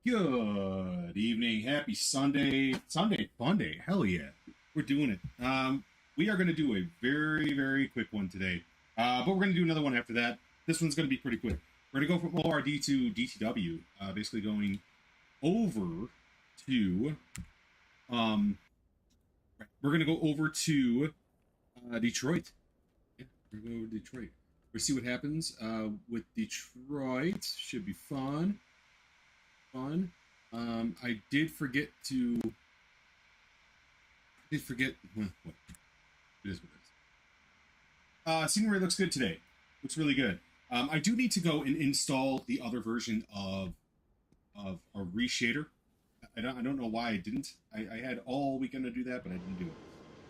Good evening. Happy Sunday. Sunday fun day. Hell yeah. We're doing it. We are going to do a very, very quick one today. But we're going to do another one after that. This one's going to be pretty quick. We're going to go from ORD to DTW. Basically going over to... we're going to go over to Detroit. Yeah, we're going to go over to Detroit. We'll see what happens with Detroit. Should be fun. I did forget to... what? It is what it is. Scenery looks good today. Looks really good. I do need to go and install the other version of a reshader. I don't know why I didn't. I had all weekend to do that, but I didn't do it.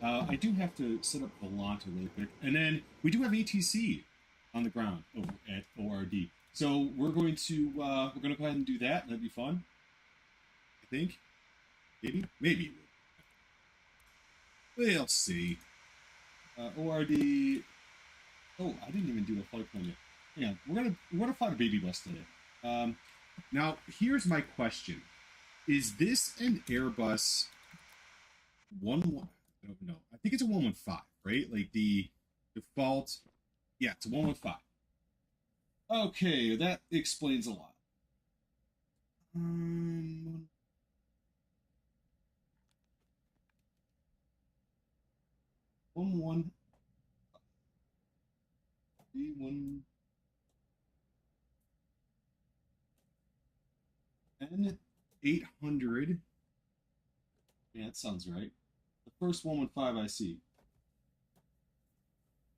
I do have to set up Volanta really quick. And then we do have ATC on the ground over at ORD. So we're going to go ahead and do that. That'd be fun. I think. Maybe. We'll see. ORD. Oh, I didn't even do a flight plan yet. Yeah, we're gonna fly the baby bus today. Now here's my question: is this an Airbus 11? I don't know. I think it's a 115, right? Like the default. Yeah, it's a 115. Okay, that explains a lot. N800 Yeah, that sounds right. The first 115 I see.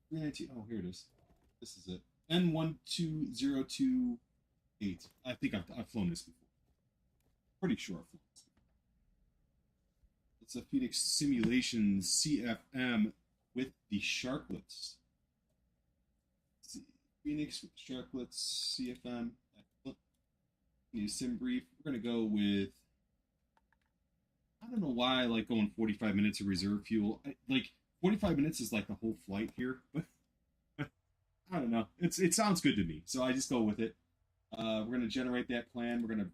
319. Oh, here it is. This is it. N12028. I think I've flown this before. Pretty sure I've flown this before. It's a Phoenix Simulation CFM with the sharklets. Phoenix with sharklets CFM. Need a sim brief. We're gonna go with. I don't know why I like going 45 minutes of reserve fuel. Like 45 minutes is like the whole flight here, but I don't know. It sounds good to me, so I just go with it. We're gonna generate that plan. We're gonna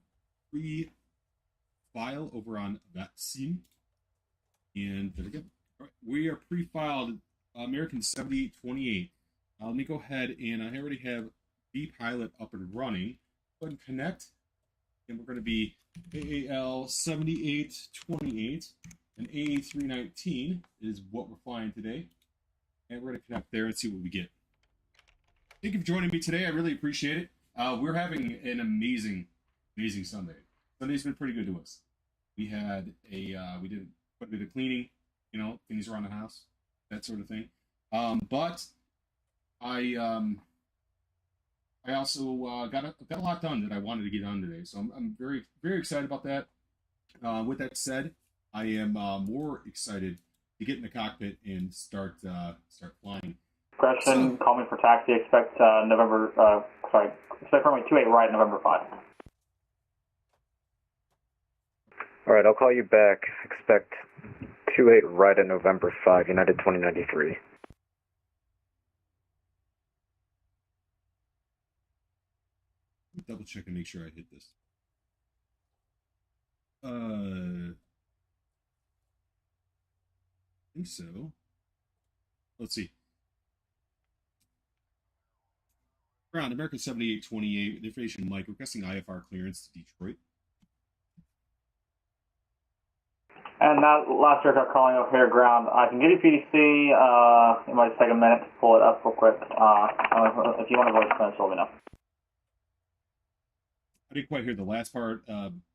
pre-file over on VATSIM, and there we go. All right, we are pre-filed American 7828. Let me go ahead and I already have vPilot up and running. Go ahead and connect, and we're going to be AAL 7828 and a319 is what we're flying today, and we're going to connect there and see what we get. Thank you for joining me today. I really appreciate it. We're having an amazing Sunday. Sunday's been pretty good to us. We had we did quite a bit of cleaning, things around the house, that sort of thing. But I also got a lot done that I wanted to get done today, so I'm very, very excited about that. With that said, I am more excited to get in the cockpit and start flying. Correction, call me for taxi. Expect expect runway 28 right, November 5. All right, I'll call you back. Expect 28 right at November 5, United 2093. Double check and make sure I hit this. I think so. Let's see. Ground, American 7828, information Mike, requesting IFR clearance to Detroit. And that last aircraft calling over here, ground. I can get you PDC. It might take a minute to pull it up real quick. If you want to voice finish, let me know. I didn't quite hear the last part.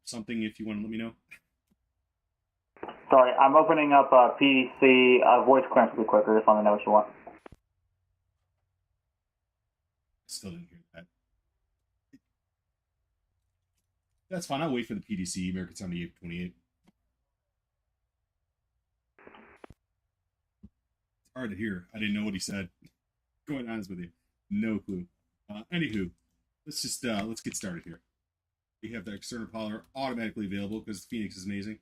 Something, if you want to let me know. Sorry, I'm opening up PDC. Voice clearance will be quicker. Just let me know what you want. Still didn't hear that. That's fine. I'll wait for the PDC, American 7828. It's hard to hear. I didn't know what he said. Going honest with you. No clue. Anywho, let's get started here. We have the external power automatically available because Phoenix is amazing.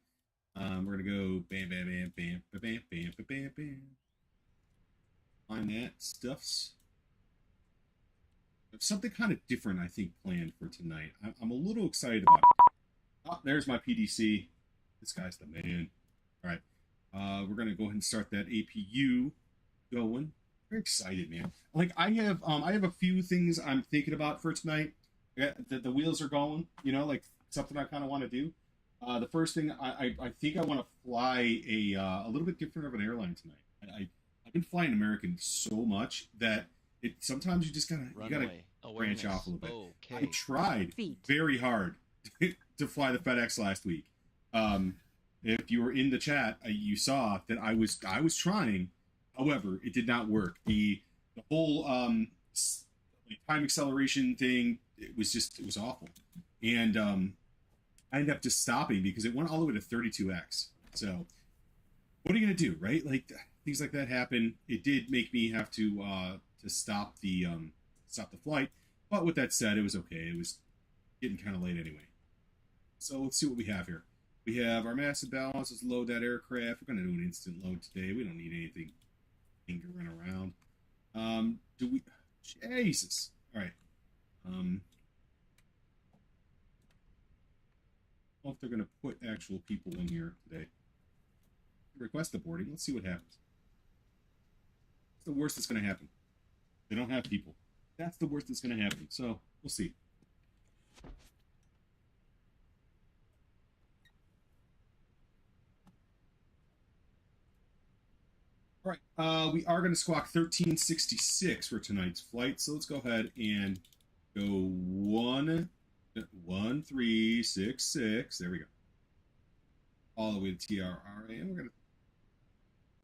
We're gonna go bam, bam, bam, bam, bam, bam, bam, bam, bam. Find that stuffs. Something kind of different, I think, planned for tonight. I'm a little excited about it. Oh, there's my PDC. This guy's the man. All right. We're going to go ahead and start that APU going. Very excited, man. Like, I have a few things I'm thinking about for tonight. The wheels are going, you know, like something I kind of want to do. The first thing, I think I want to fly a little bit different of an airline tonight. I've been flying American so much that sometimes you just gotta branch off a little bit. Okay. I tried very hard to fly the FedEx last week. If you were in the chat, you saw that I was trying. However, it did not work. The whole time acceleration thing, it was awful. And I ended up just stopping because it went all the way to 32x. So what are you gonna do, right? Like, things like that happen. It did make me have to stop the flight. But with that said, it was okay. It was getting kind of late anyway. So let's see what we have here. We have our massive balance. Let's load that aircraft. We're going to do an instant load today. We don't need anything lingering around. Do we? Jesus. All right. Well, if they're going to put actual people in here today. Request the boarding. Let's see what happens. What's the worst that's going to happen? They don't have people. That's the worst that's going to happen. So we'll see. All right, we are going to squawk 1366 for tonight's flight. So let's go ahead and go 1366. There we go. All the way to TRRA, and we're going to.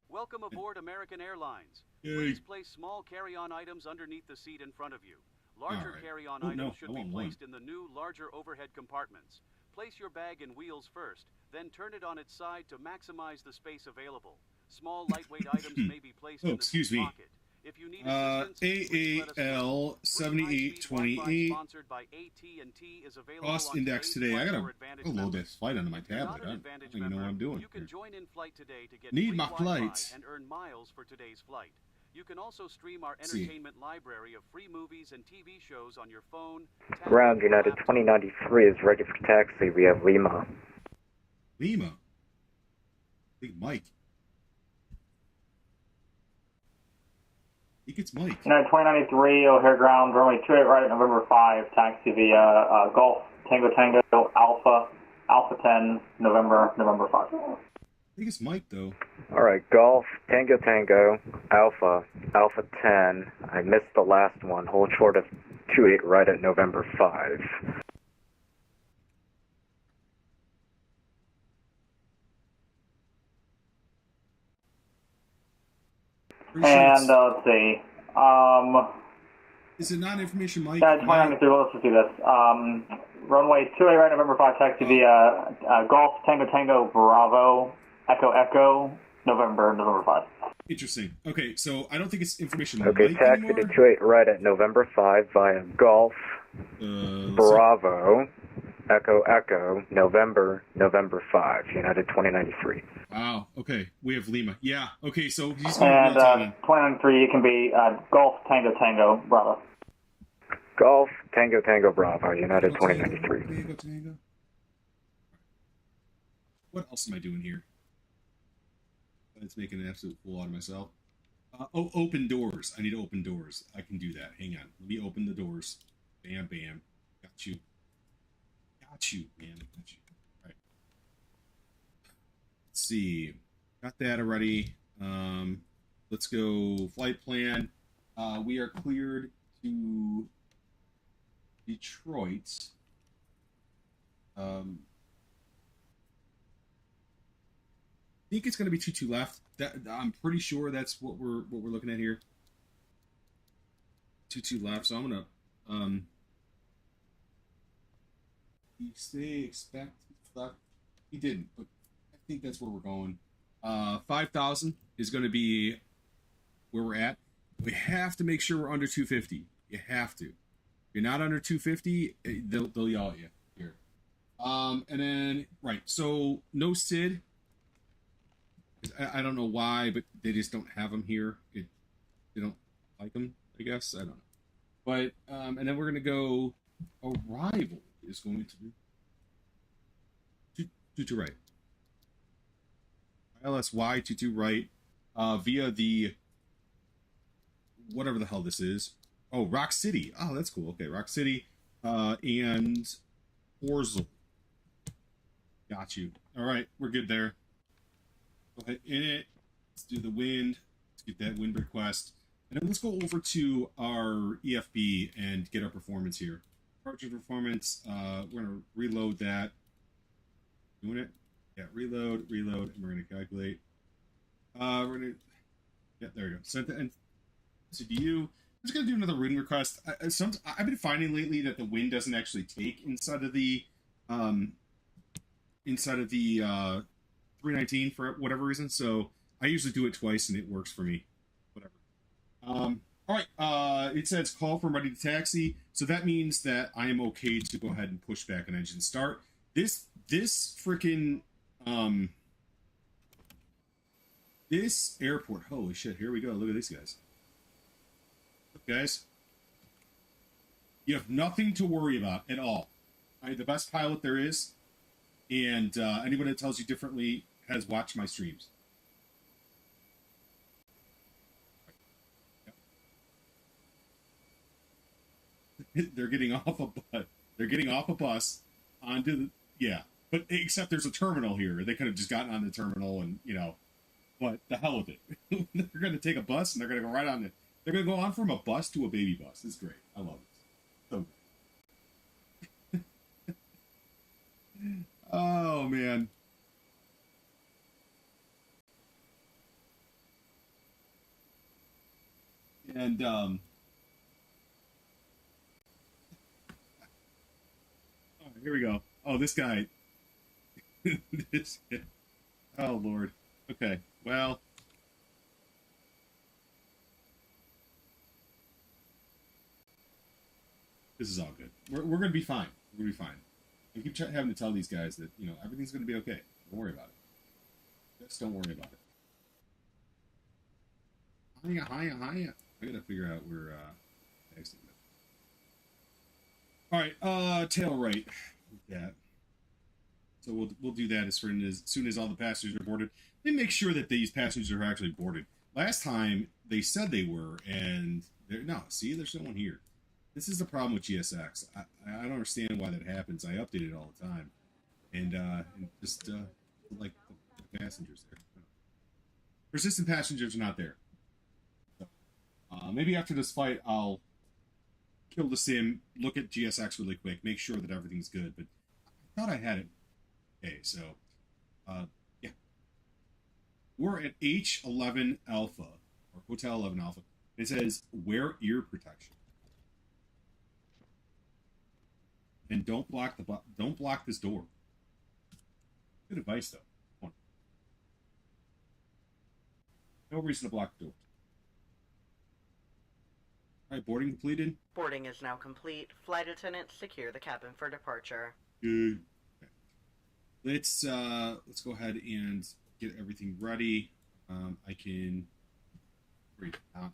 Welcome aboard American Airlines. Yay. Please place small carry-on items underneath the seat in front of you. Larger carry-on items should be placed in the new, larger overhead compartments. Place your bag in wheels first, then turn it on its side to maximize the space available. Small, lightweight items may be placed in the seat pocket. If you need assistance, AAL 7828. Sponsored by AT&T is available cost index today. I gotta load this flight onto my tablet. I don't even know what I'm doing. You can join in flight today to get need my flight and earn miles for today's flight. You can also stream our entertainment library of free movies and TV shows on your phone. Ground United 2093 is ready for taxi. We have Lima. Lima? Big Mike. He gets Mike. United 2093, O'Hare Ground, runway 28 right at November 5, taxi via Golf Tango Tango Alpha 10, November 5. I think it's Mike, though. Alright, Golf, Tango Tango, Alpha 10. I missed the last one. Hold short of 28 right at November 5. And let's see. Is it not information, Mike? Yeah, 2093, let's just do this. Runway 28 right, November 5, taxi via Golf Tango Tango Bravo Echo November 5. Interesting. Okay, so I don't think it's information. Okay, Mike taxi anymore. to 28 right at November 5 via Golf Bravo Echo November 5, United 2093. Wow. Okay, we have Lima. Yeah. Okay, so he's going to 2093, it can be Golf Tango Tango Bravo. Golf Tango Tango Bravo, United 2093. Tango. What else am I doing here? It's making an absolute fool out of myself. Open doors. I need to open doors. I can do that. Hang on. Let me open the doors. Bam, bam. Got you. Got you, man. Got you. All right. Let's see. Got that already. Let's go flight plan. We are cleared to Detroit. I think it's going to be 22 left. I'm pretty sure that's what we're looking at here. 22 left. So I'm gonna he say expect left. He didn't, but I think that's where we're going. 5,000 is going to be where we're at. We have to make sure we're under 250. You have to. If you're not under 250, they'll yell at you here. And then right. So no SID. I don't know why, but they just don't have them here. They don't like them, I guess. I don't know. But, and then we're going to go, arrival is going to be, 22 right. ILSY22 right via the whatever the hell this is. Oh, Rock City. Oh, that's cool. Okay, Rock City and Orzel. Got you. All right, we're good there. Go ahead in it. Let's do the wind. Let's get that wind request. And then let's go over to our EFB and get our performance here. Approach performance. We're going to reload that. Doing it? Yeah, reload, and we're going to calculate. We're going to... Yeah, there we go. Send the MCDU. I'm just going to do another wind request. I've been finding lately that the wind doesn't actually take inside of the 319 for whatever reason, so I usually do it twice and it works for me. Whatever. All right. It says call from ready to taxi, so that means that I am okay to go ahead and push back an engine start. This freaking this airport. Holy shit! Here we go. Look at these guys. Look, guys. You have nothing to worry about at all. I'm the best pilot there is, and anyone that tells you differently has watched my streams. Yep. They're getting off a bus. They're getting off a bus onto the but except there's a terminal here. They could have just gotten on the terminal and but the hell with it. They're going to take a bus and they're going to go right on it. They're going to go on from a bus to a baby bus. It's great. I love it. So good. Oh man. And here we go. Oh, this guy. Oh Lord. Okay. Well. This is all good. We're gonna be fine. We're gonna be fine. I keep having to tell these guys that everything's gonna be okay. Don't worry about it. Just don't worry about it. Hiya. I gotta figure out where exit. All right, tail right. Yeah. So we'll do that as soon as all the passengers are boarded. They make sure that these passengers are actually boarded. Last time they said they were, and they're no. See, there's no one here. This is the problem with GSX. I don't understand why that happens. I update it all the time, and just like the passengers there. Persistent passengers are not there. So, maybe after this fight, I'll kill the sim, look at GSX really quick, make sure that everything's good. But I thought I had it. Okay, so yeah, we're at H11 Alpha or Hotel 11 Alpha. It says wear ear protection. And don't block this door. Good advice though. Come on. No reason to block the door. All right, boarding completed. Boarding is now complete. Flight attendants secure the cabin for departure. Good. Okay. Let's go ahead and get everything ready. I can break out.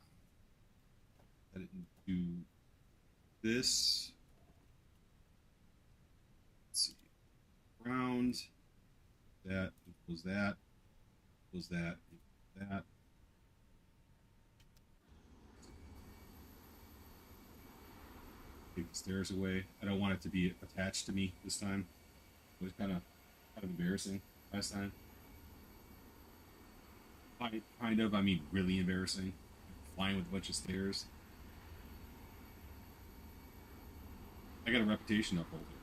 Let it do this. Round that equals that equals that equals that. Take the stairs away. I don't want it to be attached to me this time. It was kind of embarrassing last time. Kind of, I mean really embarrassing. Flying with a bunch of stairs. I got a reputation to uphold here.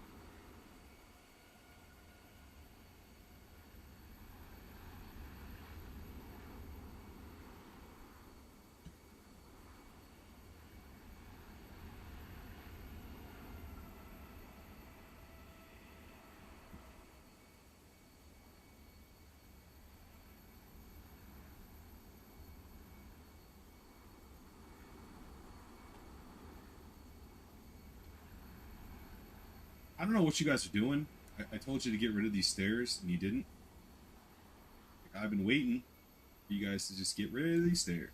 I don't know what you guys are doing. I told you to get rid of these stairs, and you didn't. Like, I've been waiting for you guys to just get rid of these stairs.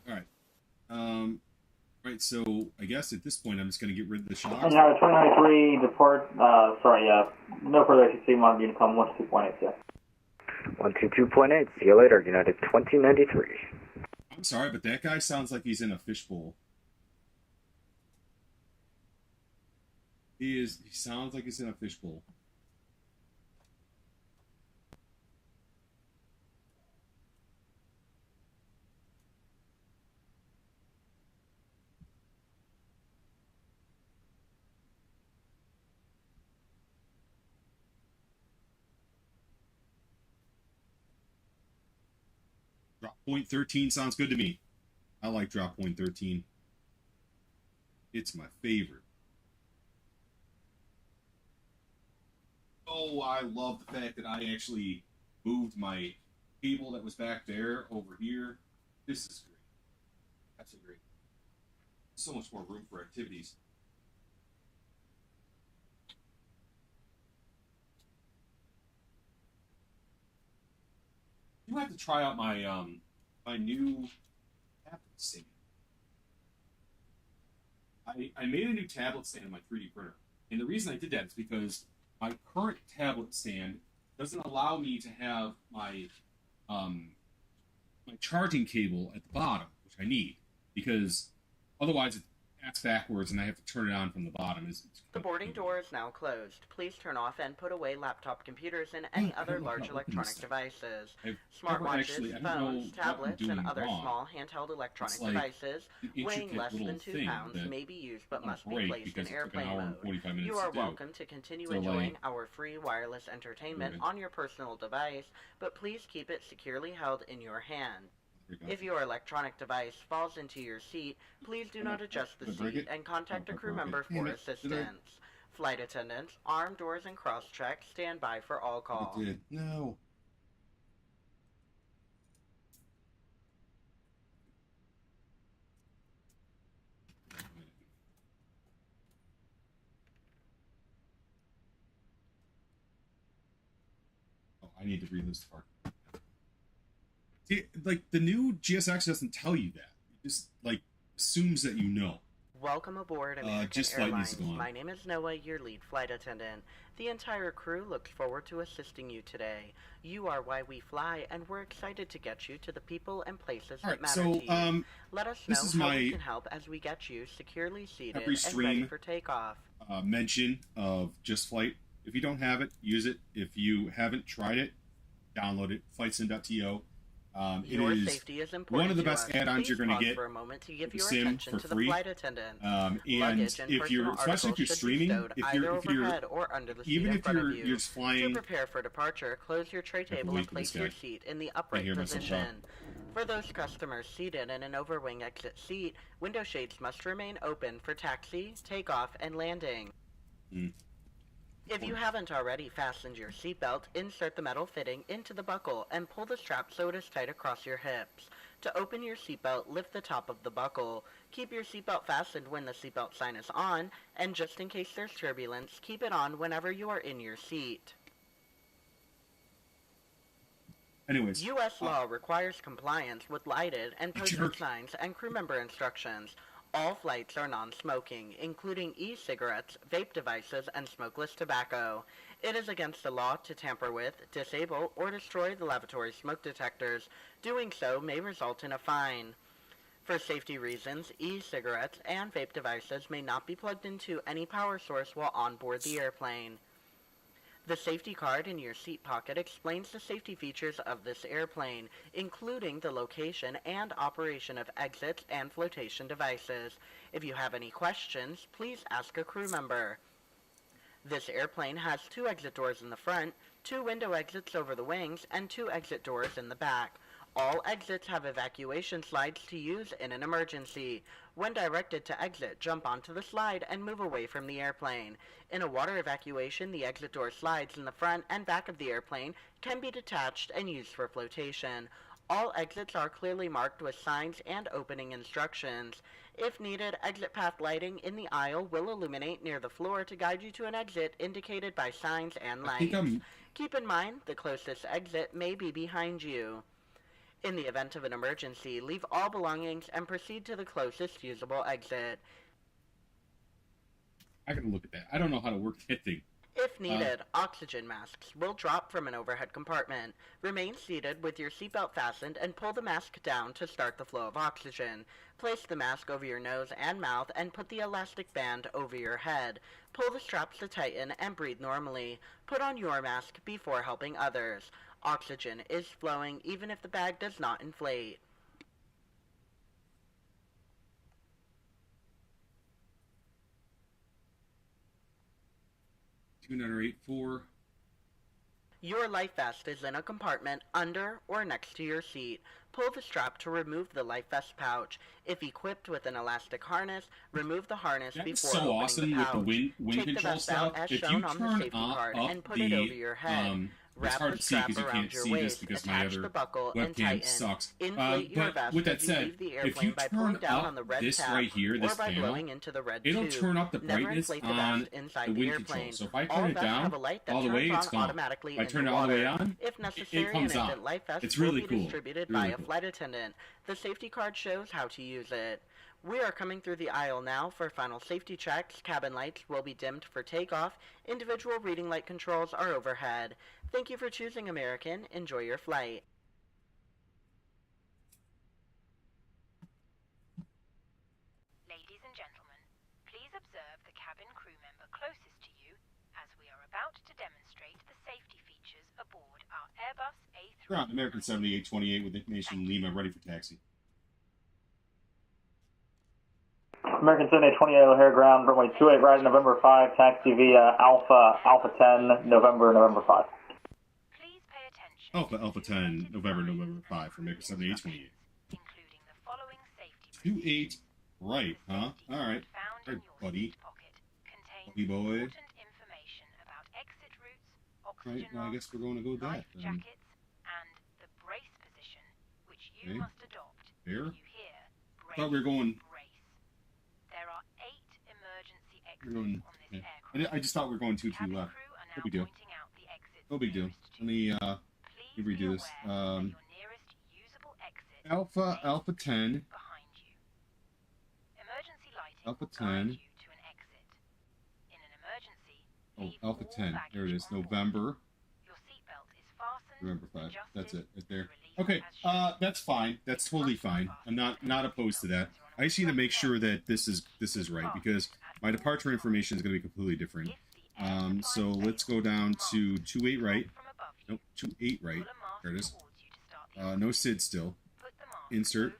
Alright. Right right, so I guess at this point I'm just going to get rid of the shocks. And now 2093 depart, no further ACC mod Unicom 122.8, yeah. 122.8, see you later, United 2093. I'm sorry, but that guy sounds like he's in a fishbowl. He sounds like he's in a fishbowl. Drop point 13 sounds good to me. I like drop point 13. It's my favorite. Oh, I love the fact that I actually moved my cable that was back there over here. This is great. That's a great. So much more room for activities. You have to try out my my new tablet stand. I made a new tablet stand in my 3D printer, and the reason I did that is because my current tablet stand doesn't allow me to have my my charging cable at the bottom, which I need, because otherwise it acts backwards and I have to turn it on from the bottom. The boarding door is now closed. Please turn off and put away laptop computers and any other large electronic devices. Smartwatches, phones, tablets, and other small handheld electronic devices weighing less than 2 pounds may be used but must be placed in airplane mode. You are welcome to continue enjoying our free wireless entertainment on your personal device, but please keep it securely held in your hand. If your electronic device falls into your seat, please do not adjust the seat and contact a crew member for assistance. Flight attendants, armed doors and cross-check, stand by for all calls. No. Oh, I need to read this part. See, like, the new GSX doesn't tell you that. It just, like, assumes that you know. Welcome aboard American Airlines. My name is Noah, your lead flight attendant. The entire crew looks forward to assisting you today. You are why we fly, and we're excited to get you to the people and places that matter to you. Let us know how we can help as we get you securely seated and ready for takeoff. Mention of Just Flight. If you don't have it, use it. If you haven't tried it, download it. Flightsim.to. Your safety is important. One of the best add-ons you're going to get for a moment to give your Sim attention for to free. the flight attendant. And if you're, especially if you're streaming, if you're or under the even seat if you're just flying, to prepare for departure, close your tray table and place your seat in the upright position. For those customers seated in an overwing exit seat, window shades must remain open for taxi, takeoff, and landing. If you haven't already fastened your seatbelt, insert the metal fitting into the buckle and pull the strap so it is tight across your hips. To open your seatbelt, lift the top of the buckle. Keep your seatbelt fastened when the seatbelt sign is on, and just in case there's turbulence, keep it on whenever you are in your seat. Anyways, U.S. law requires compliance with lighted and posted signs and crew member instructions. All flights are non-smoking, including e-cigarettes, vape devices, and smokeless tobacco. It is against the law to tamper with, disable, or destroy the lavatory smoke detectors. Doing so may result in a fine. For safety reasons, e-cigarettes and vape devices may not be plugged into any power source while on board the airplane. The safety card in your seat pocket explains the safety features of this airplane, including the location and operation of exits and flotation devices. If you have any questions, please ask a crew member. This airplane has 2 exit doors in the front, 2 window exits over the wings, and 2 exit doors in the back. All exits have evacuation slides to use in an emergency. When directed to exit, jump onto the slide and move away from the airplane. In a water evacuation, the exit door slides in the front and back of the airplane can be detached and used for flotation. All exits are clearly marked with signs and opening instructions. If needed, exit path lighting in the aisle will illuminate near the floor to guide you to an exit indicated by signs and lights. Keep in mind, the closest exit may be behind you. In the event of an emergency, leave all belongings and proceed to the closest usable exit. I gotta look at that. I don't know how to work that thing. If needed, oxygen masks will drop from an overhead compartment. Remain seated with your seatbelt fastened and pull the mask down to start the flow of oxygen. Place the mask over your nose and mouth and put the elastic band over your head. Pull the straps to tighten and breathe normally. Put on your mask before helping others. Oxygen is flowing even if the bag does not inflate. Your life vest is in a compartment under or next to your seat. Pull the strap to remove the life vest pouch. If equipped with an elastic harness, remove the harness before opening awesome the pouch. With the wind Take control the vest stuff. out as If shown you on the turn safety card up and put it over your head. it's Wrap hard the to see strap because you around can't your see waist, this because my attach other the buckle and webcam tighten. sucks. Inflate your But vest with that as you said, leave the if airplane you by turn pulling down up on the red this tab right here, or this by panel, blowing into the red it'll tube. turn up the Never brightness inflate the on vest inside the the wind airplane. control. So if I All turn it vests down have a light that all the way, turns it's on gone. automatically If I into turn it all the way water. on, If necessary, it comes an on. infant life vest It's will really be cool. distributed Really by a cool. flight attendant. The safety card shows how to use it. We are coming through the aisle now for final safety checks. Cabin lights will be dimmed for takeoff. Individual reading light controls are overhead. Thank you for choosing American. Enjoy your flight. Ladies and gentlemen, please observe the cabin crew member closest to you as we are about to demonstrate the safety features aboard our Airbus A319. Ground American 7828 with information Lima ready for taxi. American 7828 O'Hare ground, runway 28 right at November 5, taxi via Alpha 10, November 5. Please pay attention. Alpha 10, November 5 for American 7828. Including the following safety 28 right, huh? Alright. Alright, buddy. Buddy boy. Information about exit routes, Right, well, I guess we're going to go with that. jackets, and the brace position, which you must adopt. There. You hear I thought we were going. brace. There are 8 emergency exits We're going. on this Yeah. aircraft. I just thought we were going too Cabin left. crew are No now big deal. pointing out the exits No big deal. nearest to Let you. me Please redo be this. aware that your nearest usable exit Alpha 10. behind you. Emergency lighting Alpha will guide 10. you to an exit. In an emergency, Oh, leave Alpha all 10. There it baggage is. on board. November. Your seatbelt is fastened. November 5. adjusted, That's it. Right there. and released Okay. as shown. That's fine. That's totally fine. I'm not opposed to that. I just need to make sure that this is right because my departure information is going to be completely different. So let's go down to 28 right. Nope, 28 right. There it is. No SID still. Insert.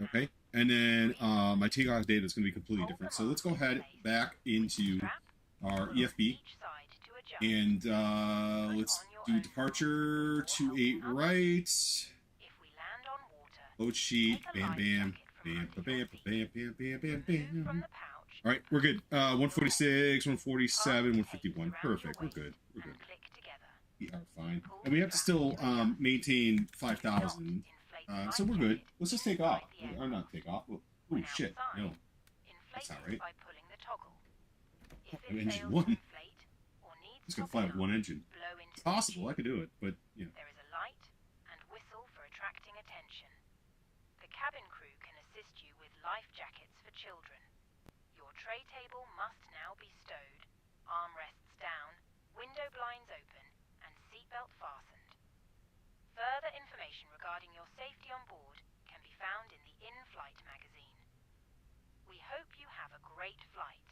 Okay. And then my takeoff data is going to be completely different. So let's go ahead back into our EFB. And let's do departure 28 right. Load sheet. Bam, bam. Bam, bam, bam, bam, bam, bam, bam. All right, we're good. 146, 147, 151. Perfect. We're good. We're good. We are fine. And we have to still maintain 5,000. So we're good. Let's just take off. Or not take off. Oh, shit. No. That's not right. Oh, engine 1. Just gonna fly with one engine. It's possible. I could do it, but, you know. There is a light and whistle for attracting attention. The cabin crew can assist you with life jackets for children. Your tray table must now be stowed, armrests down, window blinds open, and seatbelt fastened. Further information regarding your safety on board can be found in the in-flight magazine. We hope you have a great flight.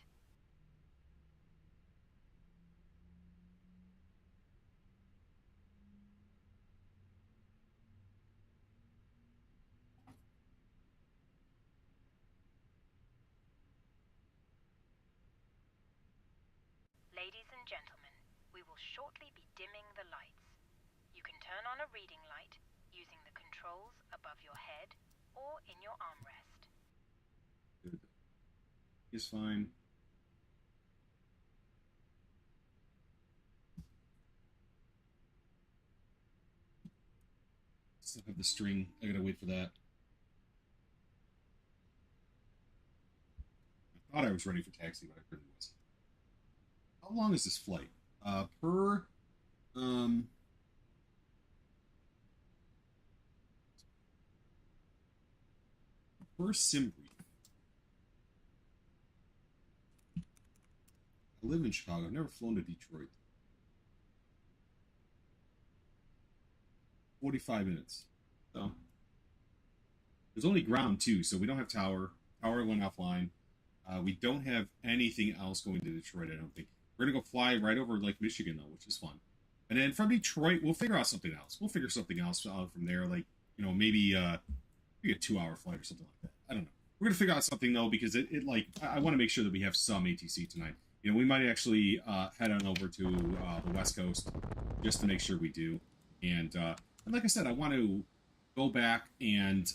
Ladies and gentlemen, we will shortly be dimming the lights. You can turn on a reading light using the controls above your head or in your armrest. Good. It's fine. Still have the string. I gotta wait for that. I thought I was ready for taxi, but I really wasn't. How long is this flight? First sim brief. I live in Chicago. I've never flown to Detroit. 45 minutes. So there's only ground too, so we don't have tower. Tower went offline. We don't have anything else going to Detroit, I don't think. We're gonna go fly right over Lake Michigan though, which is fun. And then from Detroit, we'll figure out something else. We'll figure something else out from there, like, you know, maybe a 2-hour flight or something like that. I don't know. We're gonna figure out something though, because it like I want to make sure that we have some ATC tonight. You know, we might actually head on over to the West Coast just to make sure we do. And like I said, I want to go back and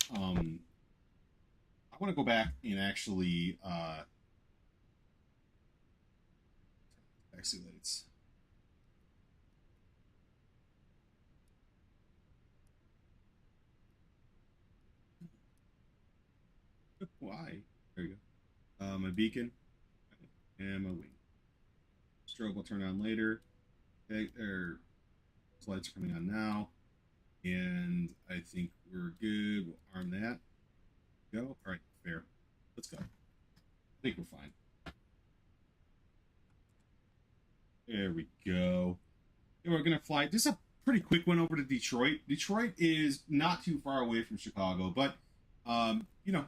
actually taxi lights. Why? There you go. My beacon and my wing. Strobe will turn on later. Okay, those lights are coming on now. And I think we're good. We'll arm that. Go. All right, fair. Let's go. I think we're fine. There we go. And we're going to fly. This is a pretty quick one over to Detroit. Detroit is not too far away from Chicago, but, you know,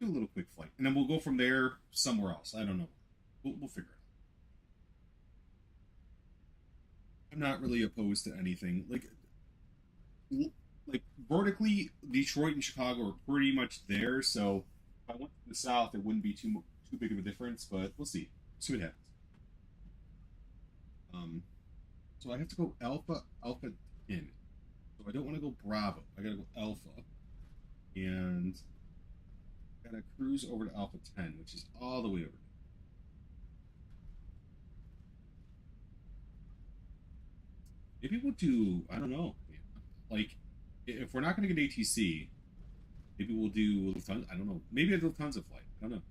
do a little quick flight. And then we'll go from there somewhere else. I don't know. We'll figure it out. I'm not really opposed to anything. Like vertically, Detroit and Chicago are pretty much there. So if I went to the south, it wouldn't be too big of a difference. But we'll see. See what happens. So I have to go Alpha 10. So I don't want to go Bravo. I gotta go Alpha, and I gotta cruise over to Alpha 10, which is all the way over there. Maybe we'll do, I don't know, like, if we're not going to get ATC, maybe we'll do Lufthansa. I don't know. Maybe a Lufthansa flight. I don't know.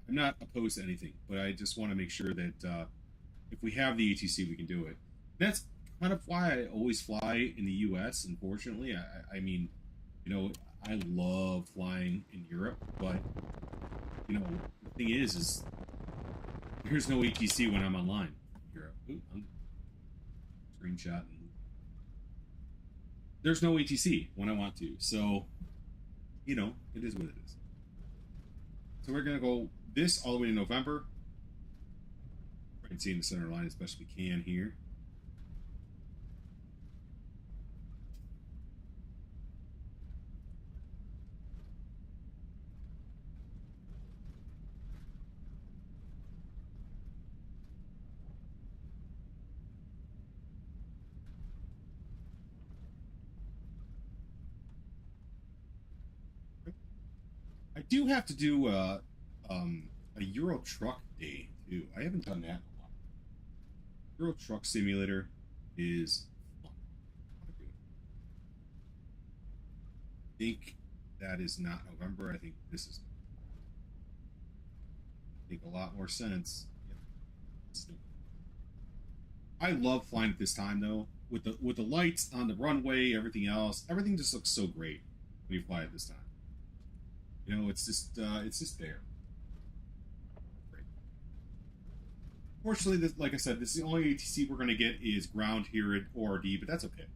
I'm not opposed to anything, but I just want to make sure that if we have the ATC, we can do it. That's kind of why I always fly in the U.S., unfortunately. I mean, you know, I love flying in Europe, but, you know, the thing is there's no ATC when I'm online in Europe. Ooh, I'm screenshot. There's no ATC when I want to, so, you know, it is what it is. So we're going to go this all the way to November. Try and see in the center line as best we can here. I do have to do a Euro Truck Day too. I haven't done that in a while. Euro Truck Simulator is fun. I think that is not November. I think this is. Make a lot more sense. Yep. I love flying at this time though, with the lights on the runway, everything else. Everything just looks so great when you fly at this time. You know, it's just there. Great. Fortunately, this, like I said, this is the only ATC we're going to get is ground here at ORD, but that's okay.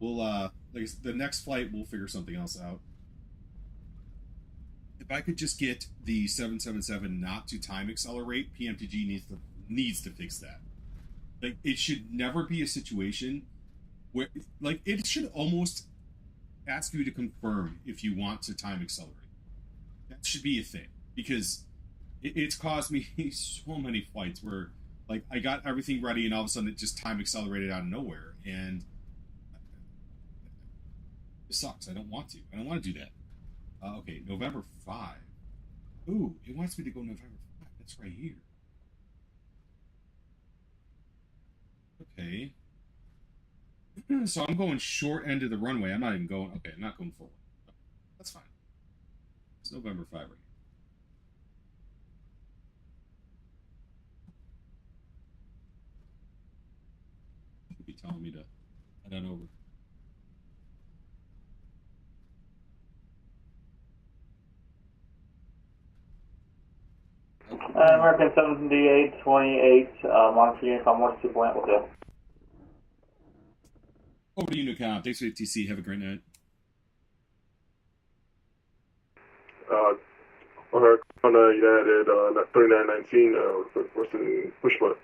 We'll, like the next flight, we'll figure something else out. If I could just get the 777 not to time accelerate, PMTG needs to fix that. Like, it should never be a situation where, like, it should almost ask you to confirm if you want to time accelerate. That should be a thing, because it's caused me so many flights where, like, I got everything ready and all of a sudden it just time accelerated out of nowhere, and it sucks. I don't want to. I don't want to do that. Okay, November 5. Ooh, it wants me to go November 5. That's right here. Okay. So I'm going short end of the runway. I'm not even going. Okay, I'm not going full. That's fine. It's November 5 right here. Should be telling me to head on over. American 7828, monitor Unicom 1-2 will do. Over to Unicom. Thanks for the TC. Have a great night. Okay, on United 3919, what's the push button?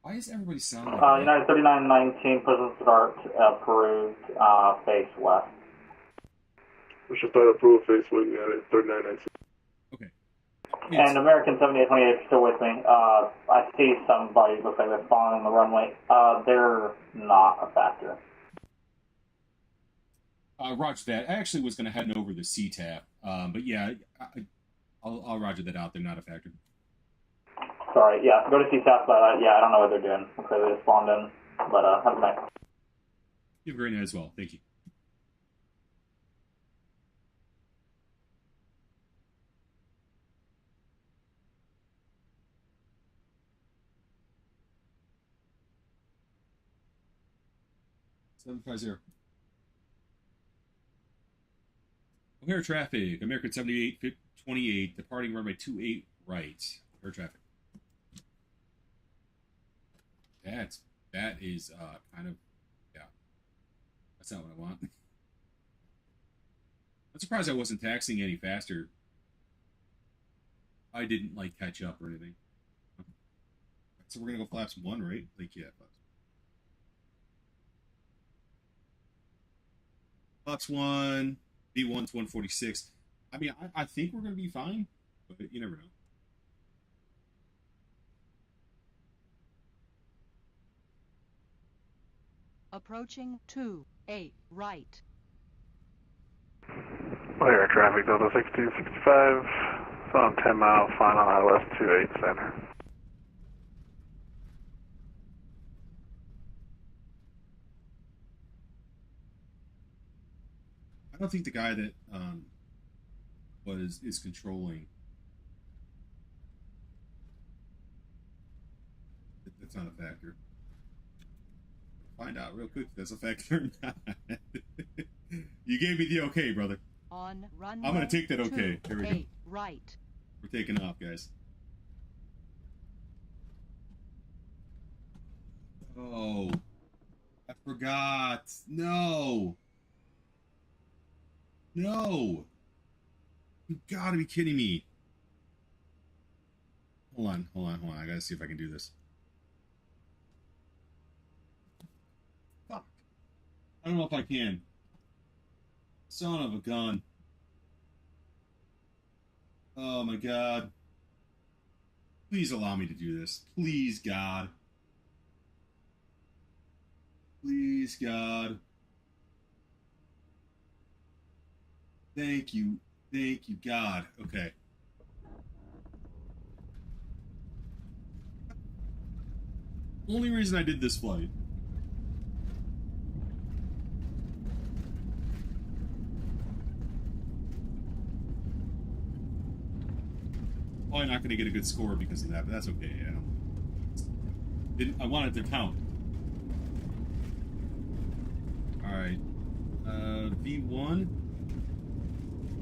Why is everybody sounding like United 3919, Prison Start, approved, face west. We should start approved face with United 3919. Okay. And American 7828 still with me. I see somebody looks like they're falling on the runway. They're not a factor. Roger that. I actually was going to head over the CTAP, but yeah, I'll roger that out. They're not a factor. Sorry, yeah, go to CTAP, but yeah, I don't know what they're doing. Okay, they just spawned in, but have a night. You have a great night as well. Thank you. Seven 750. O'Hare traffic, American 7828, departing runway 28 right. O'Hare traffic. That is kind of, yeah. That's not what I want. I'm surprised I wasn't taxiing any faster. I didn't like catch up or anything. So we're gonna go flaps 1, right? Like, yeah, flaps 1. B1's 146. I mean, I think we're going to be fine, but you never know. Approaching 2-8 right. Air traffic Delta 6265, it's on 10 mile, final ILS 28 center. I don't think the guy that is controlling, that's not a factor. Find out real quick if that's a factor or not. You gave me the okay, brother. On runway I'm gonna take that okay. Here we go. Right. We're taking off, guys. Oh, I forgot. No. No! You gotta be kidding me. Hold on. I gotta see if I can do this. Fuck. I don't know if I can. Son of a gun. Oh my god. Please allow me to do this. Please, God. Please, God. Thank you, God. Okay. Only reason I did this flight. Probably not going to get a good score because of that, but that's okay. I want it to count. All right. V1.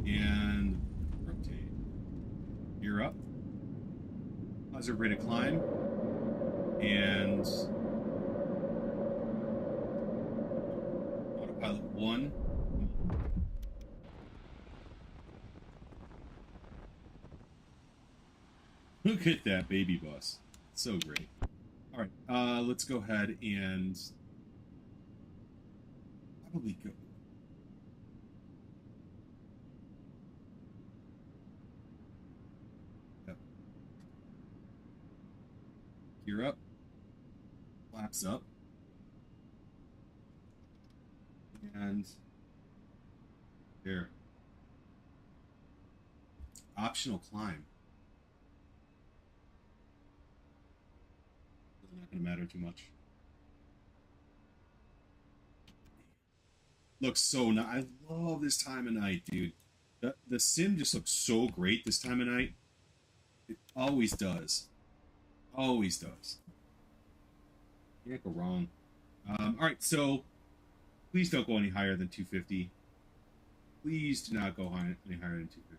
And rotate. Gear up. Positive rate of climb. And autopilot 1. Look at that baby bus. It's so great. Alright, let's go ahead and probably go. Gear up, flaps up, and there. Optional climb. Not going to matter too much. Looks so nice. I love this time of night, dude. The sim just looks so great this time of night. It always does. Always does. Can't go wrong. Alright, so please don't go any higher than 250. Please do not go any higher than 250.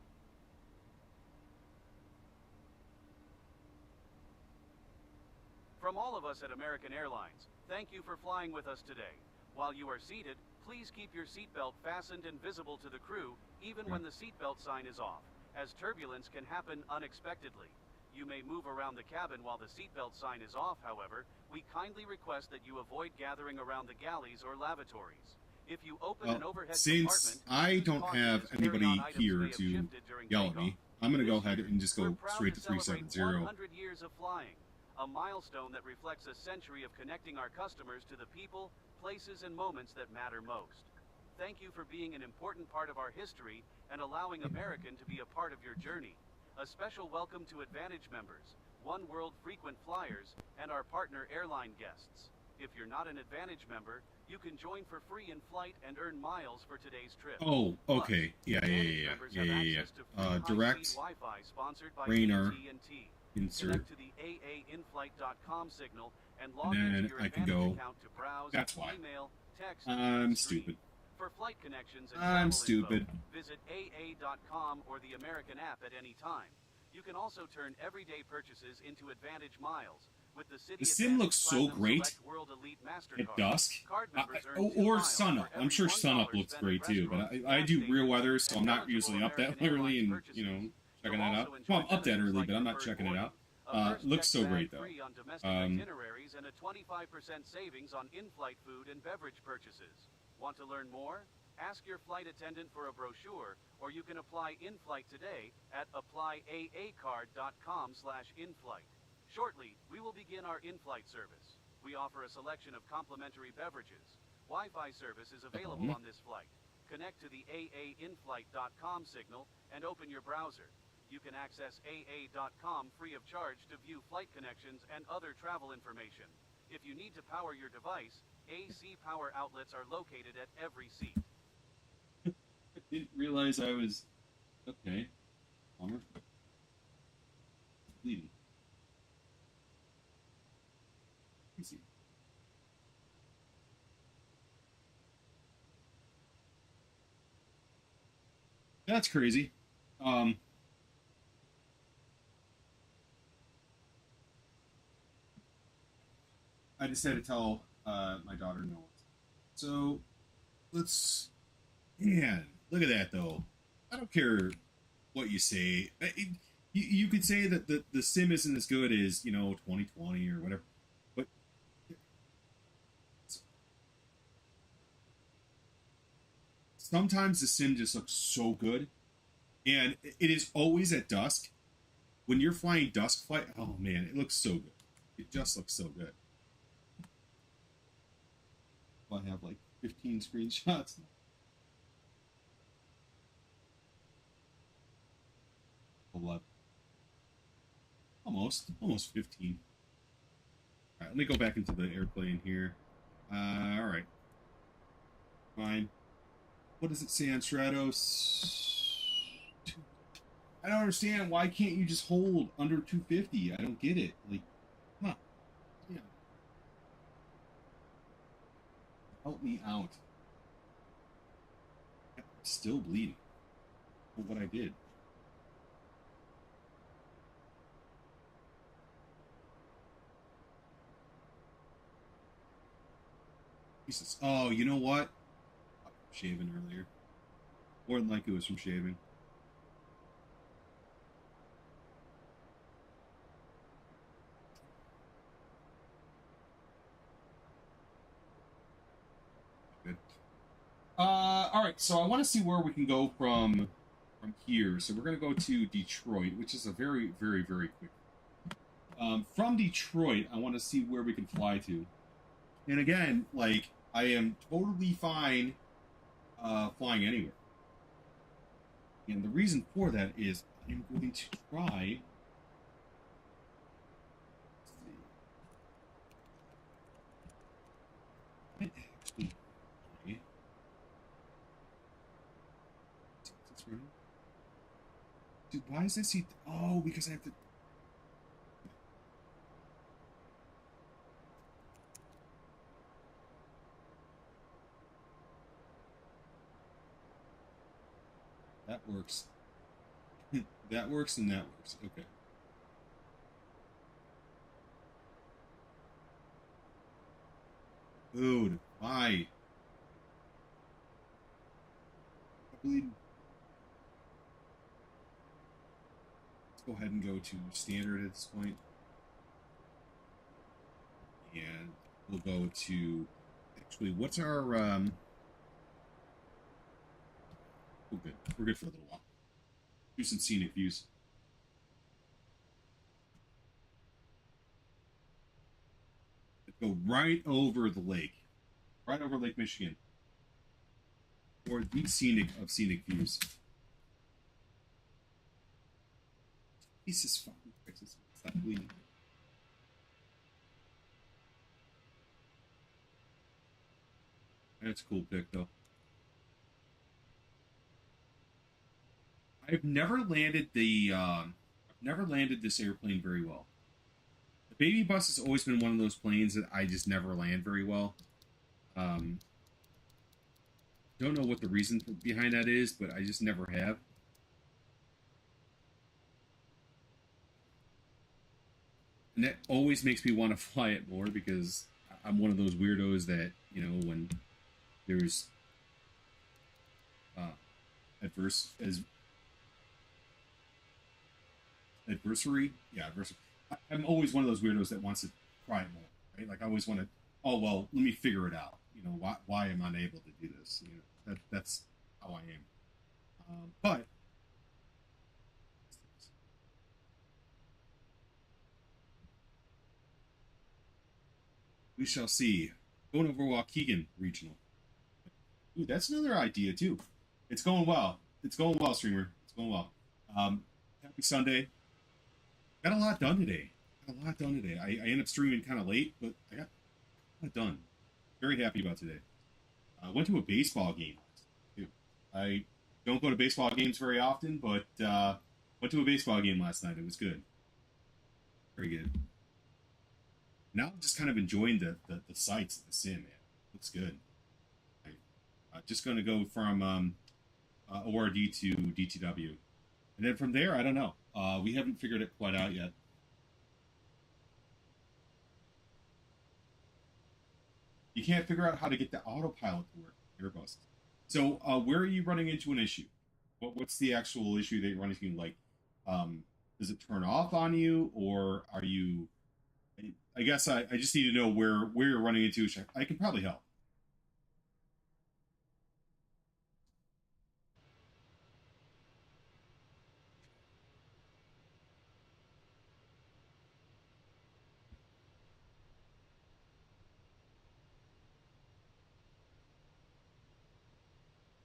From all of us at American Airlines, thank you for flying with us today. While you are seated, please keep your seatbelt fastened and visible to the crew, even when the seatbelt sign is off, as turbulence can happen unexpectedly. You may move around the cabin while the seatbelt sign is off, however. We kindly request that you avoid gathering around the galleys or lavatories. If you open an overhead since I don't have anybody here to yell at me, I'm going to go ahead and just go straight to 370. 100 years of flying, a milestone that reflects a century of connecting our customers to the people, places, and moments that matter most. Thank you for being an important part of our history and allowing American to be a part of your journey. A special welcome to Advantage members, One World frequent flyers, and our partner airline guests. If you're not an Advantage member, you can join for free in flight and earn miles for today's trip. Oh, okay. Yeah. Direct Rainer insert. Connect to the aainflight.com signal and log into your I can Advantage go. account to browse, email, text, I'm stream. stupid. For flight connections and I'm travel stupid. info, visit aa.com or the American app at any time. You can also turn everyday purchases into Advantage miles. With the City The sim Advantage looks so Platinum great Select World Elite at MasterCard. dusk. Card members earn 2 Or miles sunup. for I'm sure every sunup $1 looks spent great at too, but restaurants, I do gas real stations, weather, so I'm not eligible usually up that American early and, Airlines you know, checking You'll that out. also Well, enjoy I'm up that benefits early, like but I'm not deferred checking it out. boarding, a first Looks so check great, bag though. free on domestic itineraries and a 25% savings on in-flight food and beverage purchases. Want to learn more? Ask your flight attendant for a brochure, or you can apply in-flight today at applyAAcard.com/inflight. Shortly, we will begin our in-flight service. We offer a selection of complimentary beverages. Wi-Fi service is available on this flight. Connect to the aainflight.com signal and open your browser. You can access aa.com free of charge to view flight connections and other travel information. If you need to power your device, AC power outlets are located at every seat. I didn't realize I was... Okay. Bummer. Bleeding. Easy. That's crazy. I just had to tell my daughter no. So let's... Man, look at that though. I don't care what you say. You could say that the sim isn't as good as, you know, 2020 or whatever, but sometimes the sim just looks so good, and it is always at dusk. When you're flying dusk flight, oh man, it looks so good. It just looks so good. I have like 15 screenshots. 11. Almost 15. All right, let me go back into the airplane here. All right. Fine. What does it say on Stratos? I don't understand. Why can't you just hold under 250? I don't get it. Like, come on. Yeah. Help me out. I'm still bleeding for what I did. Jesus. Oh, you know what? Shaving earlier. More than like it was from shaving. Good. All right. So I want to see where we can go from here. So we're going to go to Detroit, which is a very, very, very quick. From Detroit, I want to see where we can fly to. And again, like, I am totally fine flying anywhere. And the reason for that is I'm going to try... Dude, why is this? Oh, because I have to... That works. That works and that works. Okay. Dude, why? Let's go ahead and go to standard at this point. And we'll go to, actually, what's our, oh, good. We're good for a little while. Do some scenic views. Let's go right over the lake. Right over Lake Michigan. Or the scenic of scenic views. Jesus fucking Christ. Stop bleeding. That's a cool pick, though. I've never landed this airplane very well. The Baby Bus has always been one of those planes that I just never land very well. Don't know what the reason behind that is, but I just never have. And that always makes me want to fly it more because I'm one of those weirdos that, you know, when there's adversary. I'm always one of those weirdos that wants to try it more, right? Like I always want to, oh, well, let me figure it out. You know, why am I unable to do this? You know, that's how I am. But we shall see. Going over Waukegan Regional. Ooh, that's another idea too. It's going well. It's going well, streamer. It's going well. Happy Sunday. Got a lot done today. I ended up streaming kind of late, but I got a lot done. Very happy about today. I went to a baseball game. I don't go to baseball games very often, but went to a baseball game last night. It was good. Very good. Now I'm just kind of enjoying the sights of the sim, man. Looks good. I'm just going to go from ORD to DTW. And then from there, I don't know. We haven't figured it quite out yet. You can't figure out how to get the autopilot to work, Airbus. So where are you running into an issue? What's the actual issue that you're running into? Like, does it turn off on you, or are you... I guess I just need to know where you're running into. I can probably help.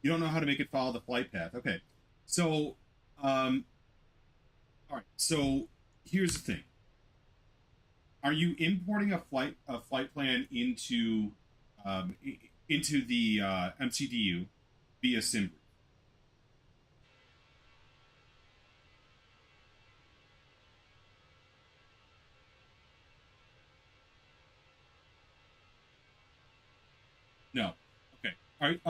You don't know how to make it follow the flight path. Okay. So, all right. So here's the thing. Are you importing a flight plan into the MCDU via SimBrief? No. Okay. All right.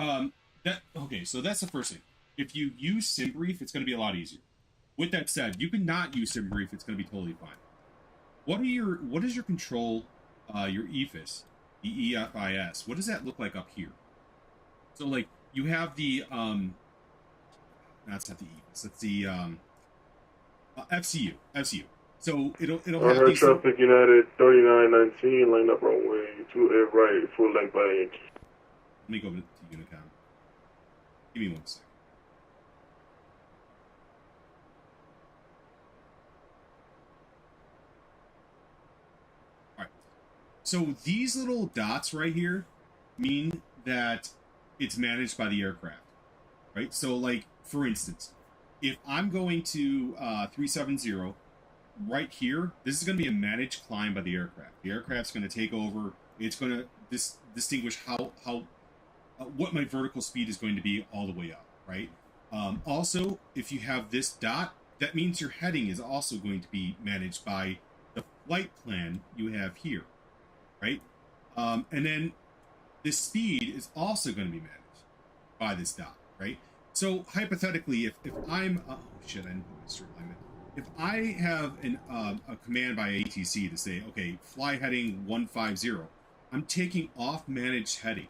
Okay. So that's the first thing. If you use SimBrief, it's going to be a lot easier. With that said, you can not use SimBrief. It's going to be totally fine. What is your control, your EFIS, the EFIS? What does that look like up here? So like you have the that's not the EFIS. That's the FCU. So it'll have these. Traffic United 3919, line up runway 28 right, full length by Yankee. Let me go to Unicom. Give me 1 second. All right. So these little dots right here mean that it's managed by the aircraft, right? So like, for instance, if I'm going to 370 right here, this is going to be a managed climb by the aircraft. The aircraft's going to take over. It's going to distinguish what my vertical speed is going to be all the way up, right? Also, if you have this dot, that means your heading is also going to be managed by the flight plan you have here, right? And then this speed is also going to be managed by this dot, right? So hypothetically, if I'm oh shit, I didn't put my straight alignment. If I have a command by ATC to say, okay, fly heading 150, I'm taking off managed heading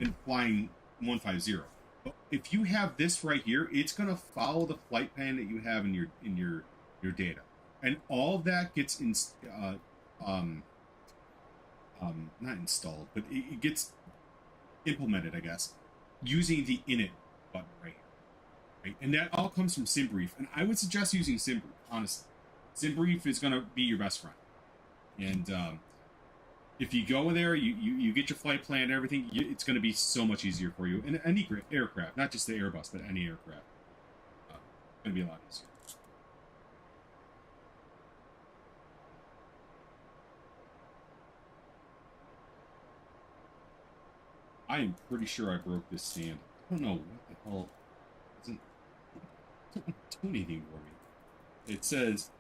and flying 150. But if you have this right here, it's gonna follow the flight plan that you have in your data, and all of that gets not installed, but it gets implemented, I guess, using the init button right here, right? And that all comes from SimBrief, and I would suggest using SimBrief, honestly. SimBrief is going to be your best friend, and if you go in there, you get your flight plan and everything, it's going to be so much easier for you. And any aircraft, not just the Airbus, but any aircraft, going to be a lot easier. I am pretty sure I broke this stand. I don't know what the hell. It doesn't do anything for me. It says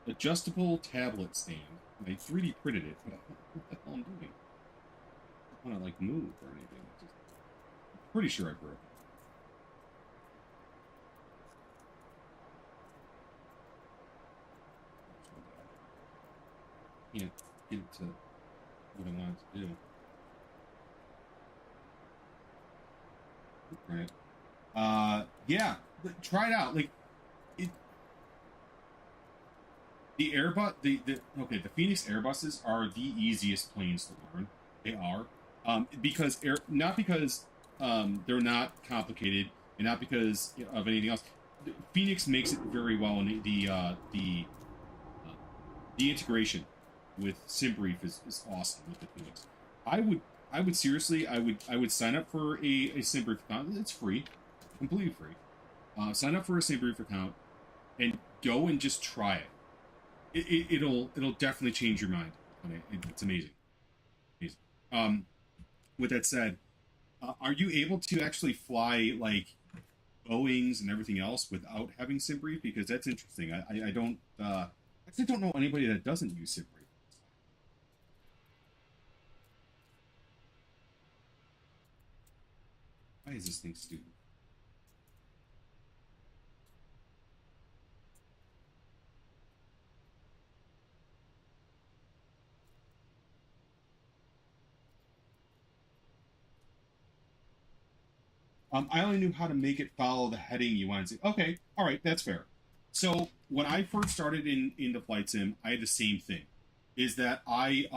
adjustable tablet stand. I 3D printed it, but I don't know what the hell I'm doing. I don't want to like move or anything. I'm pretty sure I broke it. Can't get it to what I want it to do. Right. Yeah, try it out. Like, the Airbus, the Phoenix Airbuses are the easiest planes to learn. They are, because not because they're not complicated, and not because of anything else. Phoenix makes it very well, and the integration with SimBrief is awesome with the Phoenix. I would seriously, I would sign up for a SimBrief account. It's free, completely free. Sign up for a SimBrief account and go and just try it. It'll definitely change your mind. It's amazing. Amazing. With that said, are you able to actually fly like Boeings and everything else without having SimBrief? Because that's interesting. I don't actually don't know anybody that doesn't use SimBrief. Why is this thing stupid? I only knew how to make it follow the heading you wanted to. Okay, all right, that's fair. So when I first started in the flight sim, I had the same thing. Is that I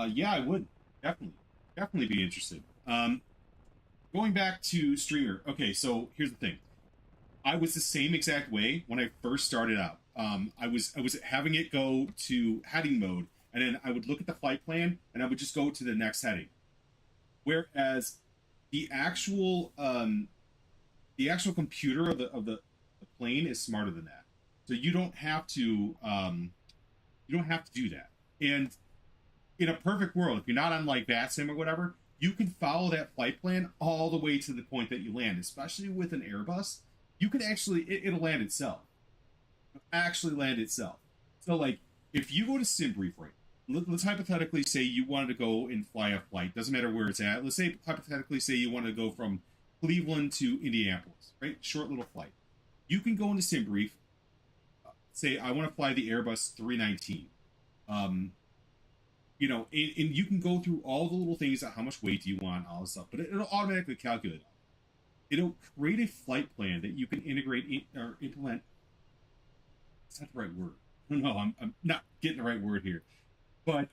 yeah, I would definitely be interested. Going back to Streamer. Okay, so here's the thing. I was the same exact way when I first started out. I was having it go to heading mode, and then I would look at the flight plan, and I would just go to the next heading. Whereas the actual computer of the plane is smarter than that. So you don't have to do that. And in a perfect world, if you're not on like VATSIM or whatever, you can follow that flight plan all the way to the point that you land. Especially with an Airbus, you can actually it'll land itself. It'll actually land itself. So like if you go to SimBrief, right? Let's hypothetically say you wanted to go and fly a flight. Doesn't matter where it's at. Let's say hypothetically say you want to go from Cleveland to Indianapolis, right? Short little flight. You can go into SimBrief. Say I want to fly the Airbus 319. You know, and you can go through all the little things, how much weight do you want, all this stuff, but it'll automatically calculate it. It'll create a flight plan that you can integrate or implement. Is that the right word? No, I'm not getting the right word here. But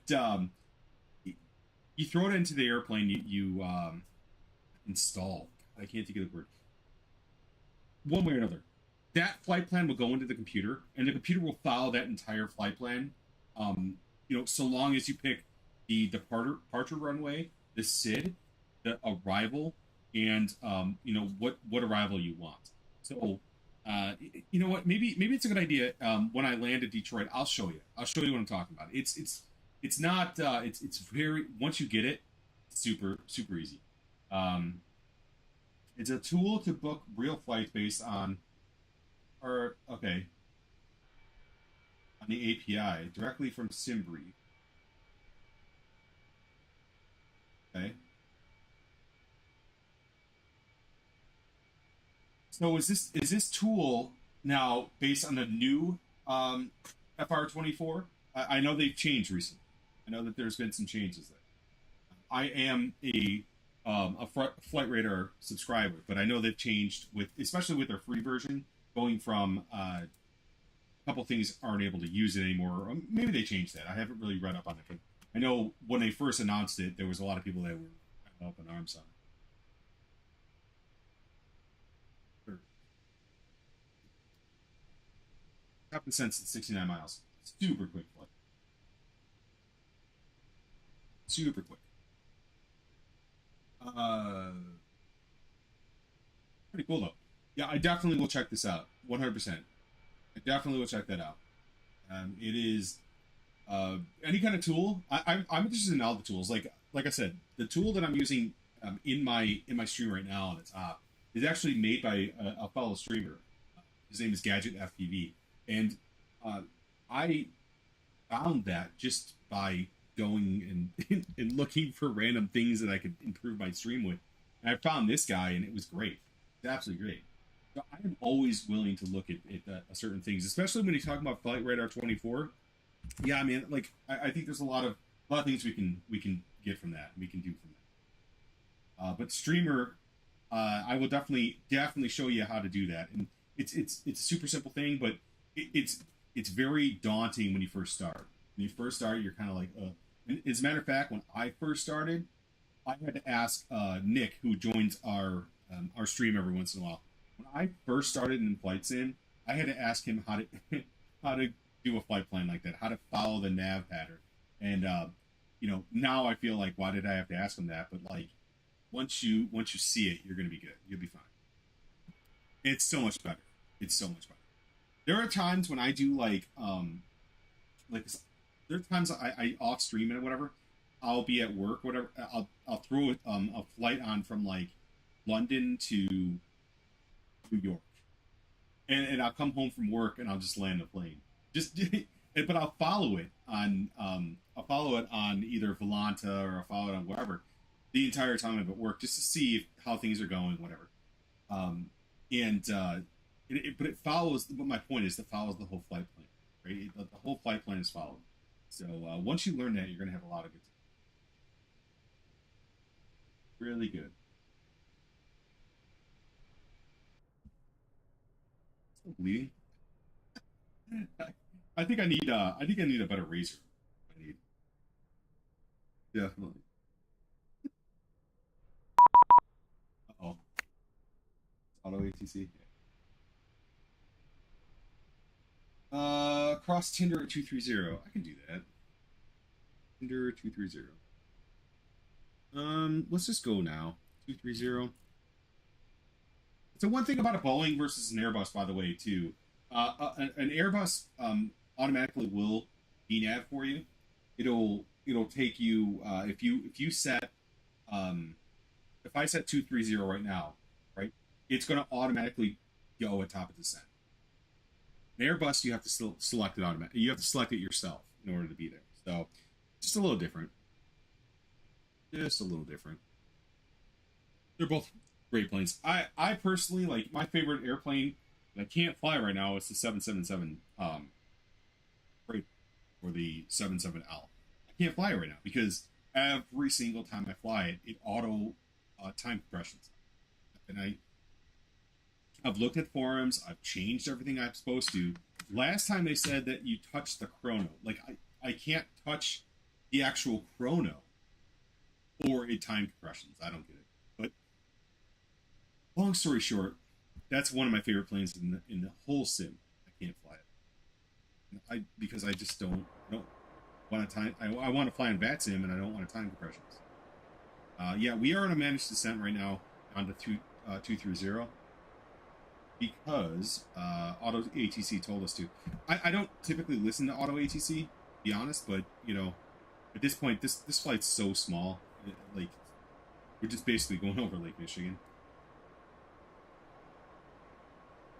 you throw it into the airplane, you install. I can't think of the word. One way or another. That flight plan will go into the computer, and the computer will follow that entire flight plan. You know, so long as you pick the departure runway, the SID, the arrival, and you know what arrival you want. So, you know what? Maybe it's a good idea. When I land at Detroit, I'll show you. I'll show you what I'm talking about. It's not. It's very. Once you get it, it's super easy. It's a tool to book real flights based on. Or okay. on the API directly from Simbrief. Okay. So is this tool now based on the new FR24? I know they've changed recently. I know that there's been some changes there. I am a Flight Radar subscriber, but I know they've changed especially with their free version, going from a couple things aren't able to use it anymore. Or maybe they changed that. I haven't really read up on it, but I know when they first announced it, there was a lot of people that were up in arms on it. Captain Sense at 69 miles. Super quick flight. Super quick. Pretty cool though. Yeah, I definitely will check this out. 100%. I definitely will check that out. It is any kind of tool. I'm interested in all the tools. Like I said, the tool that I'm using in my stream right now on the top is actually made by a fellow streamer. His name is Gadget FPV, and I found that just by going and looking for random things that I could improve my stream with. And I found this guy, and it was great. It's absolutely great. So I am always willing to look at certain things, especially when you talk about Flight Radar 24. Yeah, I mean, like I think there's a lot of things we can get from that. We can do from that. But streamer, I will definitely show you how to do that. And it's a super simple thing, but it's very daunting when you first start. When you first start, you're kind of like, And as a matter of fact, when I first started, I had to ask Nick, who joins our stream every once in a while. When I first started in flight sim, I had to ask him how to do a flight plan like that, how to follow the nav pattern. And now I feel like, why did I have to ask him that? But like, once you see it, you're gonna be good. You'll be fine. It's so much better. It's so much better. There are times when I do there are times I off stream and whatever. I'll be at work, whatever. I'll throw a flight on from like London to New York, and I'll come home from work and I'll just land the plane. But I'll follow it on either Volanta or I'll follow it on wherever the entire time I'm at work, just to see how things are going, whatever. But it follows. But my point is, it follows the whole flight plan, right? The whole flight plan is followed. So once you learn that, you're going to have a lot of good time. Really good. Still bleeding. I think I need a better Razer. Definitely. Uh-oh. Auto ATC. Cross Tinder at 230. I can do that. Tinder 230. Let's just go now. 230. So one thing about a Boeing versus an Airbus, by the way, too. An Airbus automatically will VNav for you. It'll take you if you set if I set 230 right now, right? It's going to automatically go at top of descent. An Airbus, you have to still select it automatically. You have to select it yourself in order to be there. So, just a little different. Just a little different. They're both great planes. I personally, like, my favorite airplane that I can't fly right now is the 777 freight, or the 77L. I can't fly it right now because every single time I fly it, it auto time compressions. And I've looked at forums. I've changed everything I'm supposed to. Last time they said that you touch the chrono. Like, I can't touch the actual chrono or it time compressions. I don't get it. But long story short, that's one of my favorite planes in the whole sim. I can't fly it. Because I just don't want to time. I want to fly in VATSIM and I don't want to time compressions. Yeah, we are on a managed descent right now on the 230. Because Auto ATC told us to. I don't typically listen to Auto ATC, to be honest, but at this point, this flight's so small, like we're just basically going over Lake Michigan.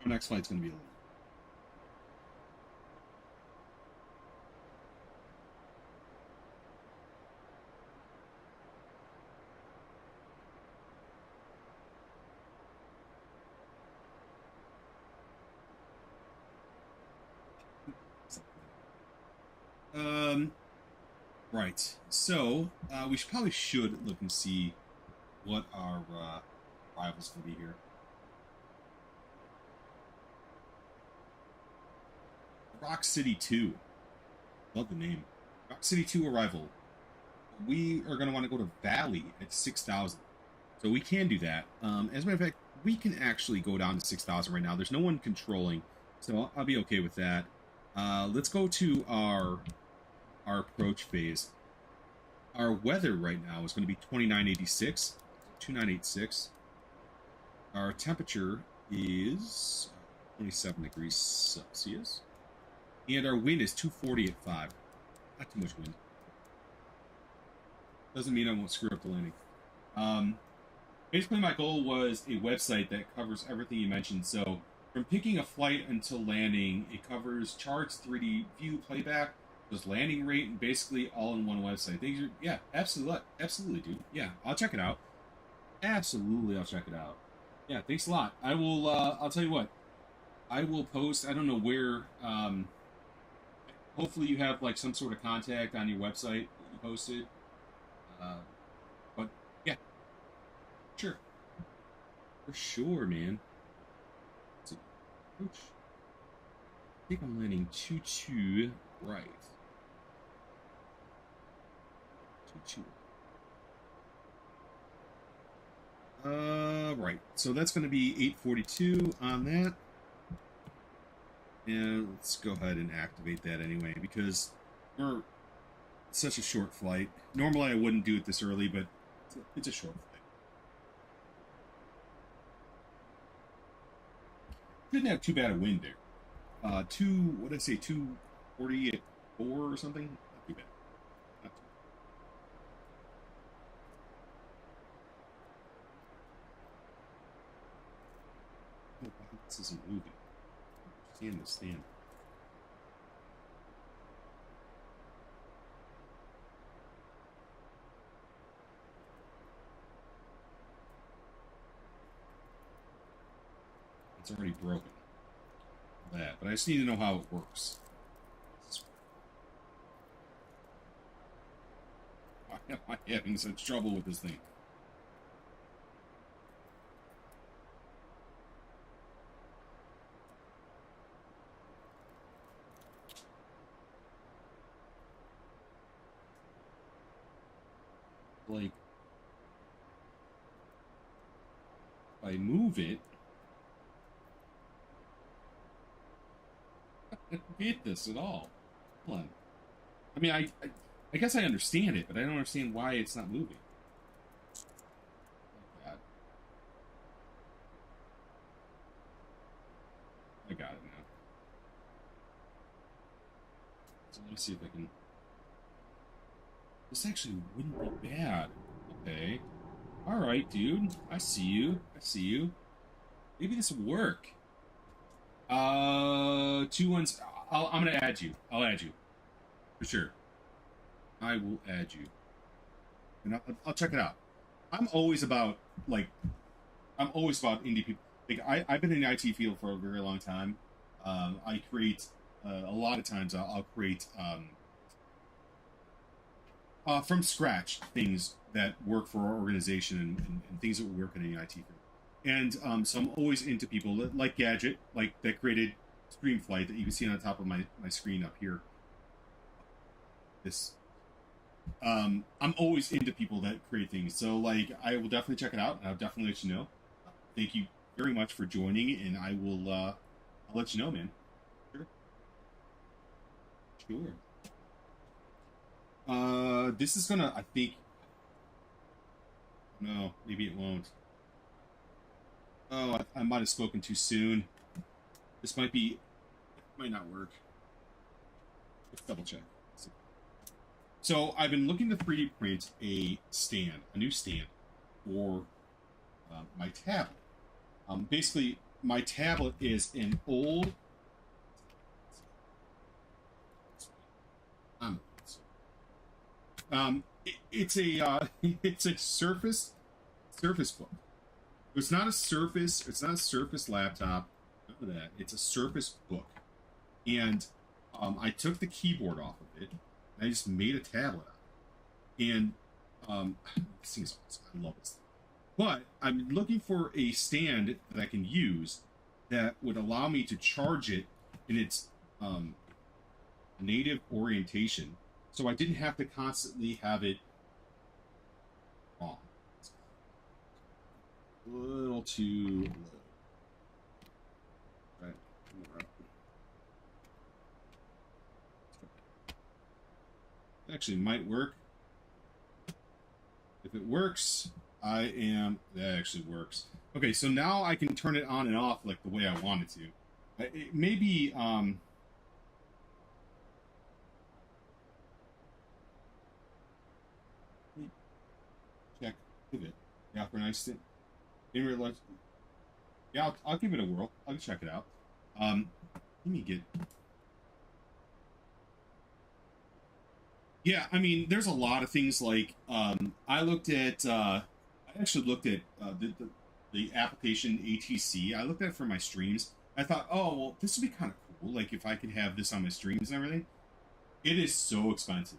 Our next flight's gonna be a little. Right. So, we should look and see what our rivals can be here. Rock City 2. Love the name. Rock City 2 arrival. We are going to want to go to Valley at 6,000. So we can do that. As a matter of fact, we can actually go down to 6,000 right now. There's no one controlling, so I'll be okay with that. Let's go to our approach phase. Our weather right now is going to be 2986, 2986. Our temperature is 27 degrees Celsius. And our wind is 240 at 5. Not too much wind. Doesn't mean I won't screw up the landing. Basically, my goal was a website that covers everything you mentioned. So, from picking a flight until landing, it covers charts, 3D view, playback, just landing rate, and basically all in one website. Yeah, absolutely, dude. Yeah, I'll check it out. Absolutely, I'll check it out. Yeah, thanks a lot. I will. I'll tell you what. I will post. I don't know where. Hopefully, you have like some sort of contact on your website that you posted. But yeah, sure, for sure, man. So, I think I'm landing 22 right. 22. Right. So that's going to be 842 on that. And let's go ahead and activate that anyway, because we're such a short flight. Normally I wouldn't do it this early, but it's a short flight. Didn't have too bad a wind there. What did I say, 240 at 4 or something? Not too bad. Not too bad. Oh, this isn't moving. Stand. It's already broken. That, but I just need to know how it works. Why am I having such trouble with this thing? Like, if I move it, I don't get this at all. Hold on. I mean, I guess I understand it, but I don't understand why it's not moving. Oh, God. I got it now. So let me see if I can... This actually wouldn't be bad. Okay. Alright, dude. I see you. Maybe this will work. 2 ones. I'm gonna add you. I'll add you. For sure. I will add you. And I'll check it out. I'm always about indie people. Like, I've been in the IT field for a very long time. I create, a lot of times I'll create, from scratch things that work for our organization and things that work in the IT field. And so I'm always into people that, like Gadget, like that created Streamflight that you can see on the top of my screen up here. This. I'm always into people that create things. So, like, I will definitely check it out, and I'll definitely let you know. Thank you very much for joining, and I will, I'll let you know, man. Sure. This is gonna, I think... No, maybe it won't. Oh, I might have spoken too soon. This might not work. Let's double check. So I've been looking to 3D print a new stand for my tablet. Basically, my tablet is an old. It's a Surface book. It's not a Surface. It's not a Surface laptop. None of that. It's a Surface book, and I took the keyboard off of it, and I just made a tablet out of it. And this thing is awesome. I love this thing. But I'm looking for a stand that I can use that would allow me to charge it in its native orientation, so I didn't have to constantly have it on. A little too low. Right. Actually might work. If it works, that actually works. Okay, so now I can turn it on and off like the way I want it to. It may be, check pivot. Yeah, for an instant. Yeah, I'll give it a whirl. I'll check it out. Let me get. Yeah, I mean, there's a lot of things like I actually looked at the application ATC. I looked at it for my streams. I thought, oh well, this would be kind of cool. Like if I could have this on my streams and everything. It is so expensive.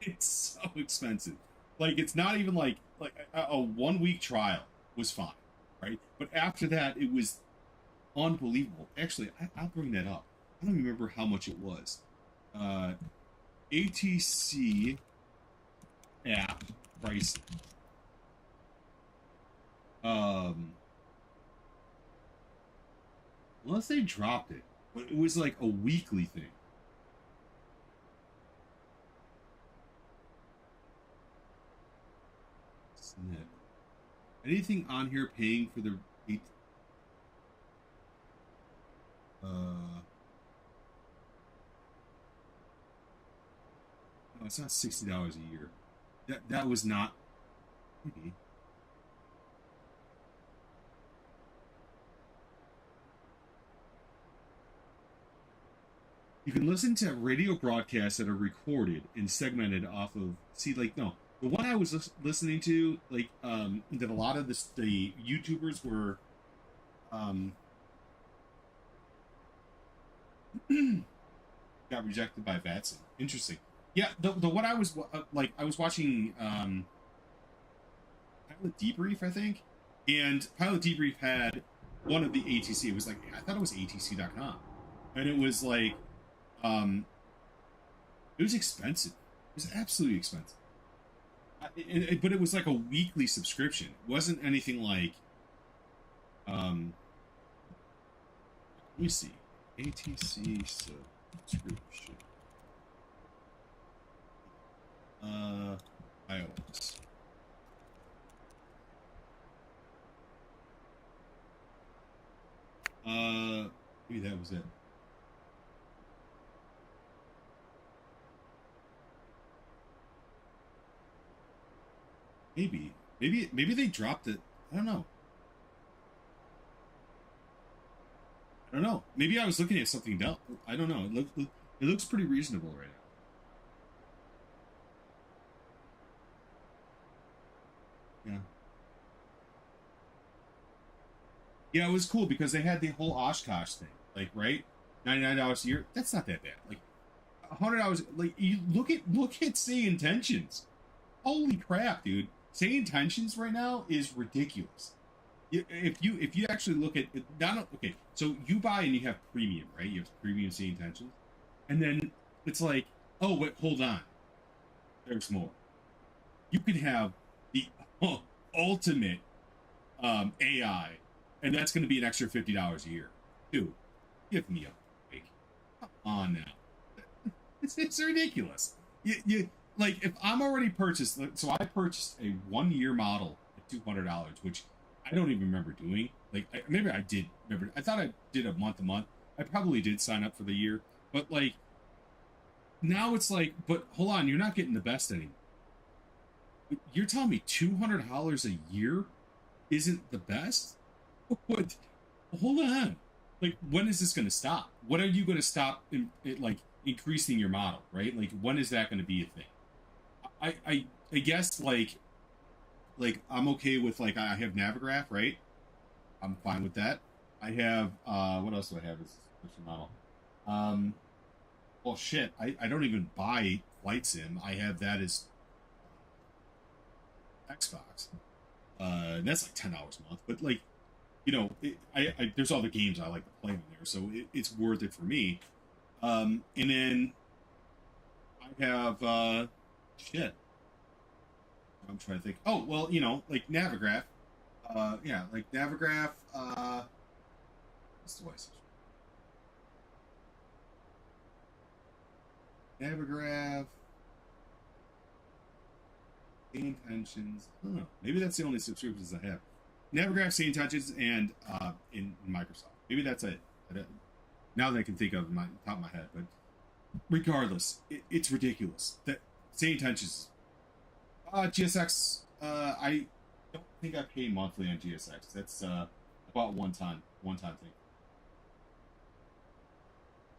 It's so expensive. Like it's not even like a 1 week trial was fine, right? But after that, it was unbelievable. Actually, I'll bring that up. I don't remember how much it was. ATC app pricing. Unless they dropped it, but it was like a weekly thing. Snip. Anything on here paying for the no, it's not $60 a year. That was not maybe. You can listen to radio broadcasts that are recorded and segmented off of. See, like no, the one I was listening to, like that a lot of the YouTubers were got rejected by VATSIM. Interesting. Yeah, the one I was like I was watching Pilot Debrief, I think, and Pilot Debrief had one of the ATC. It was like I thought it was ATC.com, and it was like it was expensive. It was absolutely expensive. But it was like a weekly subscription. It wasn't anything like let me see. ATC subscription. iOS. Maybe that was it. Maybe they dropped it. I don't know. Maybe I was looking at something else. I don't know. It looks pretty reasonable right now. Yeah, it was cool because they had the whole Oshkosh thing. Like, right? $99 a year. That's not that bad. Like $100. Like you look at Say Intentions. Holy crap, dude! Say Intentions right now is ridiculous. If you actually look at it, okay, so you buy and you have premium, right? You have premium Say Intentions, and then it's like, oh wait, hold on, there's more. You could have the ultimate AI, and that's going to be an extra $50 a year. Dude, give me a break. Come on now, it's ridiculous. You like if I'm already purchased, so I purchased a 1 year model at $200, which I don't even remember doing. Like maybe I did remember. I thought I did a month. I probably did sign up for the year, but like now it's like, but hold on, you're not getting the best anymore. You're telling me $200 a year isn't the best? What? Hold on. Like when is this going to stop? When are you going to stop like increasing your model? Right? Like when is that going to be a thing? I guess like I'm okay with like I have Navigraph, right? I'm fine with that. I have what else do I have as a model? Well, shit, I don't even buy Flight Sim. I have that as Xbox. And that's like $10 a month. But, like, you know, there's other games I like to play on there, so it's worth it for me. And then I have, shit. I'm trying to think. Oh, well, you know, like Navigraph. Yeah, like Navigraph, what's the voice? Navigraph, Intentions. I don't know. Maybe that's the only subscriptions I have. Navigraph, Intentions, and in Microsoft. Maybe that's it. Now that I can think of my top of my head, but regardless, it's ridiculous. That Intentions. GSX. I don't think I pay monthly on GSX. That's about one time thing.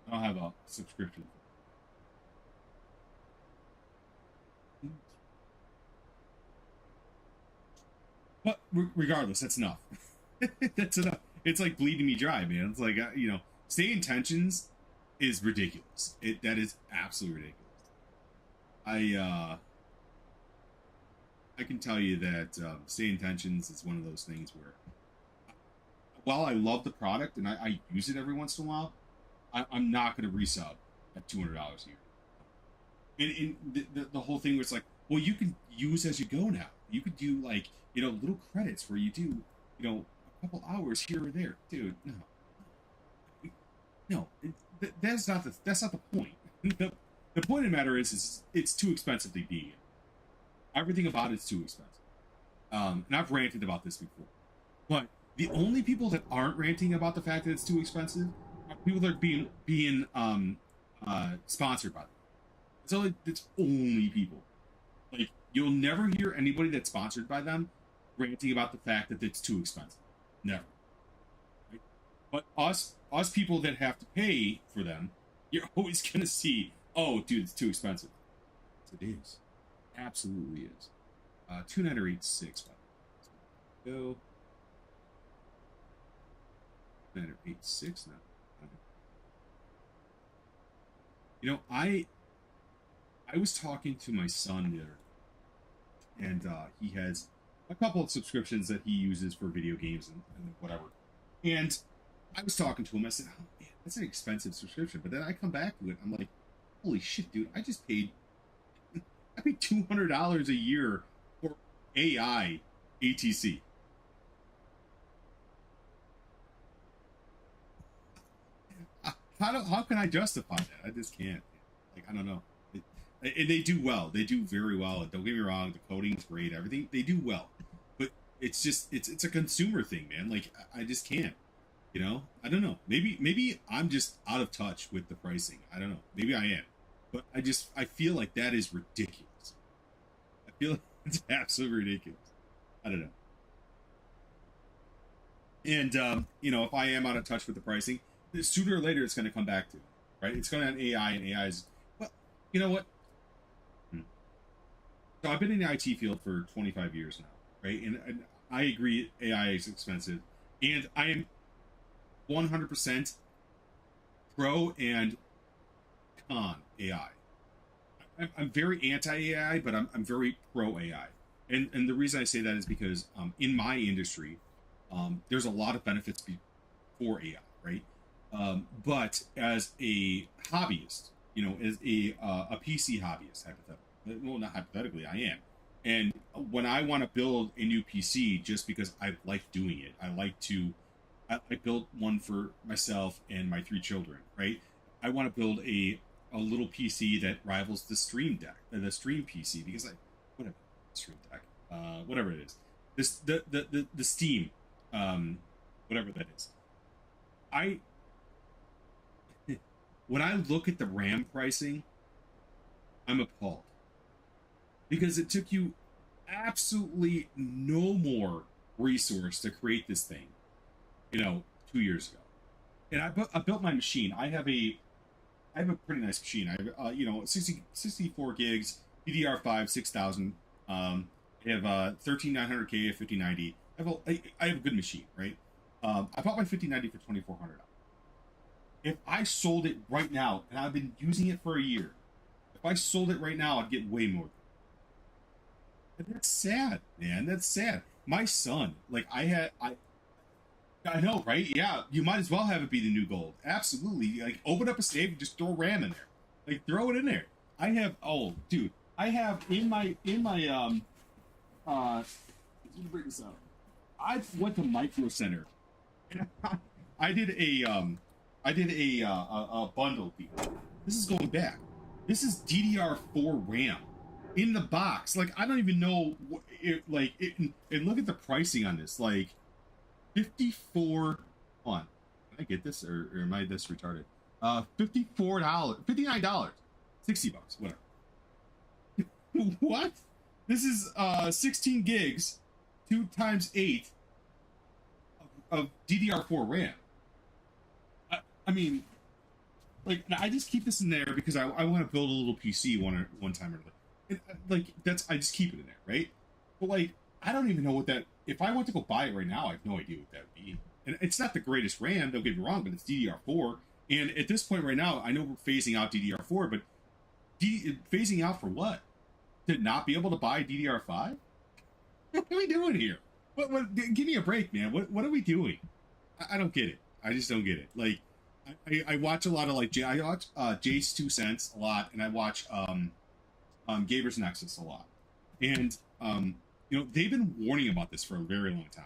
I don't have a subscription. But regardless, that's enough. That's enough. It's like bleeding me dry, man. It's like, you know, Stay Intentions is ridiculous. That is absolutely ridiculous. I can tell you that Stay Intentions is one of those things where, while I love the product and I use it every once in a while, I'm not going to resub at $200 a year. And the whole thing was like, well, you can use as you go now. You could do, like, you know, little credits where you do, you know, a couple hours here or there. Dude, no, that's not the point. The point of the matter is it's too expensive to be. Everything about it's too expensive. And I've ranted about this before. But the only people that aren't ranting about the fact that it's too expensive are people that are being sponsored by them. So it's only people. Like, you'll never hear anybody that's sponsored by them ranting about the fact that it's too expensive. Never. Right? But us people that have to pay for them, you're always gonna see, oh, dude, it's too expensive. It is. Absolutely is. 29086. Go. 29086 now. You know, I was talking to my son the other day, and he has a couple of subscriptions that he uses for video games and whatever. And I was talking to him. I said, "Oh man, that's an expensive subscription." But then I come back to it. I'm like, "Holy shit, dude! I paid $200 a year for AI ATC." How can I justify that? I just can't. Like, I don't know. And they do well. They do very well. Don't get me wrong. The coding's great. Everything, they do well. But it's just, it's a consumer thing, man. Like, I just can't. You know? I don't know. Maybe I'm just out of touch with the pricing. I don't know. Maybe I am. But I feel like that is ridiculous. I feel like it's absolutely ridiculous. I don't know. And, you know, if I am out of touch with the pricing, sooner or later it's going to come back to it, right? It's going to have AI, and AI is, well, you know what? So I've been in the IT field for 25 years now, right? And I agree AI is expensive. And I am 100% pro and con AI. I'm very anti-AI, but I'm very pro-AI. And the reason I say that is because in my industry, there's a lot of benefits for AI, right? But as a hobbyist, you know, as a PC hobbyist, hypothetically, well, not hypothetically, I am. And when I want to build a new PC, just because I like doing it, I built one for myself and my 3 children, right? I want to build a little PC that rivals the Stream Deck, the Stream PC, because whatever, Stream Deck, whatever it is, the Steam, whatever that is. When I look at the RAM pricing, I'm appalled. Because it took you absolutely no more resource to create this thing, you know, 2 years ago. And I built my machine. I have a pretty nice machine. I have, you know, 64 gigs, DDR5, 6000. I have 13900K, a 5090. I have a good machine, right? I bought my 5090 for $2,400. If I sold it right now, and I've been using it for a year, if I sold it right now, I'd get way more. And that's sad, man. That's sad. My son, like I know, right? Yeah, you might as well have it be the new gold. Absolutely. Like, open up a safe and just throw RAM in there. Like, throw it in there. I have, oh, dude, I have in my, let me bring this up. I went to Micro Center. And I did a bundle deal. This is going back. This is DDR4 RAM in the box. Like, I don't even know what it, like, it, and look at the pricing on this. Like, 54 on. Can I get this, or am I this retarded? $54, $59, $60, whatever. What? This is 16 gigs, 2 times 8 of DDR4 RAM. I mean, like, I just keep this in there because I want to build a little PC one time or another. And, like, I just keep it in there, right? But, like, I don't even know what that, if I went to go buy it right now, I have no idea what that would be. And it's not the greatest RAM, don't get me wrong, but it's DDR4. And at this point right now, I know we're phasing out DDR4, but phasing out for what? To not be able to buy DDR5? What are we doing here? What, give me a break, man. What are we doing? I don't get it. I just don't get it. Like, I watch a lot of, like, I watch Jace 2 Cents a lot, and I watch Gaber's Nexus a lot. And, you know, they've been warning about this for a very long time.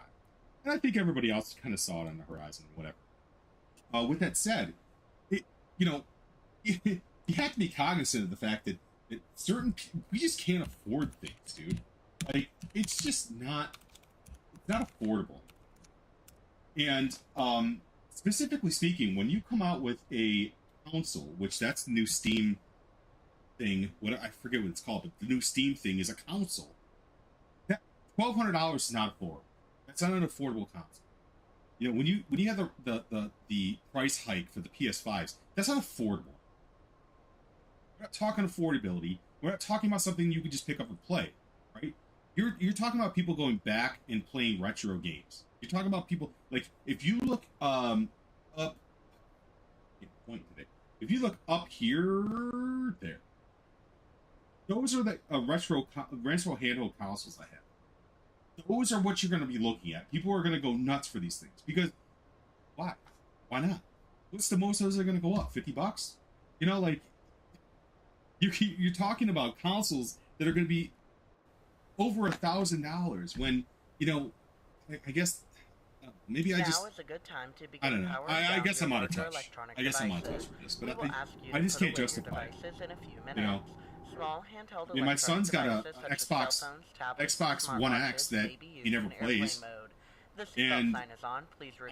And I think everybody else kind of saw it on the horizon, whatever. With that said, you know, you have to be cognizant of the fact that certain people, we just can't afford things, dude. Like, it's just not, it's not affordable. And specifically speaking, when you come out with a console, which that's the new Steam thing, I forget what it's called, but the new Steam thing is a console. That $1,200 is not affordable. That's not an affordable console. You know, when you have the price hike for the PS5s, that's not affordable. We're not talking affordability. We're not talking about something you can just pick up and play, right? You're talking about people going back and playing retro games. You're talking about people, like, if you look up, if you look up here, there, those are the retro handheld consoles I have. Those are what you're going to be looking at. People are going to go nuts for these things because why? Why not? What's the most those are going to go up? $50? You know, like, you're talking about consoles that are going to be over $1,000 when, you know, I guess maybe I just, now is a good time to begin. I don't know. I guess I'm out of touch. I guess I'm out of touch for this, but I just can't justify it. In a few minutes. You know, small handheld my son's got a Xbox One X that he never plays. And I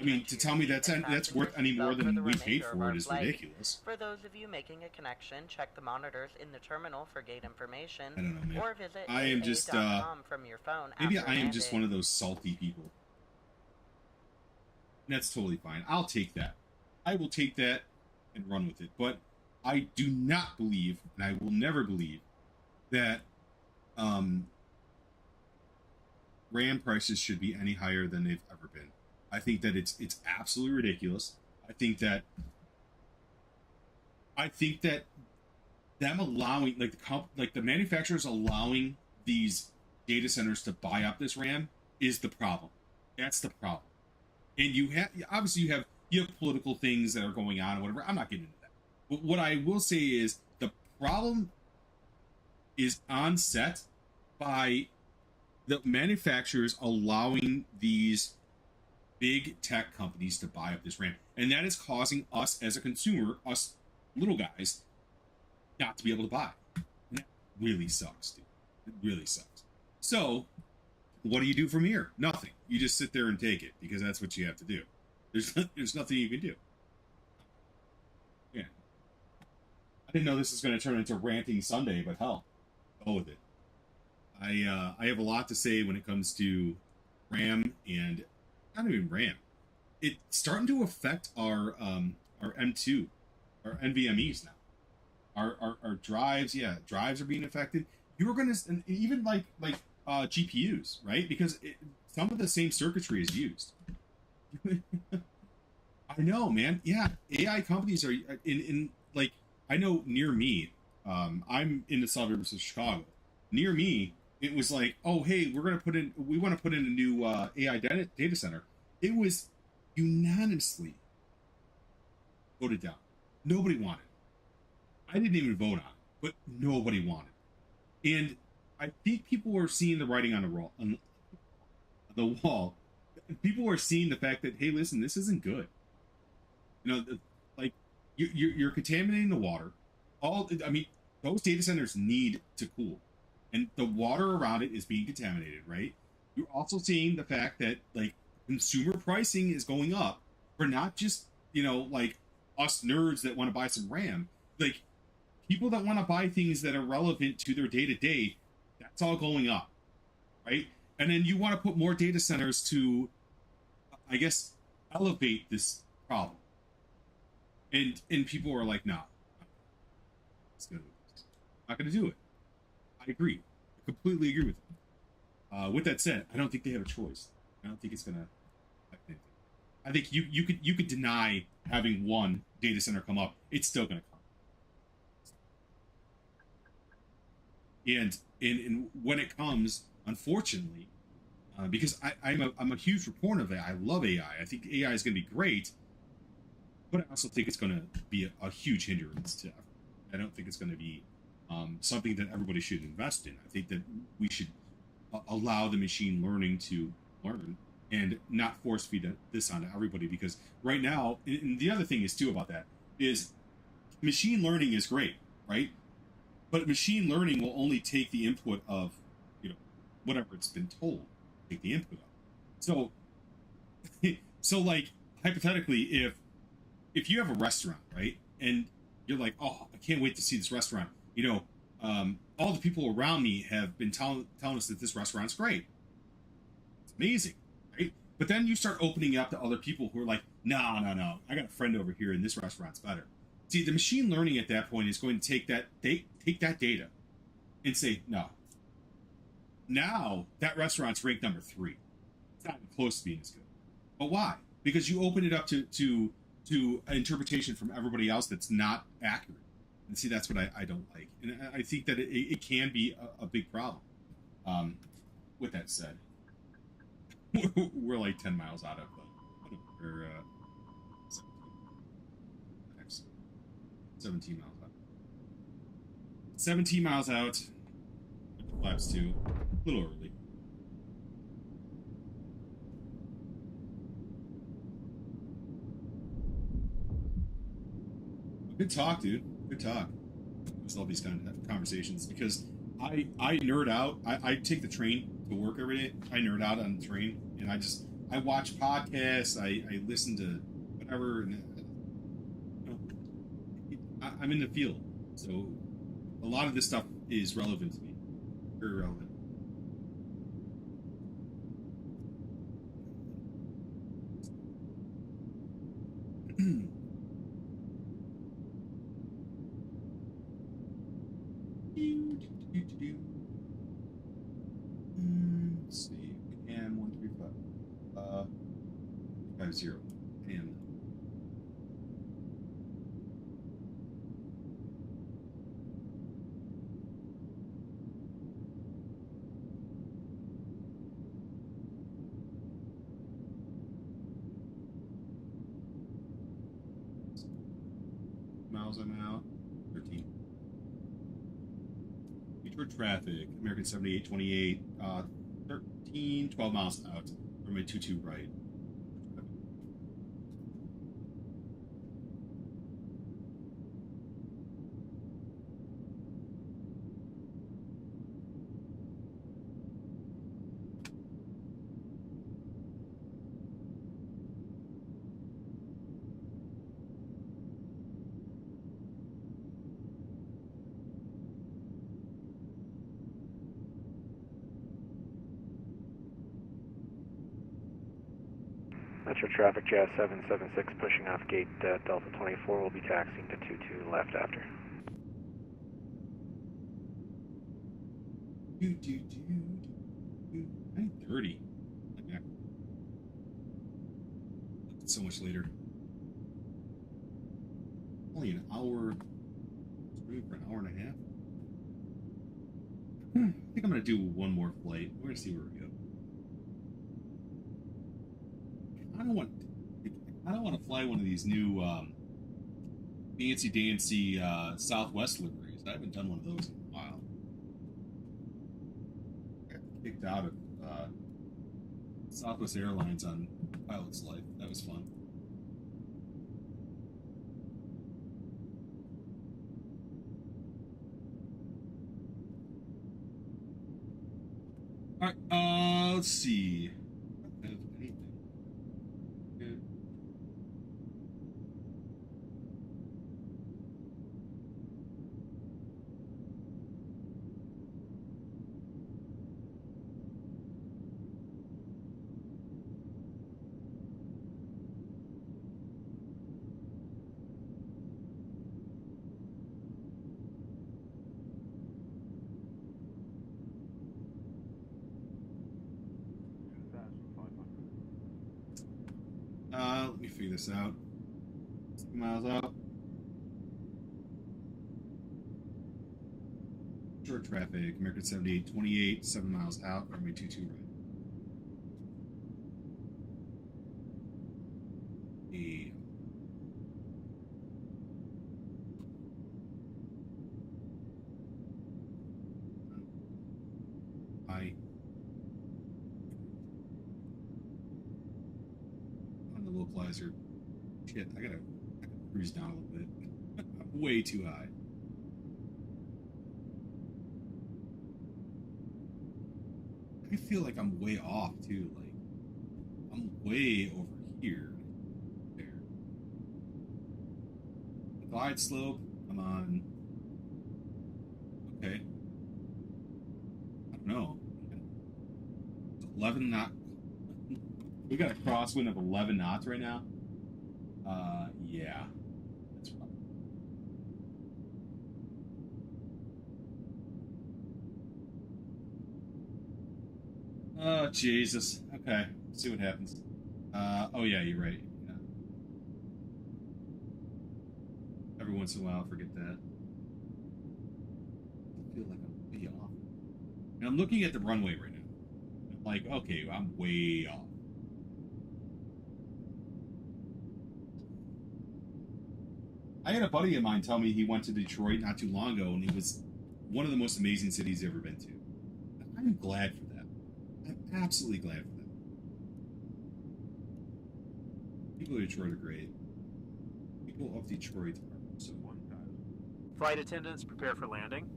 mean, to tell me that's worth any more than we paid for it is ridiculous. For those of you making a connection, check the monitors in the terminal for gate information. I don't know, man. Or visit I am just from your phone. Maybe I am just one of those salty people. That's totally fine. I'll take that. I will take that and run with it. But I do not believe, and I will never believe, that RAM prices should be any higher than they've ever been. I think that it's absolutely ridiculous. I think that them allowing, like the manufacturers allowing these data centers to buy up this RAM is the problem. That's the problem. And you have political things that are going on, or whatever. I'm not getting into that. But what I will say is the problem is onset by the manufacturers allowing these big tech companies to buy up this RAM. And that is causing us as a consumer, us little guys, not to be able to buy. And that really sucks, dude. It really sucks. So, what do you do from here? Nothing. You just sit there and take it, because that's what you have to do. There's nothing you can do. Yeah. I didn't know this was going to turn into Ranting Sunday, but hell, go with it. I have a lot to say when it comes to RAM, and not even RAM. It's starting to affect our M2, our NVMEs now. Our drives, drives are being affected. You're gonna, and even like GPUs, right? Because some of the same circuitry is used. I know, man. Yeah, AI companies are in like, I know near me. I'm in the suburbs of Chicago. Near me, it was like, oh hey, we want to put in a new AI data center. It was unanimously voted down. Nobody wanted it. I didn't even vote on it, but nobody wanted it. And I think people were seeing the writing on the wall. People were seeing the fact that, hey, listen, this isn't good. You know, like you're contaminating the water. I mean, those data centers need to cool, and the water around it is being contaminated, right? You're also seeing the fact that like consumer pricing is going up for not just, you know, like us nerds that want to buy some RAM, like people that want to buy things that are relevant to their day to day. That's all going up, right? And then you want to put more data centers to, I guess, elevate this problem. And people are like, no, not going to do it. I agree. I completely agree with them. With that said, I don't think they have a choice. I don't think it's going to affect anything. I think you could deny having one data center come up. It's still going to come. And when it comes, unfortunately, because I'm a huge proponent of AI. I love AI. I think AI is going to be great, but I also think it's going to be a huge hindrance to effort. I don't think it's going to be something that everybody should invest in. I think that we should allow the machine learning to learn and not force feed this onto everybody, because right now, and the other thing is too about that is machine learning is great, right? But machine learning will only take the input of, you know, whatever it's been told to take the input of. So, so like hypothetically, if you have a restaurant, right, and you're like, oh, I can't wait to see this restaurant. You know, all the people around me have been telling us that this restaurant's great. It's amazing, right? But then you start opening up to other people who are like, no, I got a friend over here, and this restaurant's better. See, the machine learning at that point is going to take that data and say, no. Now that restaurant's ranked number 3. It's not even close to being as good. But why? Because you open it up to an interpretation from everybody else that's not accurate. And see, that's what I don't like. And I think that it can be a big problem. With that said, we're like 10 miles out of we're 17 miles out. 17 miles out. Flaps 2. A little early. Good talk, dude. Good talk. Just all these kind of conversations, because I nerd out. I take the train to work every day. I nerd out on the train, and I watch podcasts. I listen to whatever, and you know, I'm in the field, so a lot of this stuff is relevant to me. Very relevant. Let's see. AM 135. 50. AM. Miles I'm out. 13. Detroit traffic. American 7828. 12 miles out from a 22 right. Metro traffic, Jazz 776 pushing off gate Delta 24 will be taxiing to 22 left after. 9:30. So much later. Only an hour. For an hour and a half. I think I'm gonna do one more flight. We're gonna see where we go. I don't want to fly one of these new fancy dancy Southwest liveries. I haven't done one of those in a while. I got kicked out of Southwest Airlines on Pilot's Life. That was fun. All right, let's see. I don't have anything. Good. Let me figure this out. 6 miles out. Short traffic, American 7828, 7 miles out, runway 22 right. Localizer. Shit, I gotta cruise down a little bit. I'm way too high. I feel like I'm way off too. Like I'm way over here. There. The glide slope. Come on. Okay. I don't know. 11 knot. We got a crosswind of 11 knots right now. Yeah. That's rough. Oh, Jesus. Okay. Let's see what happens. Oh, yeah, you're right. Yeah. Every once in a while, I forget that. I feel like I'm way off. And I'm looking at the runway right now. I'm like, okay, I'm way off. I had a buddy of mine tell me he went to Detroit not too long ago, and it was one of the most amazing cities he's ever been to. I'm glad for that. I'm absolutely glad for that. People of Detroit are great. People of Detroit are so wonderful. Flight attendants, prepare for landing.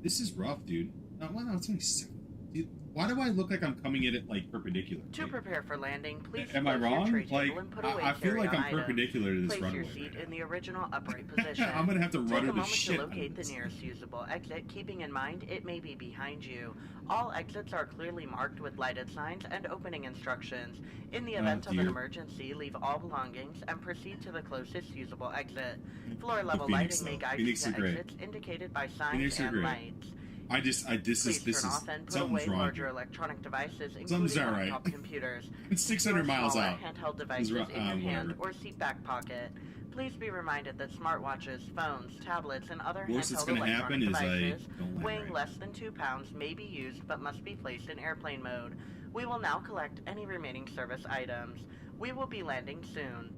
This is rough, dude. No, it's only 7. Dude, why do I look like I'm coming at it like perpendicular? To prepare for landing, please am I wrong? Like, I feel like I'm items. perpendicular to this Place runway. Place your seat in the original upright position. I'm gonna have to rudder the shit. Take a moment to locate the nearest usable exit, keeping in mind it may be behind you. All exits are clearly marked with lighted signs and opening instructions. In the event of an emergency, leave all belongings and proceed to the closest usable exit. Floor level lighting may guide you to exits indicated by signs and lights. This is turn off and put something's away wrong. larger electronic devices, Something's including not right. laptop computers. It's 600 miles out. Handheld devices in your hand or seat back pocket. Please be reminded that smartwatches, phones, tablets, and other handheld electronic devices weighing less than 2 pounds may be used but must be placed in airplane mode. We will now collect any remaining service items. We will be landing soon.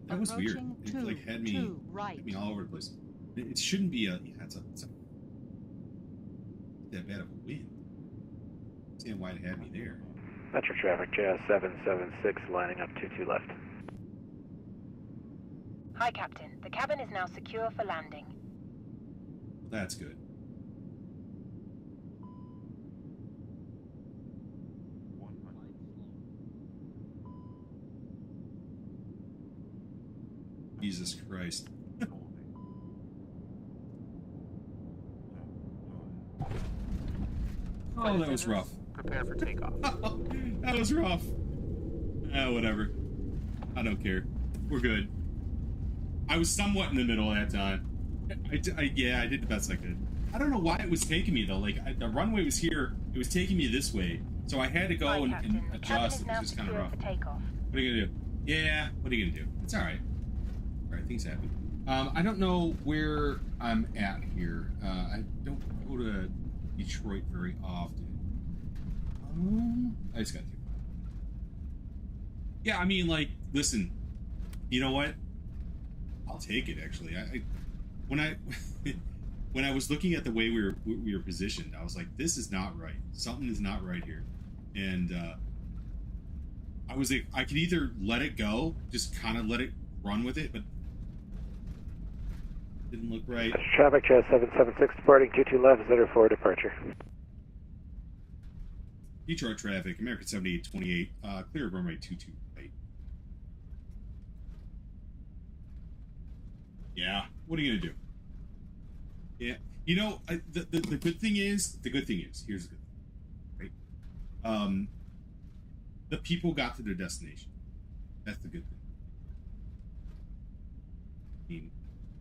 That was weird. It like had me all over the place. It shouldn't be a. Yeah, it's that bad of a wind. I understand why it had me there. Metro traffic, JS 776, lining up 22 left. Hi, Captain. The cabin is now secure for landing. That's good. Jesus Christ. Oh, that was rough. Prepare for takeoff. That was rough. Whatever. I don't care. We're good. I was somewhat in the middle at that time. Yeah, I did the best I could. I don't know why it was taking me, though. Like, the runway was here. It was taking me this way. So I had to go and adjust. It was just kind of rough. What are you going to do? Yeah, what are you going to do? It's all right. Right, things happen. I don't know where I'm at here. I don't go to Detroit very often. I just got to. Yeah, I mean, like, listen, you know what? I'll take it. Actually, when I when I was looking at the way we were positioned, I was like, this is not right. Something is not right here, and I was like, I could either let it go, just kind of let it run with it, but didn't look right. Traffic Jet 776 departing 22 left 04 departure. Detroit traffic, American 7828, clear of runway 22 right. Yeah, what are you gonna do? Yeah, you know, the good thing is, here's the good thing, right? The people got to their destination. That's the good thing. I mean,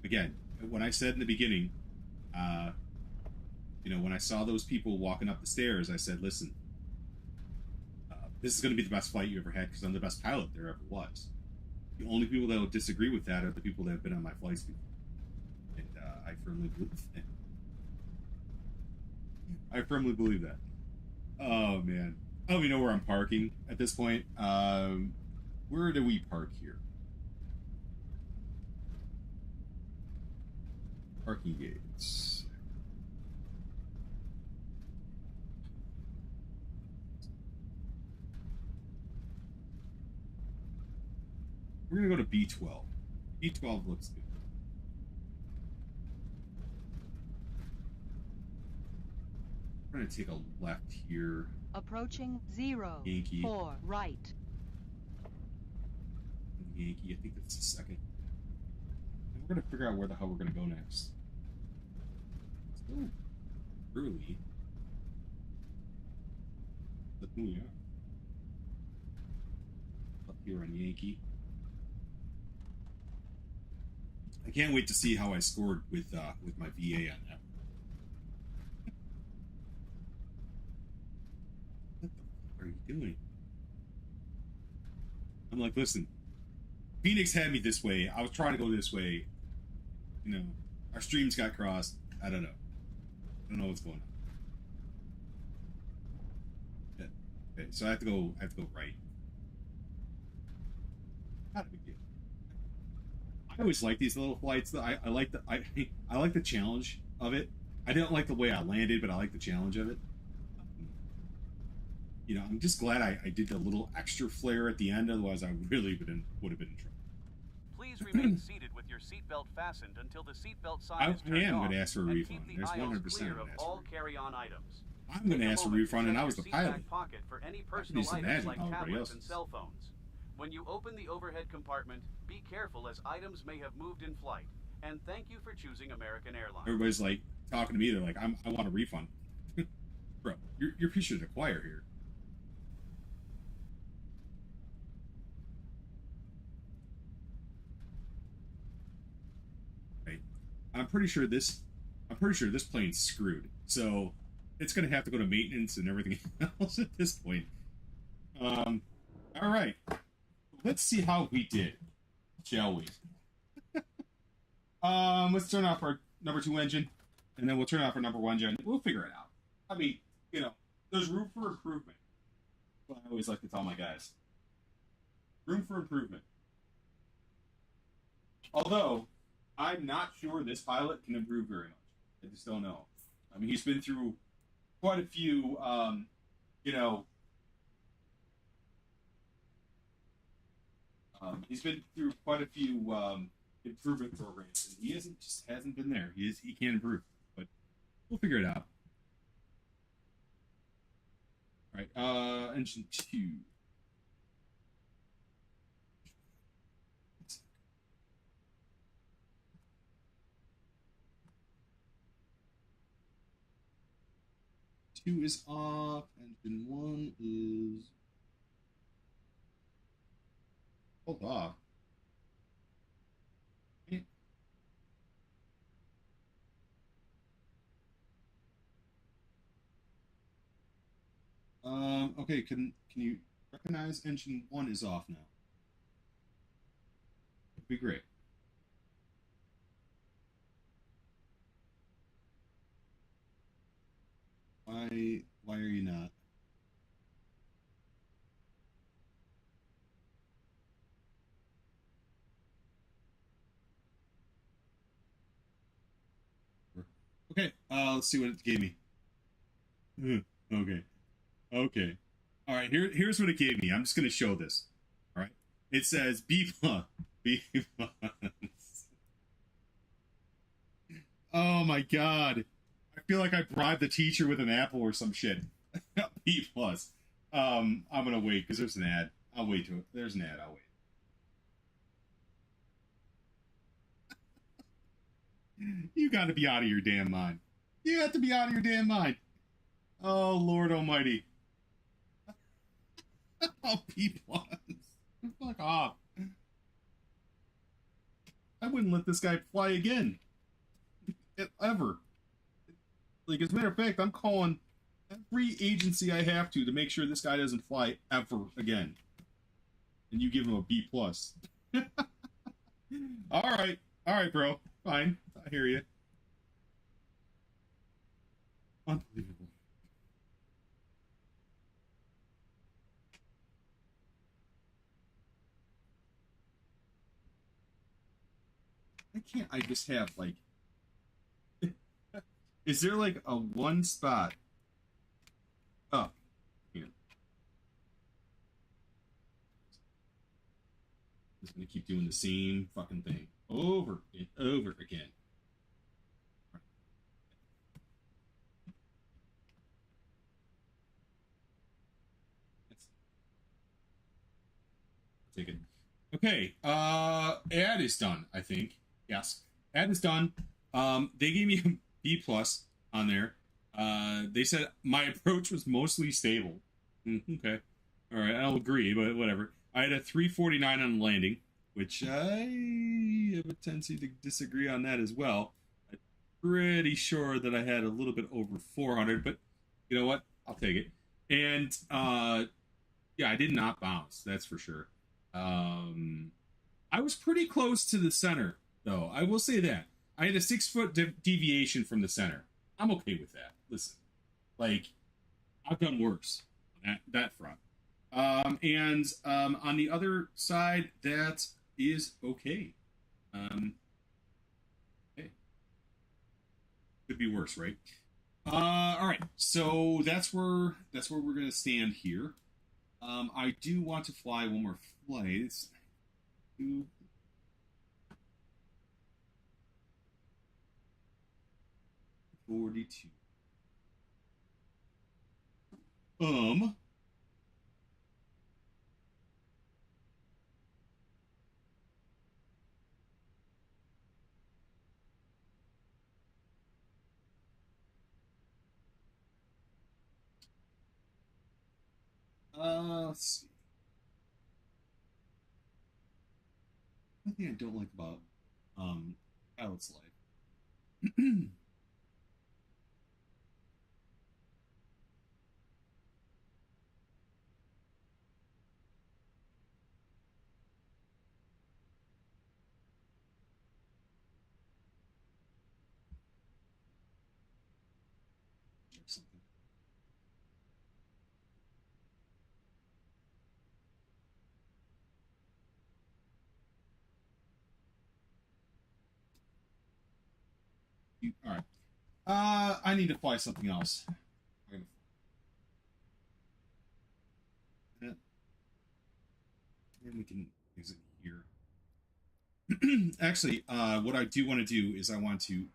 again, when I said in the beginning, you know, when I saw those people walking up the stairs, I said, listen, this is going to be the best flight you ever had because I'm the best pilot there ever was. The only people that will disagree with that are the people that have been on my flights before. And I firmly believe that. I firmly believe that. Oh, man. I don't even know where I'm parking at this point. Where do we park here? Parking gates. We're going to go to B12. B12 looks good. We're going to take a left here. Approaching 0, Yankee. 4, right. Yankee, I think that's the second. And we're going to figure out where the hell we're going to go next. Let's go early. But who we are. Up here on Yankee. I can't wait to see how I scored with my VA on that. What the fuck are you doing? I'm like, listen, Phoenix had me this way. I was trying to go this way. You know, our streams got crossed. I don't know. I don't know what's going on. Okay, so I have to go right. Not a big deal. I always like these little flights. I like the challenge of it. I don't like the way I landed, but I like the challenge of it. You know, I'm just glad I did the little extra flare at the end. Otherwise, I really would have been in trouble. Please remain seated with your seatbelt fastened until the seatbelt sign is turned I am off, going to ask for a and refund. keep the There's aisles 100% clear of of all carry-on items. I'm going to ask for a refund, and I was the pilot. Pocket for any I can personal just items imagine like how everybody tablets else and is. cell phones. When you open the overhead compartment, be careful as items may have moved in flight. And thank you for choosing American Airlines. Everybody's like talking to me. They're like, I want a refund. Bro, you're preaching to the choir here. Right. I'm pretty sure this plane's screwed. So it's gonna have to go to maintenance and everything else at this point. All right. Let's see how we did, shall we? Let's turn off our number 2 engine, and then we'll turn off our number 1 gen. We'll figure it out. I mean, you know, there's room for improvement. That's what I always like to tell my guys. Room for improvement. Although, I'm not sure this pilot can improve very much. I just don't know. I mean, he's been through quite a few, you know, he's been through quite a few improvement programs, and he hasn't been there. He can't improve, but we'll figure it out. All right, engine 2. Two is off. Engine 1 is hold off. Okay, can you recognize engine 1 is off now? That'd be great. Okay, let's see what it gave me. Okay. Okay. All right, here's what it gave me. I'm just going to show this. All right. It says B+. B+. Oh my god. I feel like I bribed the teacher with an apple or some shit. B+. I'm going to wait because there's an ad. I'll wait to it. There's an ad. I'll wait. You got to be out of your damn mind. You have to be out of your damn mind. Oh, Lord almighty. Oh, B+. Fuck off. I wouldn't let this guy fly again. Ever. Like, as a matter of fact, I'm calling every agency I have to make sure this guy doesn't fly ever again. And you give him a B+. Alright. Alright, bro. Fine. I hear you. Unbelievable. Why can't I just have, like... Is there, like, a one spot? Oh. Here. Just gonna keep doing the same fucking thing. Over and over again. Take it. Okay, ad is done, I think. Yes, ad is done. They gave me a B+ on there. They said my approach was mostly stable. Okay, all right, I'll agree, but whatever. I had a 349 on landing, which I have a tendency to disagree on that as well. I'm pretty sure that I had a little bit over 400, but you know what? I'll take it. And yeah, I did not bounce, that's for sure. I was pretty close to the center, though. I will say that. I had a 6-foot deviation from the center. I'm okay with that. Listen, like, I've done worse on that front. And on the other side, that is okay. Okay. Could be worse, right? All right. So that's where we're gonna stand here. I do want to fly one more flight. It's 42. Let's see. One thing I don't like about Pilot's Life. Something. All right. I need to fly something else. And we can exit here. Actually, what I do want to do is I want to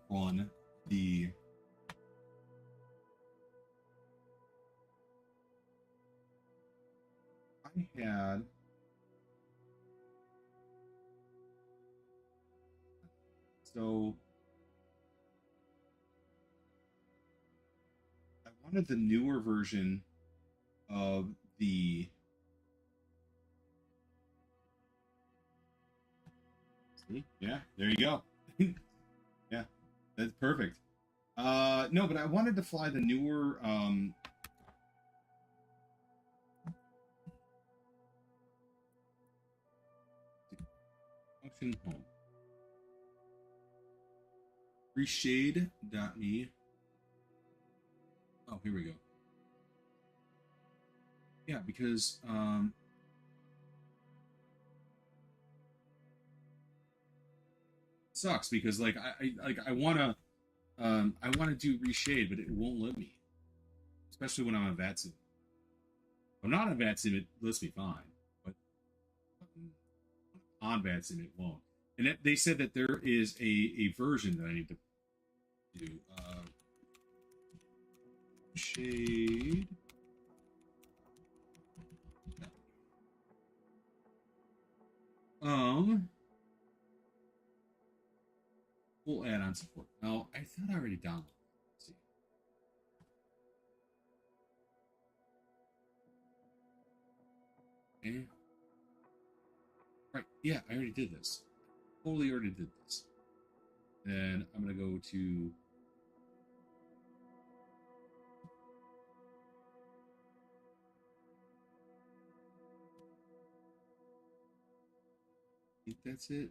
run the so I wanted the newer version of the yeah, there you go. Yeah, that's perfect. No, but I wanted to fly the newer function home. Reshade.me. Oh, here we go. Yeah, because sucks because like I wanna do reshade, but it won't let me. Especially when I'm on VATSIM. If I'm not on VATSIM, it lets me fine, but on VATSIM it won't. And they said that there is a version that I need to do. Shade. Full add-on support. No, I thought I already downloaded it. Let's see. Okay. Right, yeah, I already did this. Totally already did this. Then I'm gonna go to I think that's it.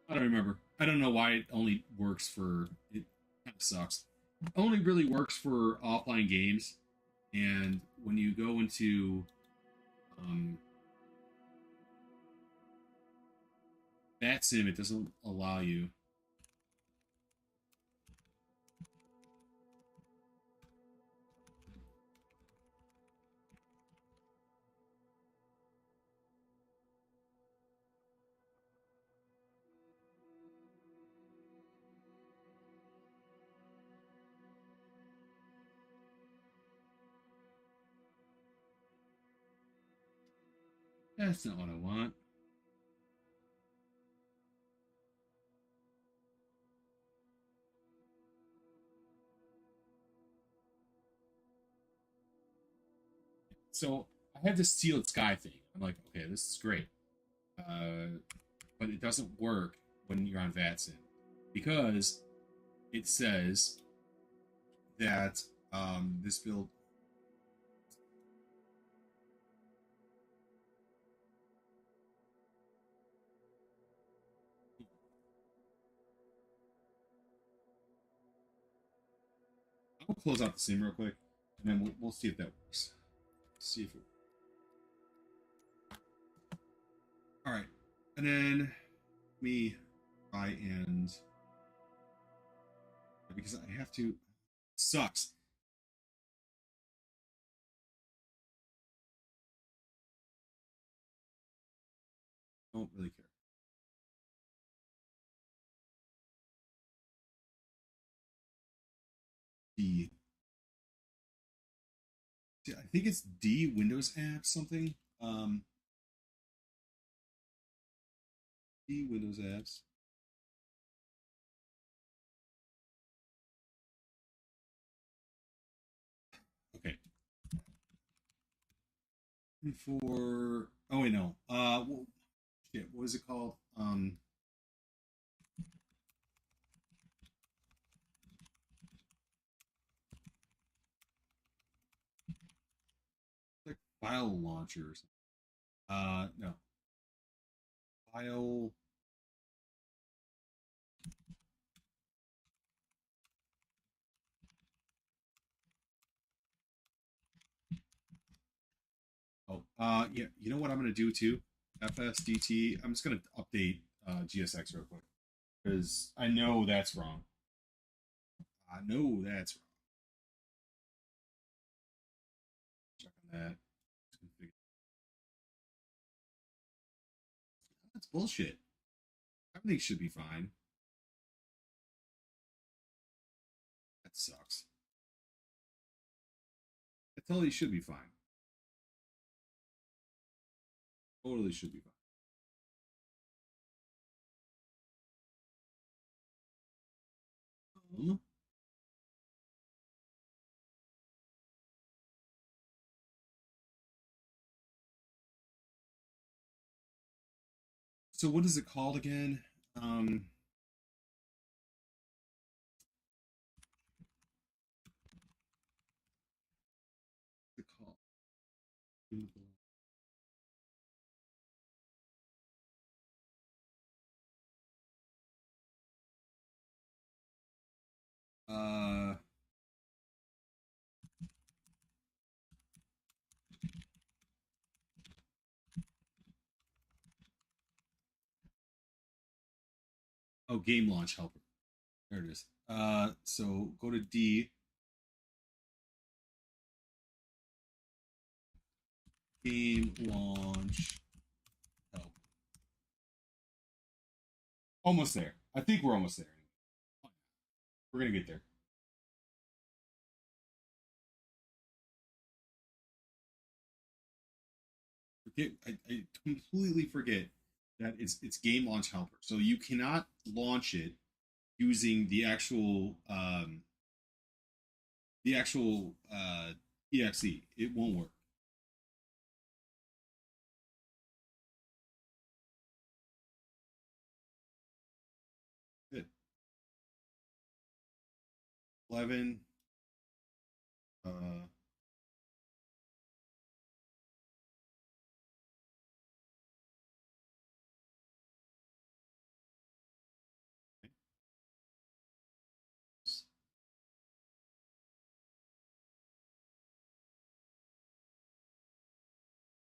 I don't remember. I don't know why it only works for, it kind of sucks. It only really works for offline games. And when you go into VATSIM, it doesn't allow you. That's not what I want. So I have this sealed sky thing. I'm like, okay, this is great. But it doesn't work when you're on VATSIM because it says that this build I'll close out the sim real quick and then we'll see if that works. See if it works. All right, and then me try and because I have to sucks. Don't really care. D. I think it's D Windows app something. D Windows apps. Okay. For oh wait no. Well, shit. What is it called? Like file launcher or something. No. File. Oh, yeah. You know what I'm gonna do too? FSDT. I'm just gonna update GSX real quick because I know that's wrong. I know that's wrong. Check on that. That's bullshit. Everything should be fine. That sucks. It totally should be fine. Totally should be fine. So what is it called again? What's it called? Oh, game launch helper. There it is. So go to D. Game launch help. Almost there. I think we're almost there. We're gonna get there. I completely forget that it's game launch helper. So you cannot launch it using the actual exe. It won't work. Good. 11.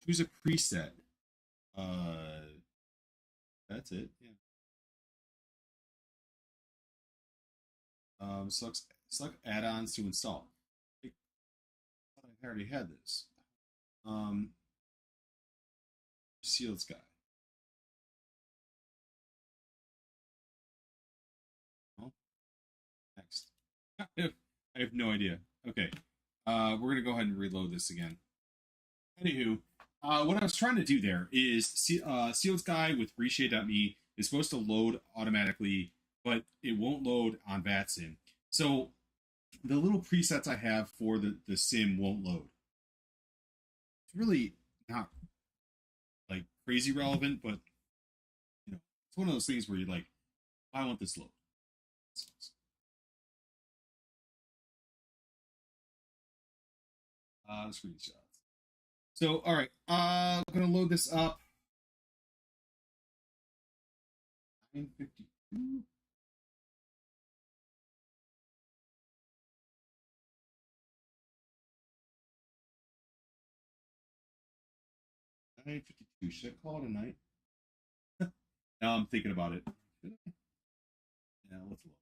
Choose a preset. That's it. Yeah. Select add-ons to install. I thought I already had this. Sealed Sky. Oh, next. I have no idea. Okay. We're gonna go ahead and reload this again. Anywho, what I was trying to do there is Sealed Sky with Reshade.me is supposed to load automatically, but it won't load on VATSIM. So the little presets I have for the sim won't load. It's really not like crazy relevant, but you know, it's one of those things where you're like, I want this load. Screenshots. So, all right, I'm gonna load this up. 952. Should I call it a night? Now I'm thinking about it. Yeah, let's look.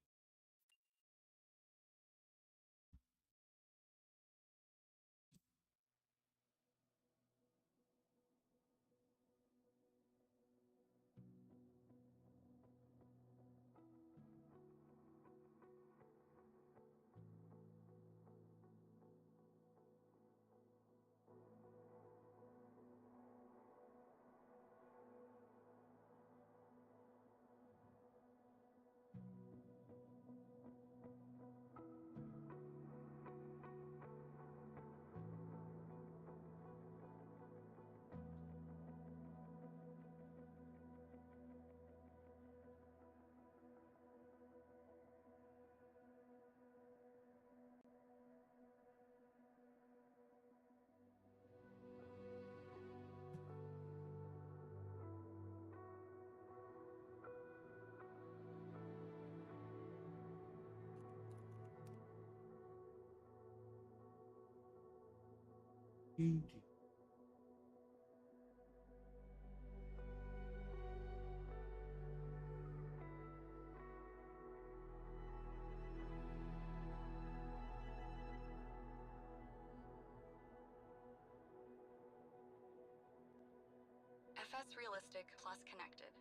FS Realistic plus connected.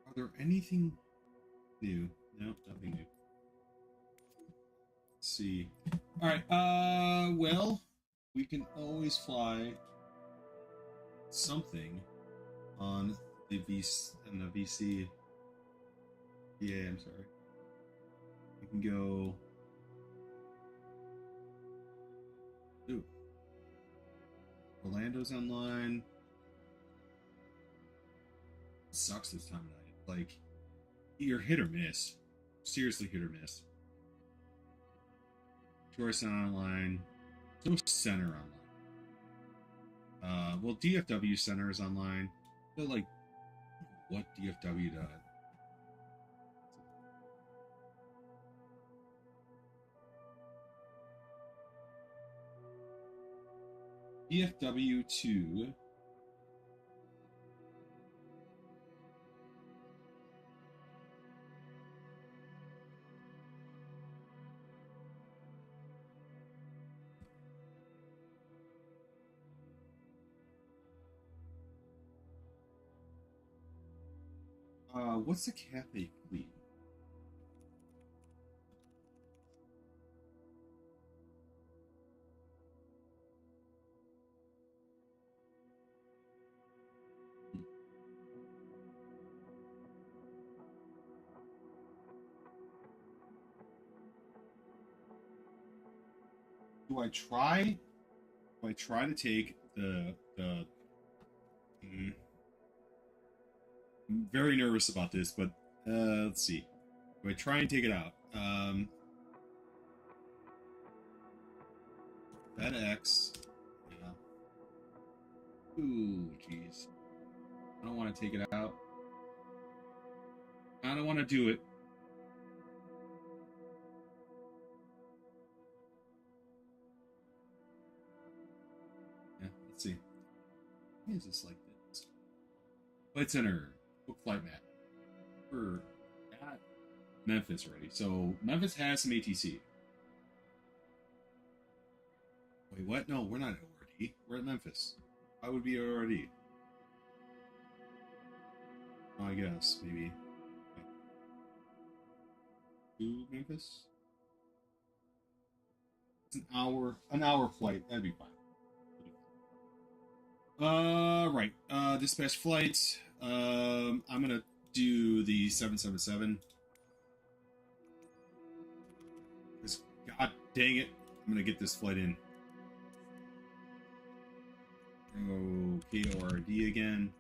Are there anything new? No, nothing new. Let's see. All right. Well, we can always fly something on the VC. Yeah, I'm sorry. We can go. Ooh. Orlando's online. It sucks this time of night. Like, you're hit or miss. Seriously, hit or miss. Tourist online. No center online. Well, DFW center is online. But like, what DFW does? DFW to What's the Cathay fleet? Do I try? Do I try to take the I'm very nervous about this, but let's see. Do I try and take it out? FedEx. Yeah. Ooh, jeez. I don't want to take it out. I don't want to do it. Yeah, let's see. Why is this like this? Flight Center. Book flight map. We're at Memphis already. So Memphis has some ATC. Wait, what? No, we're not at ORD. We're at Memphis. Why would be ORD? Oh, I guess, maybe. Okay. To Memphis? It's an hour flight. That'd be fine. Right. Dispatch flight. I'm gonna do the 777. Because, god dang it, I'm gonna get this flight in. We're gonna go KORD again.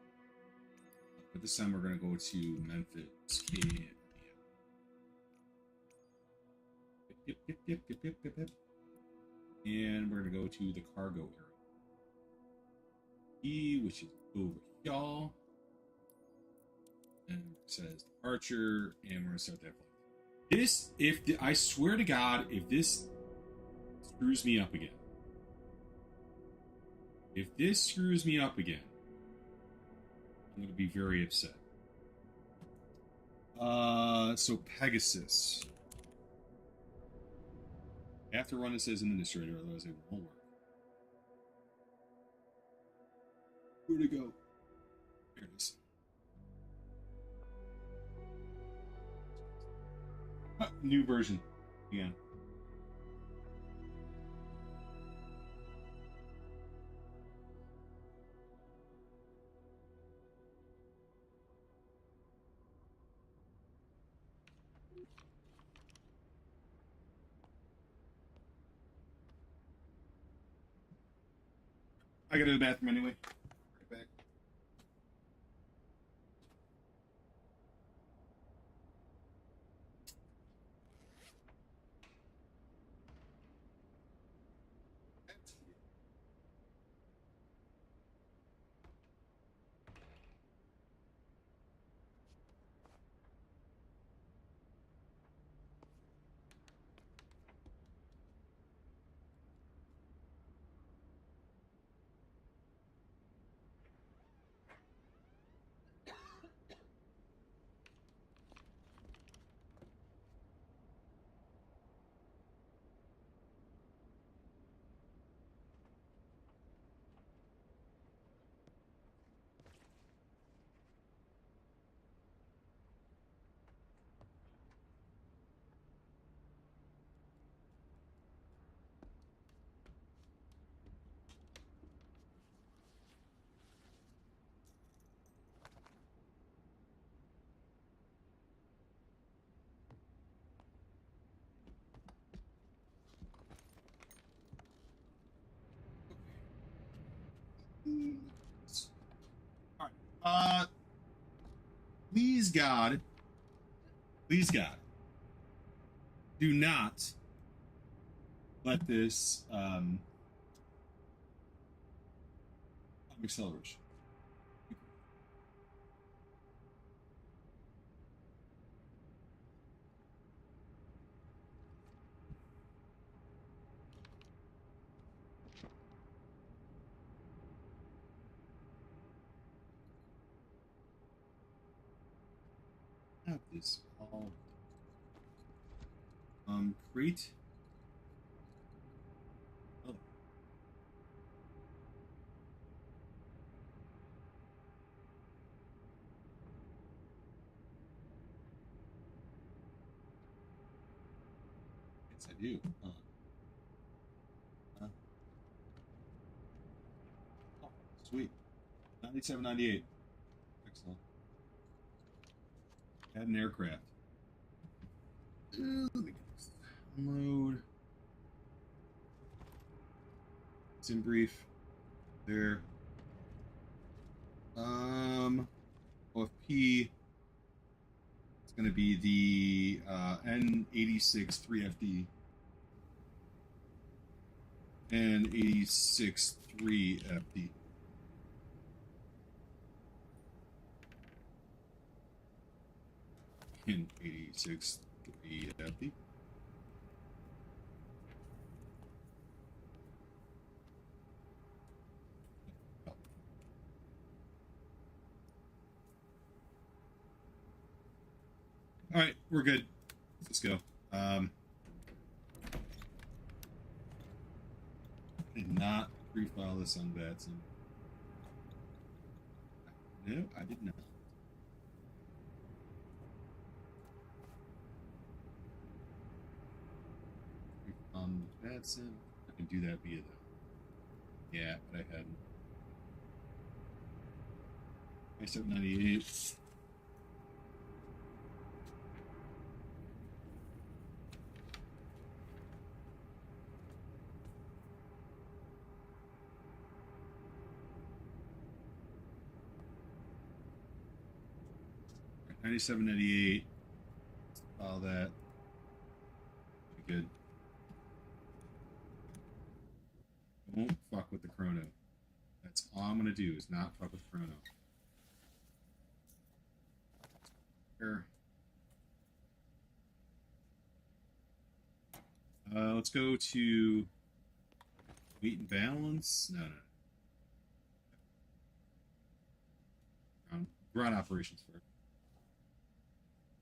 But this time we're gonna go to Memphis. Yep. And we're gonna go to the cargo area. Which is over here. And it says departure, and we're gonna start that flight. I swear to God, if this screws me up again. If this screws me up again, I'm going to be very upset. So Pegasus. I have to run this as an administrator, otherwise it won't work. Where'd it go? There it is. New version. Yeah. I gotta go to the bathroom anyway. Right back. Alright. Please God, do not let this acceleration. Have this all create. Oh. Yes, I do. Oh, sweet. 9798. Excellent. Add an aircraft. Let me get this. Download. It's in brief. There. OFP. It's going to be the N86 3FD. N86 3FD. N86 3FD. All right, we're good. Let's go. I did not pre-file this on VATSIM. No, I did not. On VATSIM, I can do that via the. Yeah, but I hadn't. 9798. $97.98. All that. Be good. Won't fuck with the chrono. That's all I'm gonna do is not fuck with chrono. Here. Let's go to weight and balance. No. Ground operations first.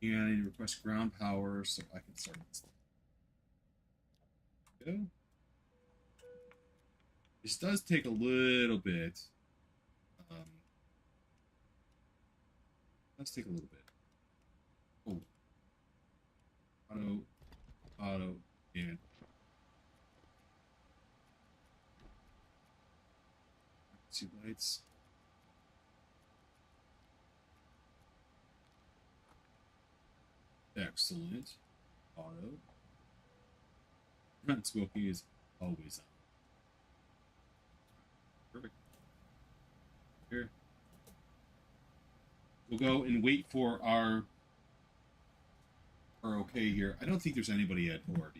And I need to request ground power so I can start this. Go. This does take a little bit. Let's take a little bit. Oh. Auto, and see lights. Excellent. Auto. Front smoking is always on. Perfect. Here. We'll go and wait for our okay here. I don't think there's anybody at ORD.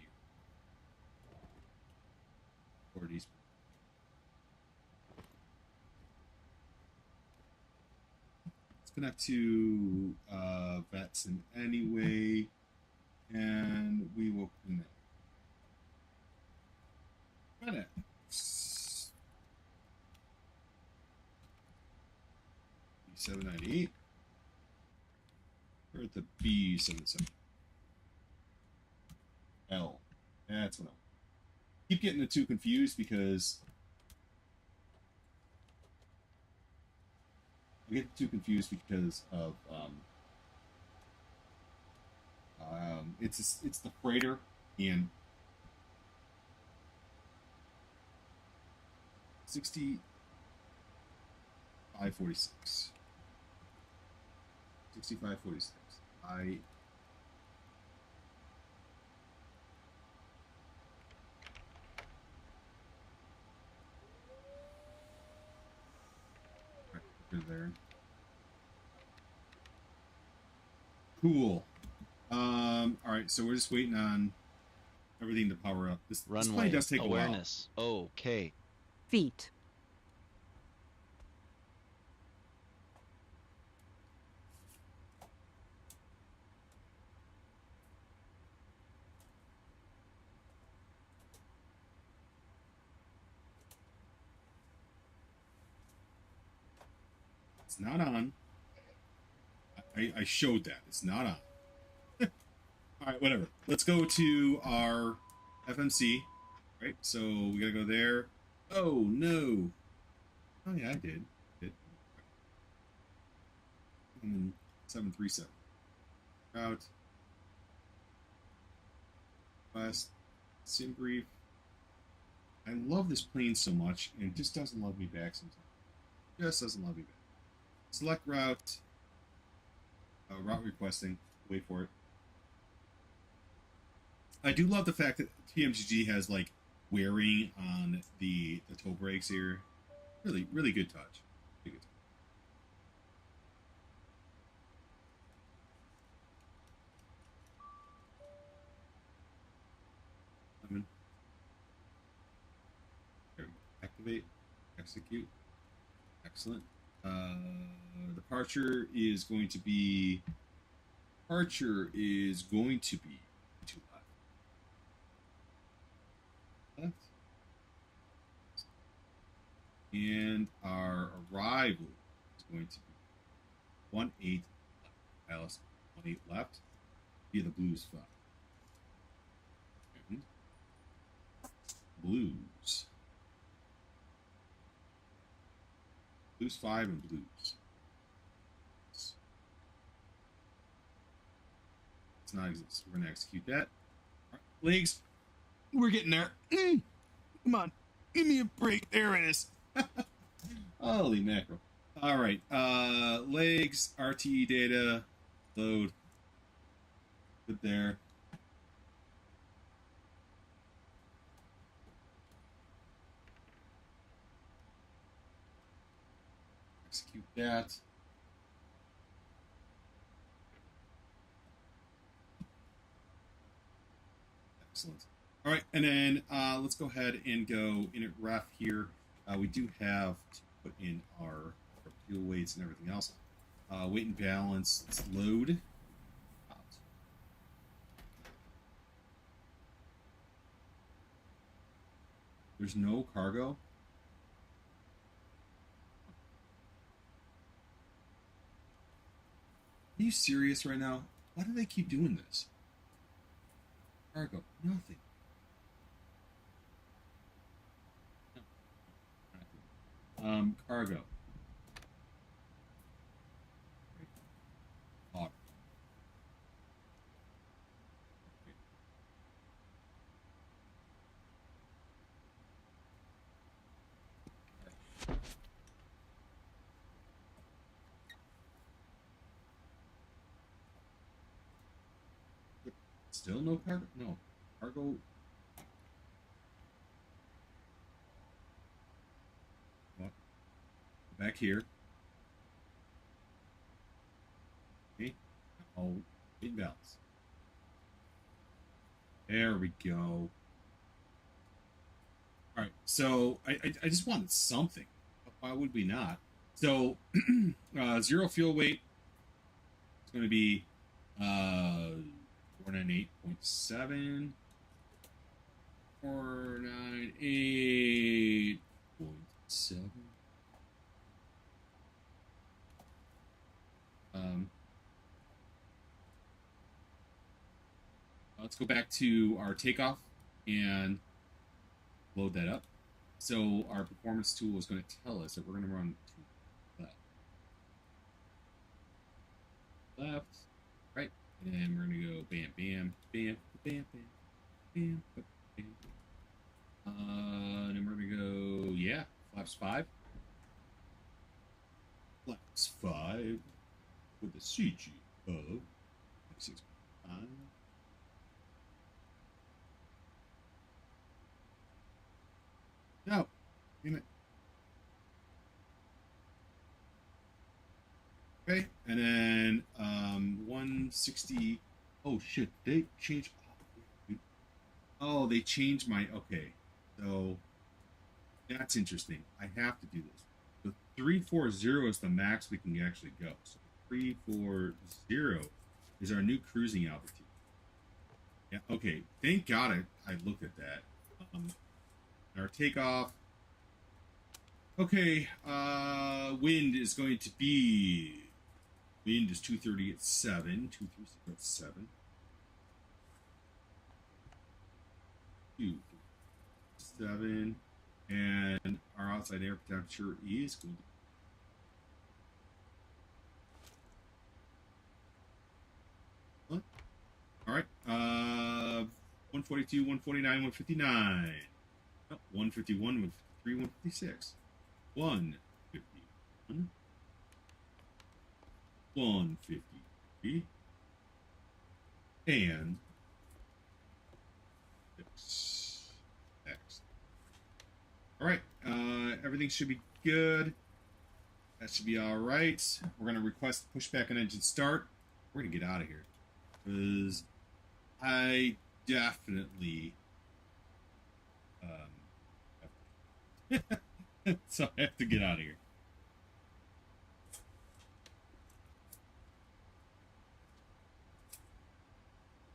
ORD's. Let's connect to VATSIM anyway, and we will connect. B798. We're at the B77. L. That's what I keep getting the two confused because I get the two confused because of it's the freighter and 6546. 6546. There. Cool. All right, so we're just waiting on everything to power up. This plane does take awareness. A while. Okay. Feet. It's not on. I showed that. It's not on. Alright, whatever. Let's go to our FMC. Right? So we gotta go there. Oh, no. Oh, yeah, I did. 737. Out. West. sim brief. I love this plane so much, and it just doesn't love me back sometimes. Just doesn't love me back. Select route. Route requesting. Wait for it. I do love the fact that TMGG has like wearing on the toe brakes here. Really, really good touch. Really good touch. There we go. Activate. Execute. Excellent. Departure is going to be to left. And our arrival is going to be 1-8 left. Alice, 1-8 left via the blues 5. And blues. Blues 5 and blues. It's not exist. We're going to execute that. All right, legs. We're getting there. Come on. Give me a break. There it is. Holy mackerel. All right. Legs, RTE data, load. Good there. Execute that. Excellent. All right, and then let's go ahead and go in at ref here. We do have to put in our fuel weights and everything else. Weight and balance. Let's load. Out. There's no cargo. Are you serious right now? Why do they keep doing this? Cargo, nothing. Cargo. Auto. Still no cargo? No. Cargo. What? Back here. Okay. Oh, in balance. There we go. Alright, so I just wanted something. Why would we not? So, zero fuel weight is going to be 498.7. 498.7. Let's go back to our takeoff and load that up. So our performance tool is going to tell us that we're going to run to left, right, and then we're going to go bam, bam, bam, bam, bam, bam, bam, bam. And then we're going to go, yeah, flaps 5. Flaps 5 with the CG of 6.5. No, damn it. Okay, and then 160. Oh shit, they changed. Oh, they changed my. Okay, so that's interesting. I have to do this. The 340 is the max we can actually go. So 340 is our new cruising altitude. Yeah. Okay. Thank God I looked at that. Our takeoff. Okay, wind is going to be, wind is 230 at 7, 230 at 7. 237, and our outside air temperature is going to be, what? All right, 142, 149, 159. Oh, 151, 153, 156. 151. 153. And X. All right, everything should be good. That should be all right. We're going to request pushback and engine start. We're going to get out of here because I definitely so I have to get out of here.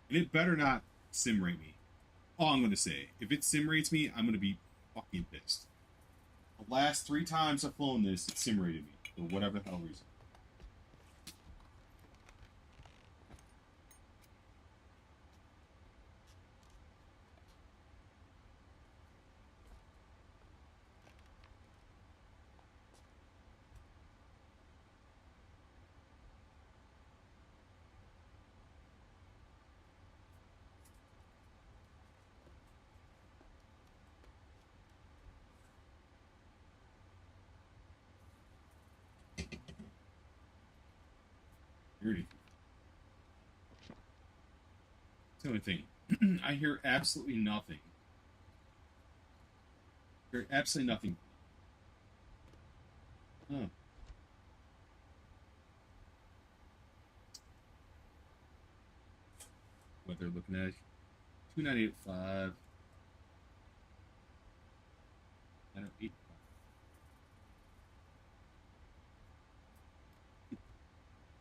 And it better not sim rate me. All I'm going to say, if it sim rates me, I'm going to be fucking pissed. The last 3 times I've flown this, it sim rated me for whatever the hell reason. That's the only thing. I hear absolutely nothing. I hear absolutely nothing. Huh. What they're looking at. 2985. 908.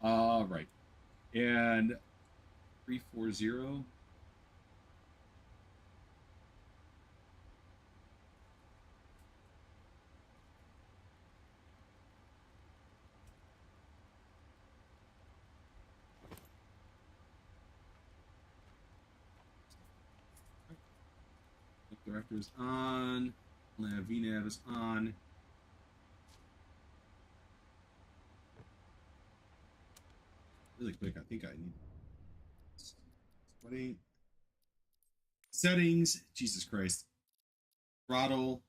All right. And 340. Director is on. VNav is on. Really quick, I think I need sweating. Settings, Jesus Christ. Throttle.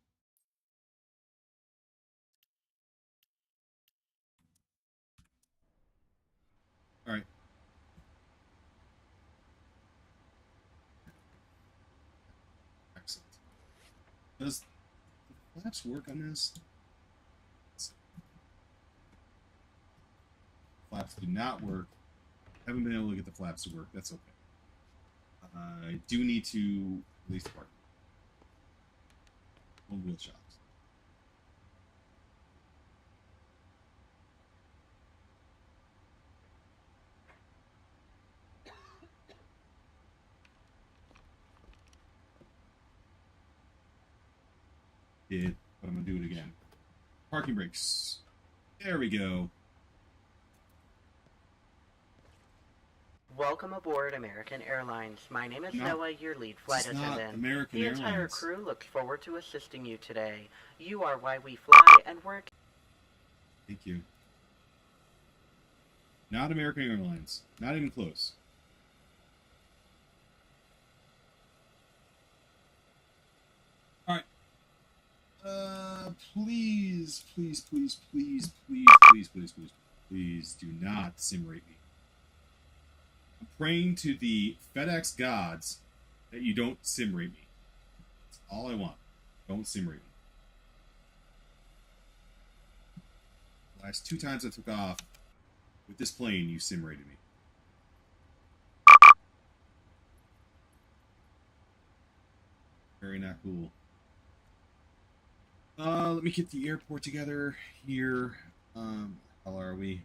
All right. Excellent. Does the flaps work on this? Flaps do not work. Haven't been able to get the flaps to work. That's okay. I do need to release the part. One wheel shocks. Did, but I'm gonna do it again. Parking brakes. There we go. Welcome aboard American Airlines. My name is Noah, your lead flight attendant. American the entire Airlines. crew looks forward to assisting you today. You are why we fly and work. Thank you. Not American Airlines. Not even close. All right. Please, please, please, please, please, please, please, please, please do not sim rate me. I'm praying to the FedEx gods that you don't sim rate me. That's all I want. Don't sim rate me. The last 2 times I took off with this plane, you sim rated me. Very not cool. Let me get the airport together here. How are we?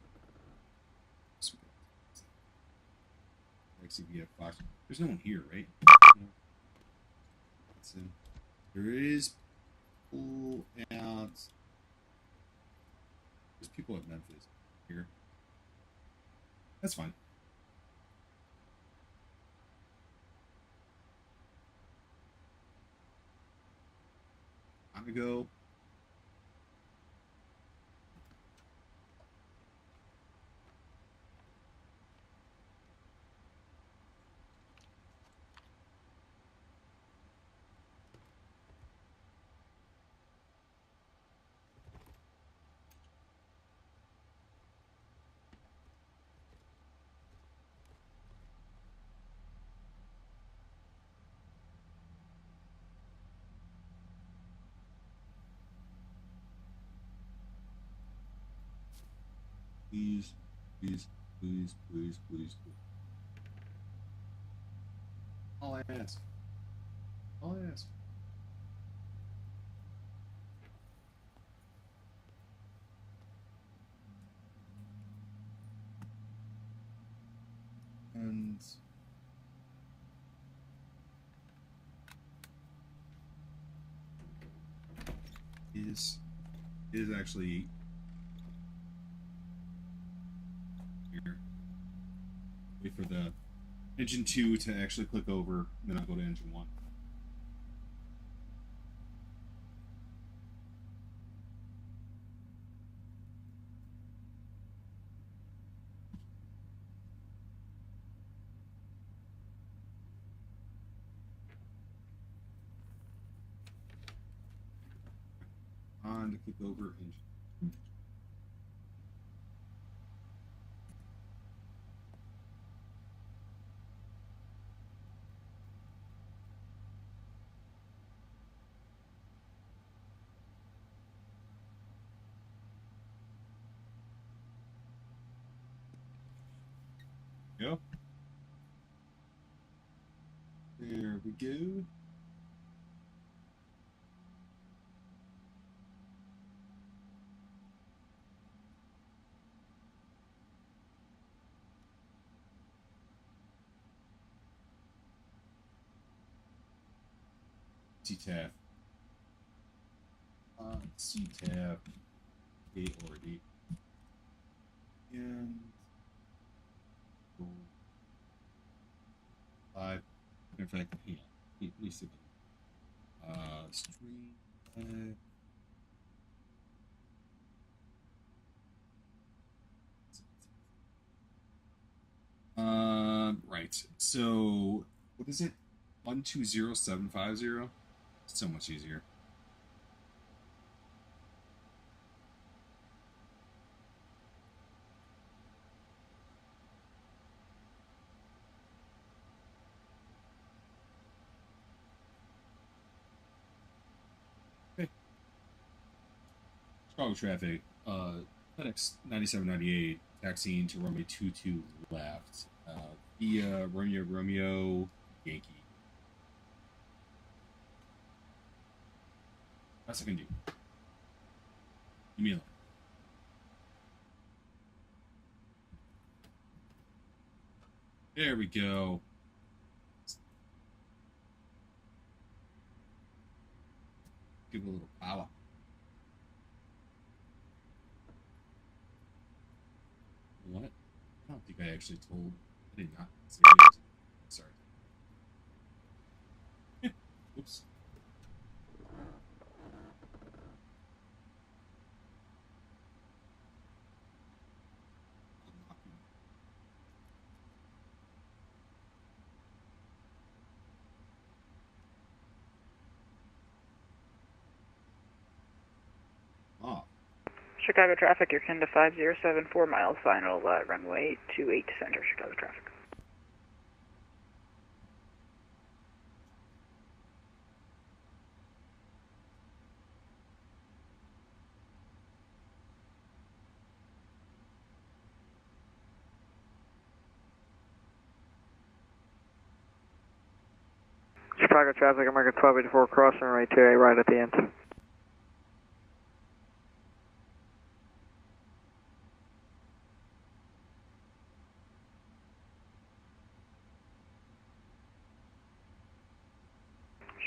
Fox. There's no one here, right? There is pull out. There's people at Memphis here. That's fine. I'm gonna go. Please, please, please, please, please, please. All I ask. All I ask. And is actually here. Wait for the engine 2 to actually click over, then I'll go to engine 1. On to click over engine. Go. There we go. C-tab. C-tab. A or D. And 5. In fact, yeah. Let me see. Stream. Right. So, what is it? 120750. So much easier. Okay. Chicago traffic. FedEx 9798 taxiing to runway 22 left. Via Romeo Yankee. Best I can do. Give me a look. There we go. Give it a little power. What? I don't think I actually told. I did not say it. Sorry. Oops. Chicago traffic, you're 10 to 5074 miles, final runway 28 center, Chicago traffic. Chicago traffic, American 1284 crossing runway 28 right at the end.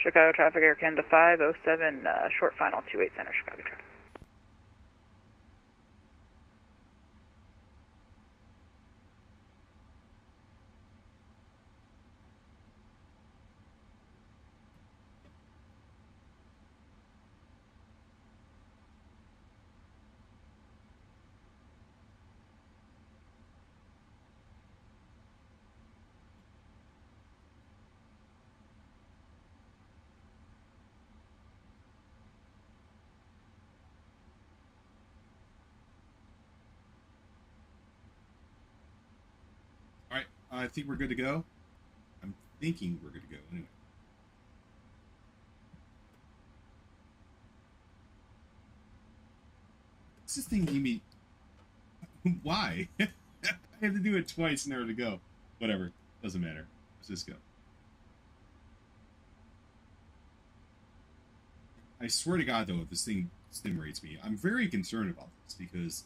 Chicago traffic, Air Canada 507, short final 28 center, Chicago traffic. Alright, I think we're good to go. I'm thinking we're good to go anyway. What's this thing give me? Why? I have to do it twice in order to go. Whatever. Doesn't matter. Let's just go. I swear to God, though, if this thing sim rates me, I'm very concerned about this because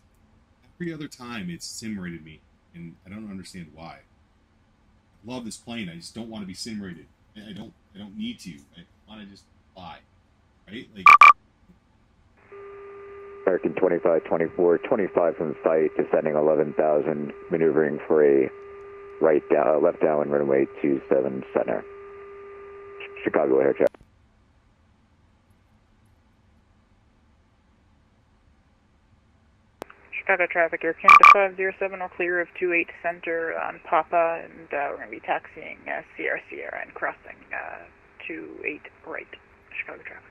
every other time it's sim rated me, and I don't understand why. I love this plane. I just don't want to be sim rated. I don't need to. I want to just fly, right? Like. American 2524, 25 from site, descending 11,000, maneuvering for a left down runway 27 center. Chicago air traffic. Chicago traffic, Air Canada 507 will clear of 28 center on Papa, and we're going to be taxiing Sierra Sierra and crossing 28 right. Chicago traffic.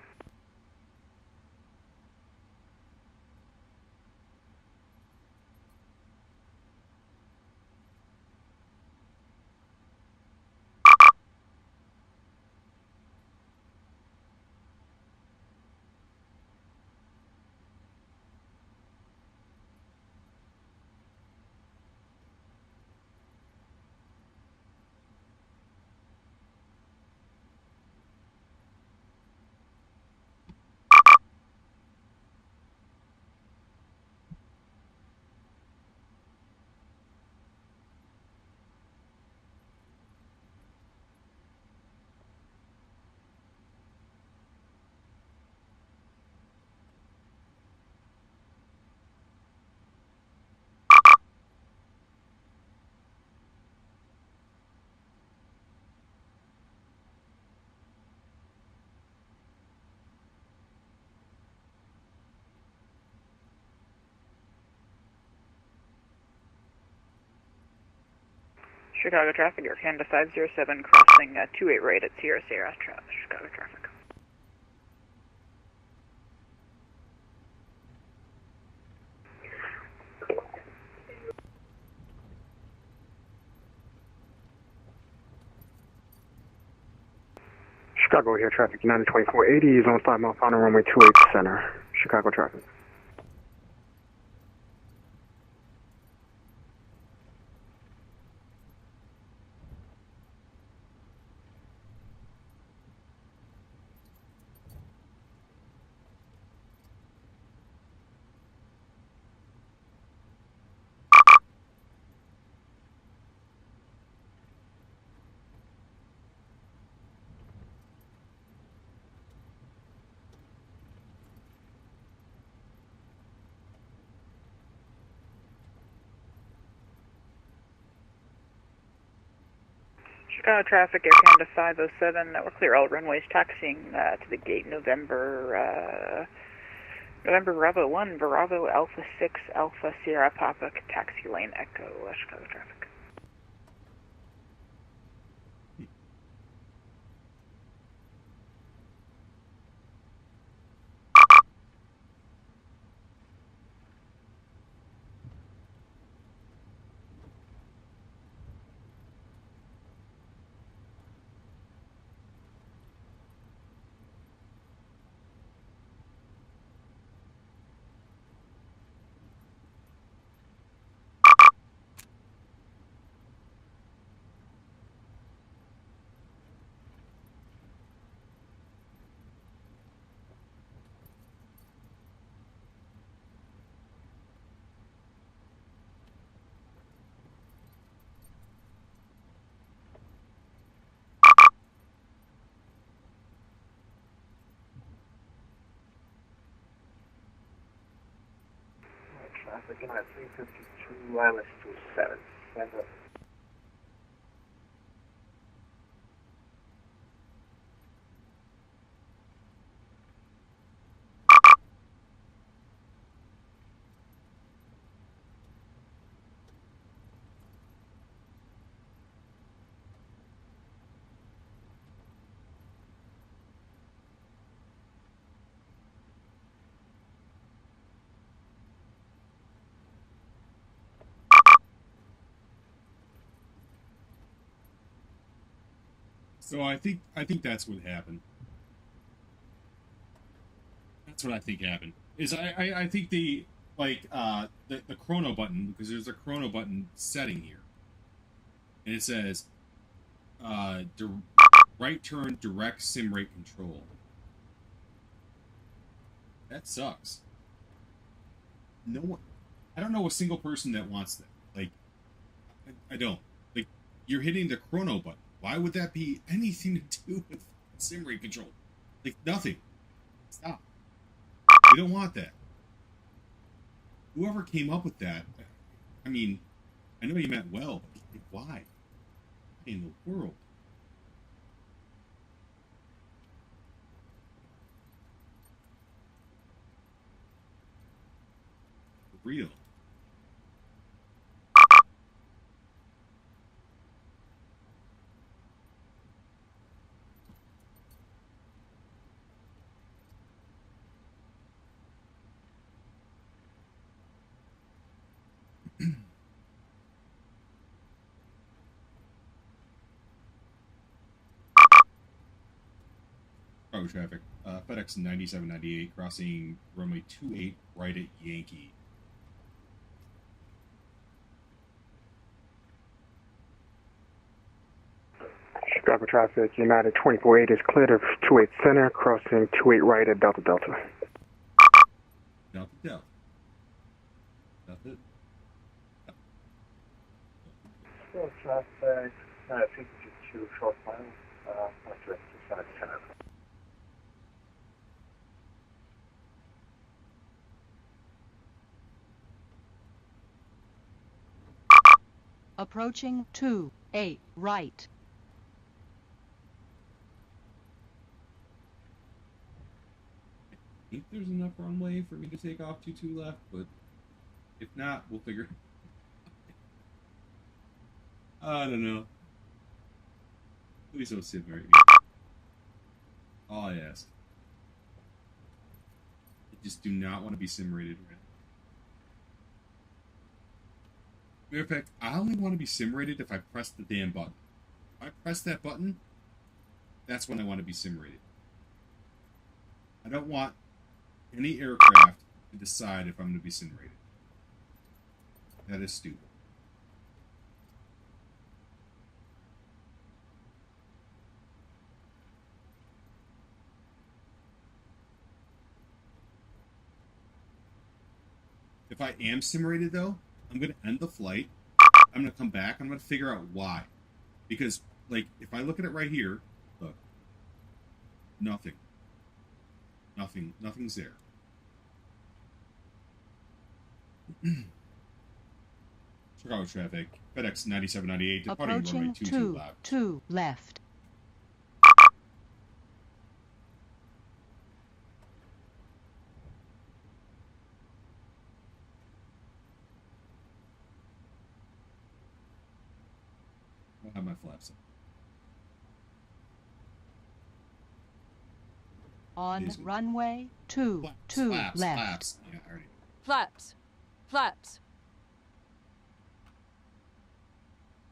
Chicago traffic, Air Canada 507 crossing 28 right at Sierra Sierra, Chicago traffic. Chicago here, traffic United 2480 is on 5 mile final runway 28 center. Chicago traffic. Chicago traffic, Air Canada 507, we're clear all runways, taxiing to the gate November Bravo 1, Bravo Alpha 6, Alpha Sierra Papa, taxi lane Echo, Chicago traffic. Traffic in at 352, wireless 27, center. So I think that's what happened. That's what I think happened. Is I think like the chrono button, because there's a chrono button setting here, and it says right turn direct sim rate control. That sucks. No one, I don't know a single person that wants that. Like, I don't. Like, you're hitting the chrono button. Why would that be anything to do with sim rate control? Like, nothing. Stop. We don't want that. Whoever came up with that, I mean, I know you meant well, but like, why? In the world? For real. Cargo traffic. FedEx 9798 crossing runway 28 right at Yankee. Chicago traffic, United 248 is cleared of 28 center, crossing 28 right at Delta Delta. Delta Delta. Delta. Still traffic, 52 short miles, direct to center. Approaching 28 right. I think there's enough runway for me to take off 22 left, but if not, we'll figure. I don't know. Please don't simulate me. All I ask. I just do not want to be simulated right now. Matter of fact, I only want to be simulated if I press the damn button. If I press that button, that's when I want to be simulated. I don't want any aircraft to decide if I'm going to be simulated. That is stupid. If I am simulated, though, I'm going to end the flight. I'm going to come back. I'm going to figure out why. Because, like, if I look at it right here, look. Nothing. Nothing's there. Chicago traffic. FedEx 9798 departing runway 22 left. I'll have my flaps up. On runway 22 left. Flaps. Yeah, I already know. Flaps. Flaps.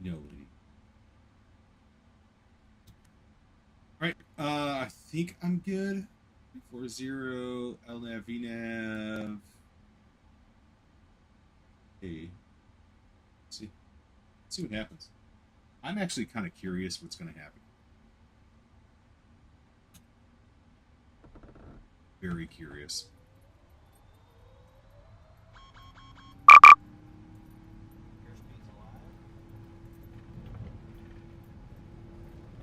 No, lady. Alright, I think I'm good. 340, LNAV, VNAV. Hey. Let's see what happens. I'm actually kind of curious what's going to happen. Very curious.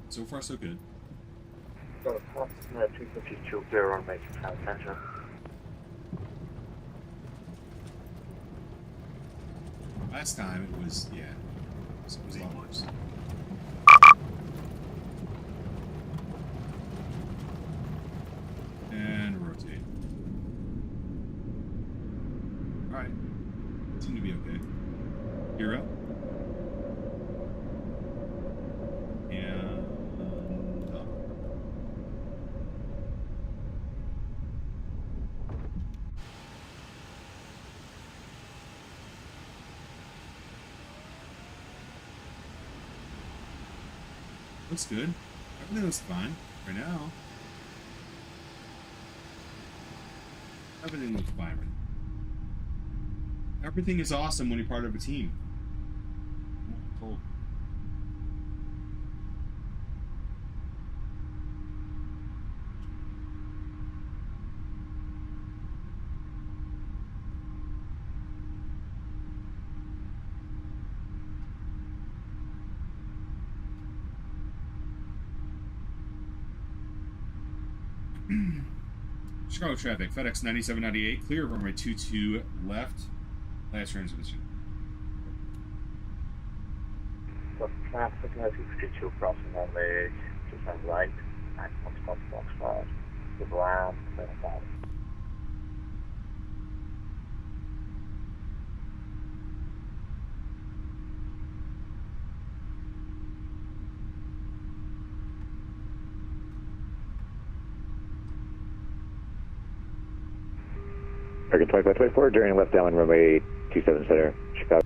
So far, so good. So, approximately 252 on major cloud center. Last time it was, yeah, it was a lot worse. And rotate. Alright. Seem to be okay. Gear up. And up. Looks good. Everything looks fine right now. Everything looks fine right now. everything is awesome when you're part of a team. Cool. Chicago traffic, FedEx 9798, clear runway 22 left, last transmission. Traffic 252 crossing runway 27 right, 9 Foxtrot, to ground, 25. American 2524, during left downwind runway 27 center, Chicago.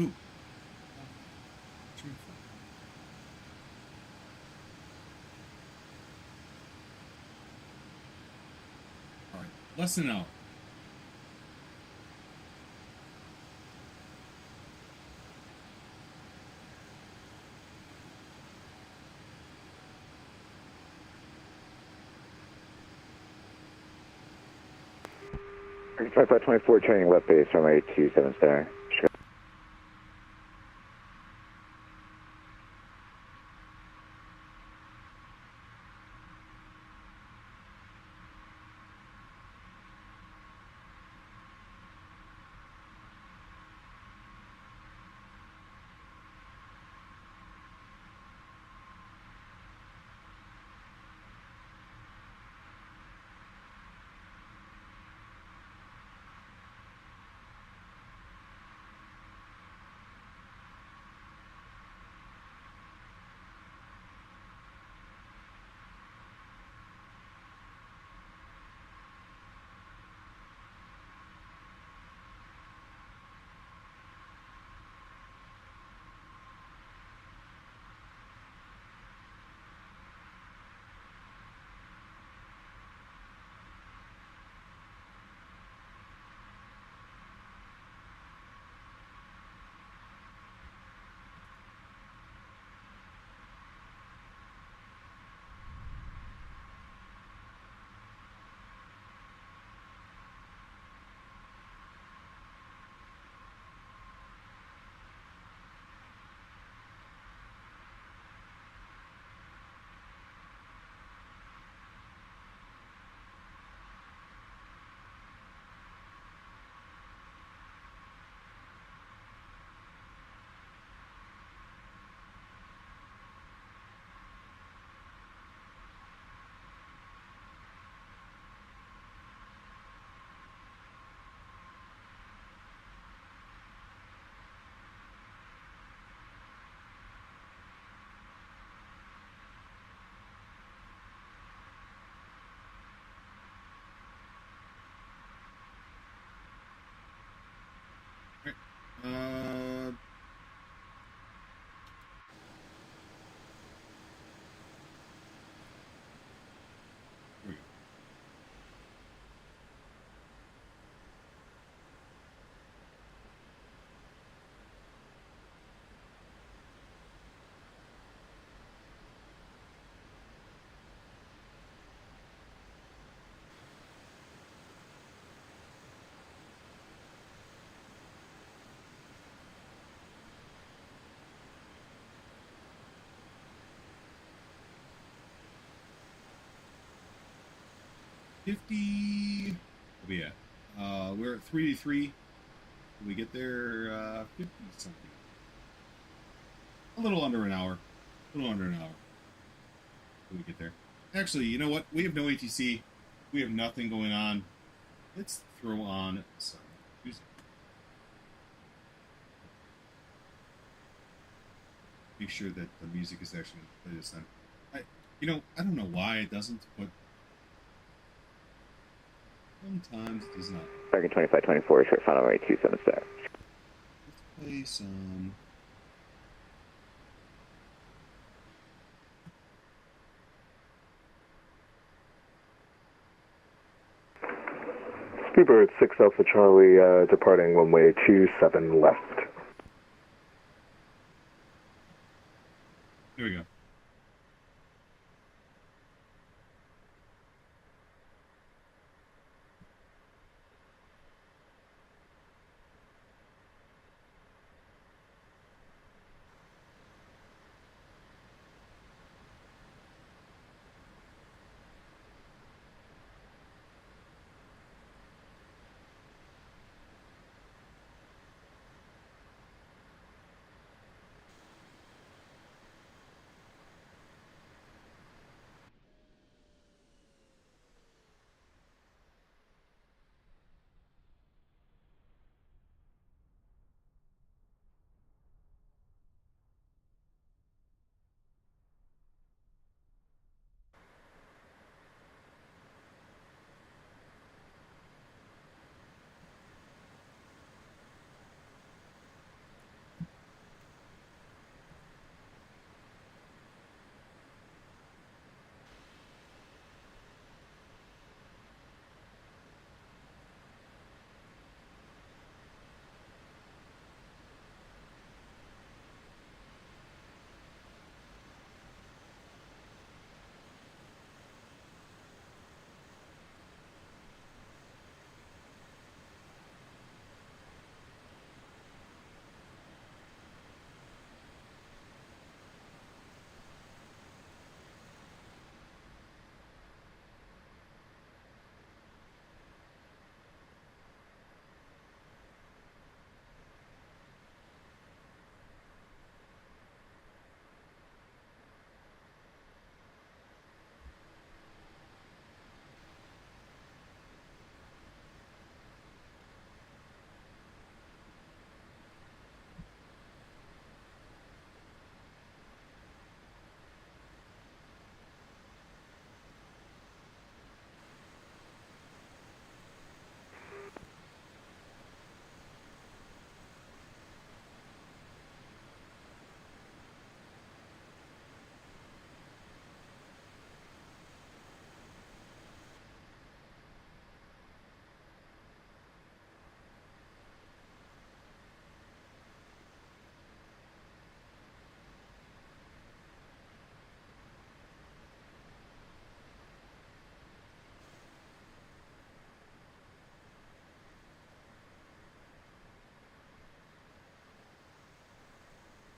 Ooh. Alright, less than an hour. American 5524, training left base, runway 27 center, Chicago. $50. What we at? We're at 383. When we get there, 50 something. A little under an hour. A little under an hour. When we get there. Actually, you know what? We have no ATC. We have nothing going on. Let's throw on some music. Make sure that the music is actually going to play this time. I don't know why it doesn't, but sometimes it does not. American 2524, short final rate 27 star. Let's play some. Speedbird 6 Alpha Charlie, departing runway 27 left. Here we go.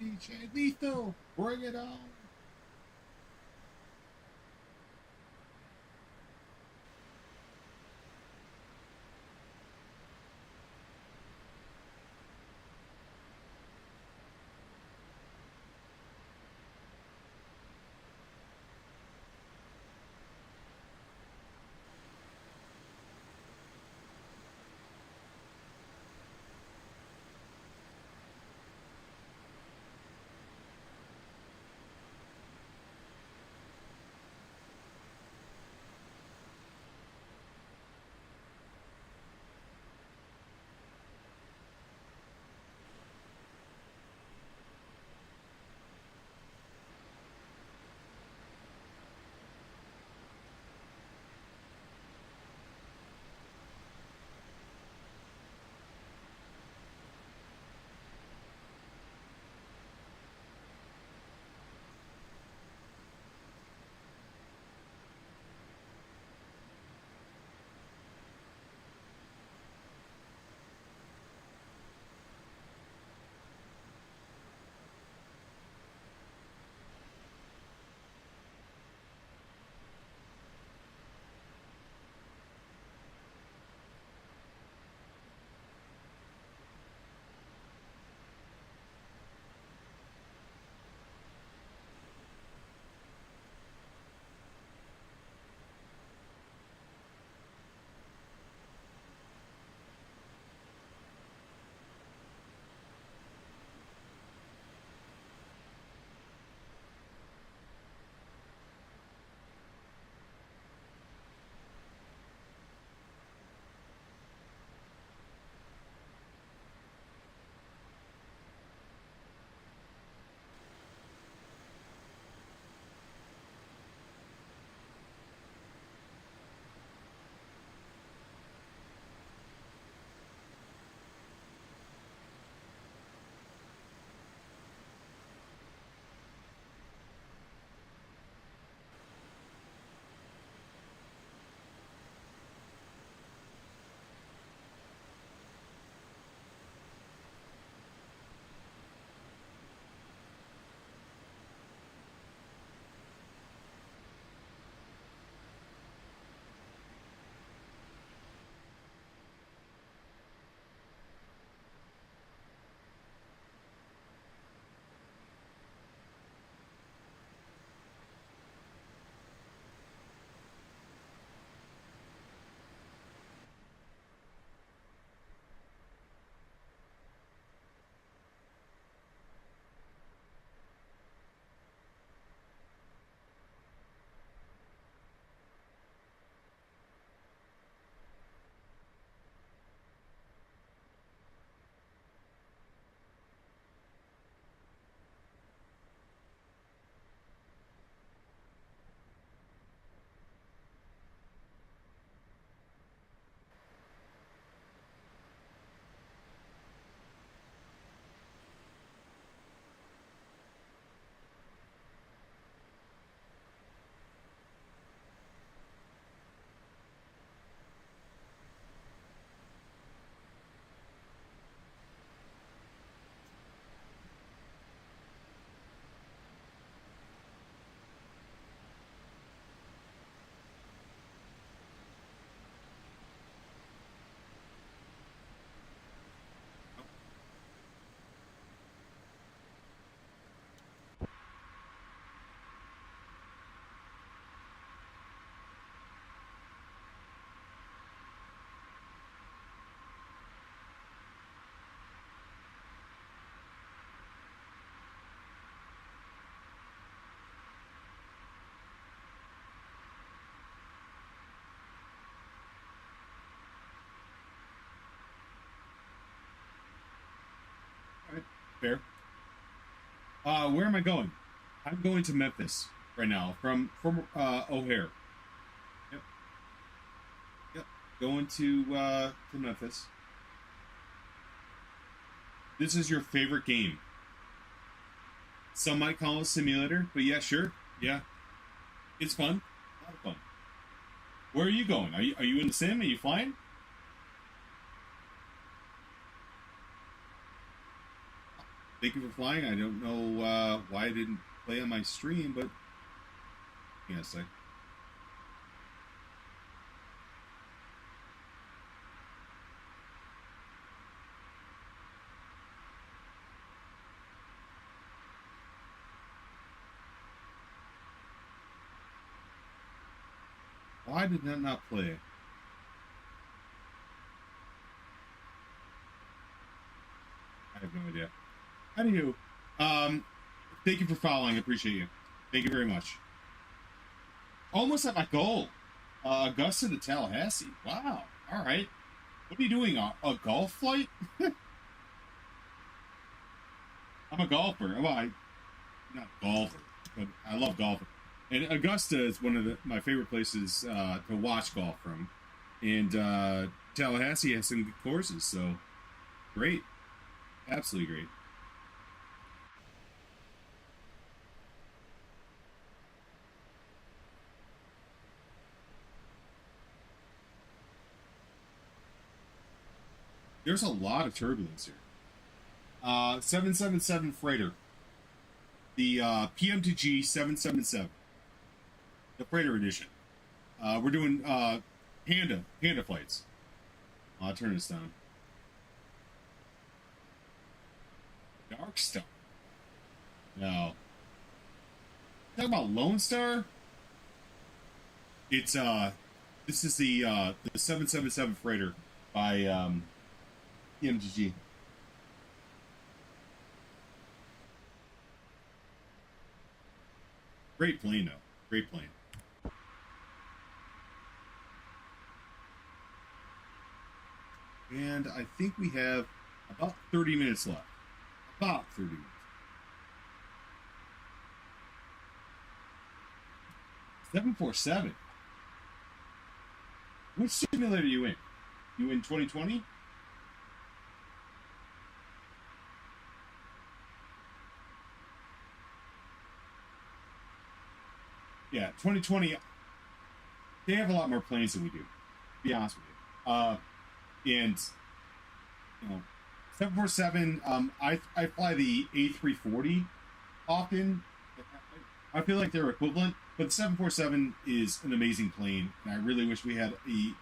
DJ Lethal, bring it on. Fair. Where am I going? I'm going to Memphis right now from O'Hare. Yep. Yep. Going to Memphis. This is your favorite game. Some might call it a simulator, but yeah, sure. Yeah. It's fun. A lot of fun. Where are you going? Are you in the sim? Are you flying? Thank you for flying. I don't know why I didn't play on my stream, but yes, why did that not play? I have no idea. Anywho, thank you for following. I appreciate you. Thank you very much. Almost at my goal. Augusta to Tallahassee. Wow. All right. What are you doing? A golf flight? I'm a golfer. Well, not golfer, but I love golfing. And Augusta is one of my favorite places to watch golf from. And Tallahassee has some good courses, so great. Absolutely great. There's a lot of turbulence here. 777 freighter. The PM2G 777. The freighter edition. We're doing Panda flights. I'll turn this down. Dark Star. No. Talking about Lone Star? It's this is the 777 freighter by PMGG. Great plane, though. Great plane. And I think we have about 30 minutes left. About 30 minutes. $747. Which simulator are you in? You in 2020? Yeah, 2020. They have a lot more planes than we do, to be honest with you. And, you know, 747, I fly the A340 often. I feel like they're equivalent, but the 747 is an amazing plane, and I really wish we had a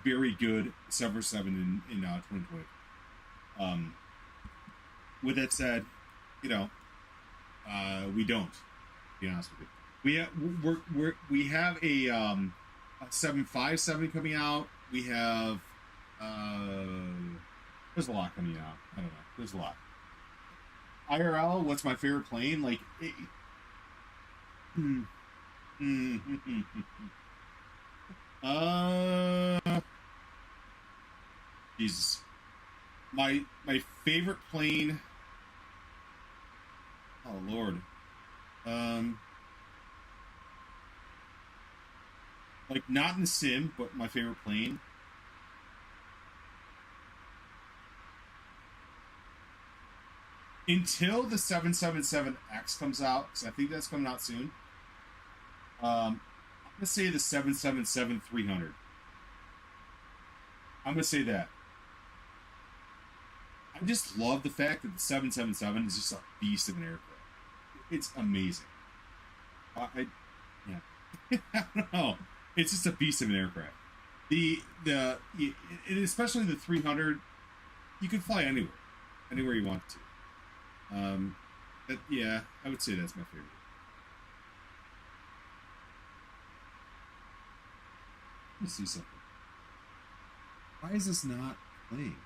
very good 747 in 2020. With that said, you know, we don't, to be honest with you. We have a 757 coming out. We have there's a lot coming out. I don't know. There's a lot. IRL, what's my favorite plane? Like, Jesus. My favorite plane. Oh Lord. Like, not in the sim, but my favorite plane. Until the 777X comes out, because I think that's coming out soon. I'm going to say the 777-300. I'm going to say that. I just love the fact that the 777 is just a beast of an aircraft. It's amazing. Yeah. I don't know. It's just a beast of an aircraft. Especially the 300, you can fly anywhere you want to. But yeah, I would say that's my favorite. Let me see something. Why is this not playing?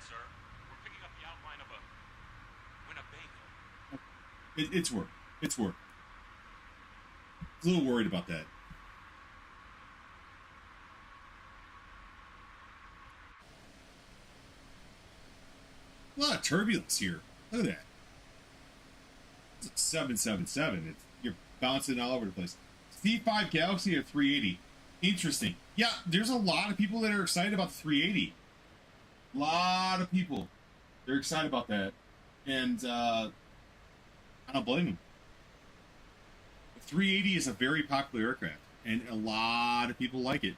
sir. We're picking up the outline of a Winnebago. It's work. It's work. I was a little worried about that. A lot of turbulence here. Look at that. It's a 777. You're bouncing all over the place. C5 Galaxy or 380. Interesting. Yeah, there's a lot of people that are excited about the 380. A lot of people. They're excited about that. And I don't blame them. The 380 is a very popular aircraft, and a lot of people like it.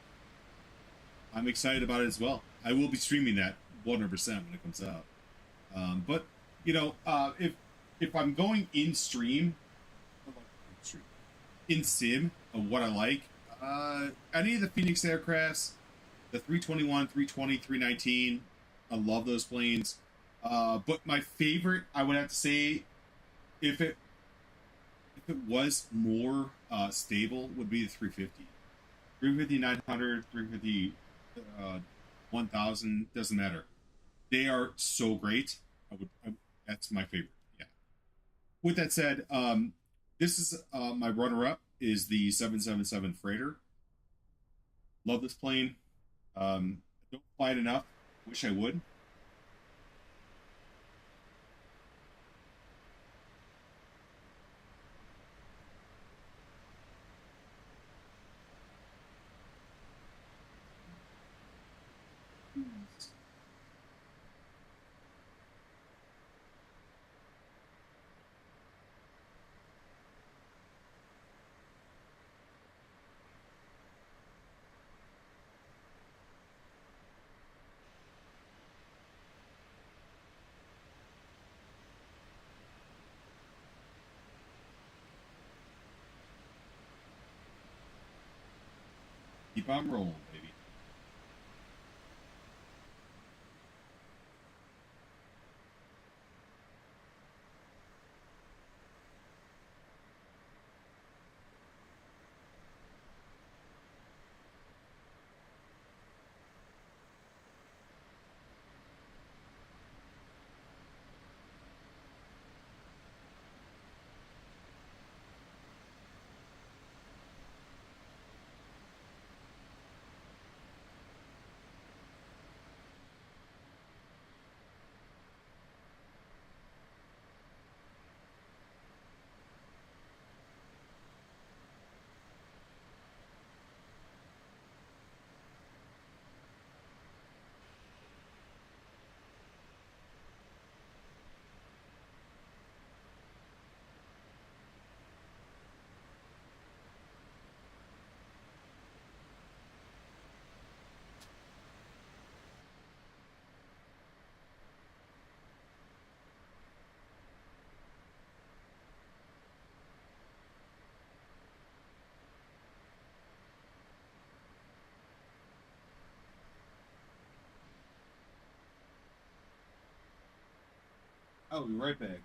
I'm excited about it as well. I will be streaming that 100% when it comes out. But, you know, if I'm going in stream, in sim of what I like, any of the Phoenix aircrafts, the 321, 320, 319, I love those planes. But my favorite, I would have to say, if it was more stable, would be the 350. 350 900, 350 1000, doesn't matter. They are so great. That's my favorite. Yeah. With that said, this is my runner-up is the 777 Freighter. Love this plane. Don't fly it enough. Wish I would. Keep on rolling, baby. I'll be right back.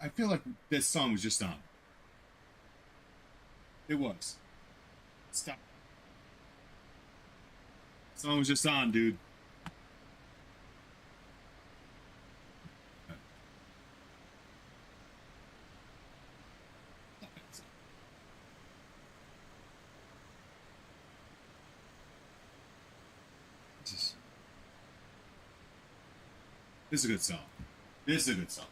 I feel like this song was just on. It was. Stop. The song was just on, dude. This is a good song. This is a good song.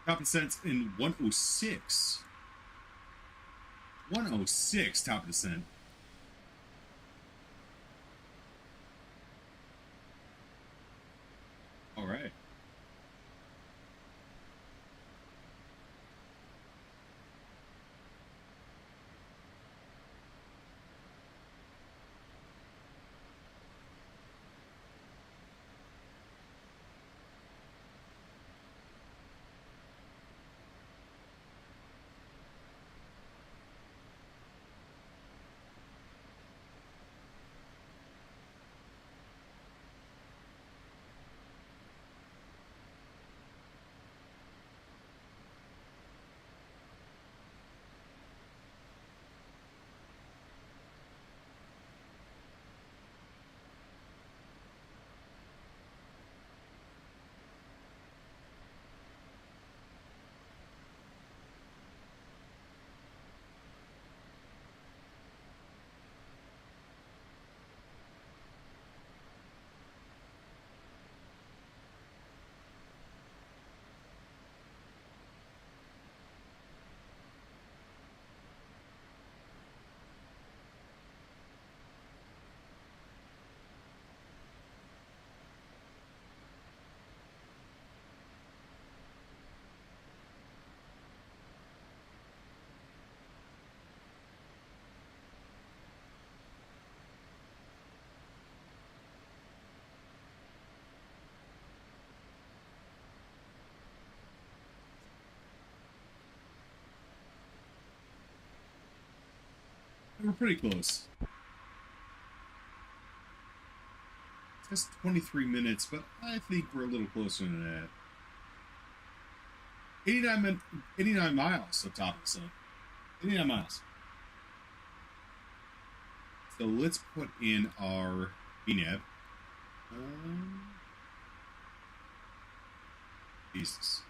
Top of the cents in 106. 106 top of the cent. All right. We're pretty close. It says 23 minutes, but I think we're a little closer than that. 89 miles up top of the sun. 89 miles. So let's put in our VNAV. Jesus.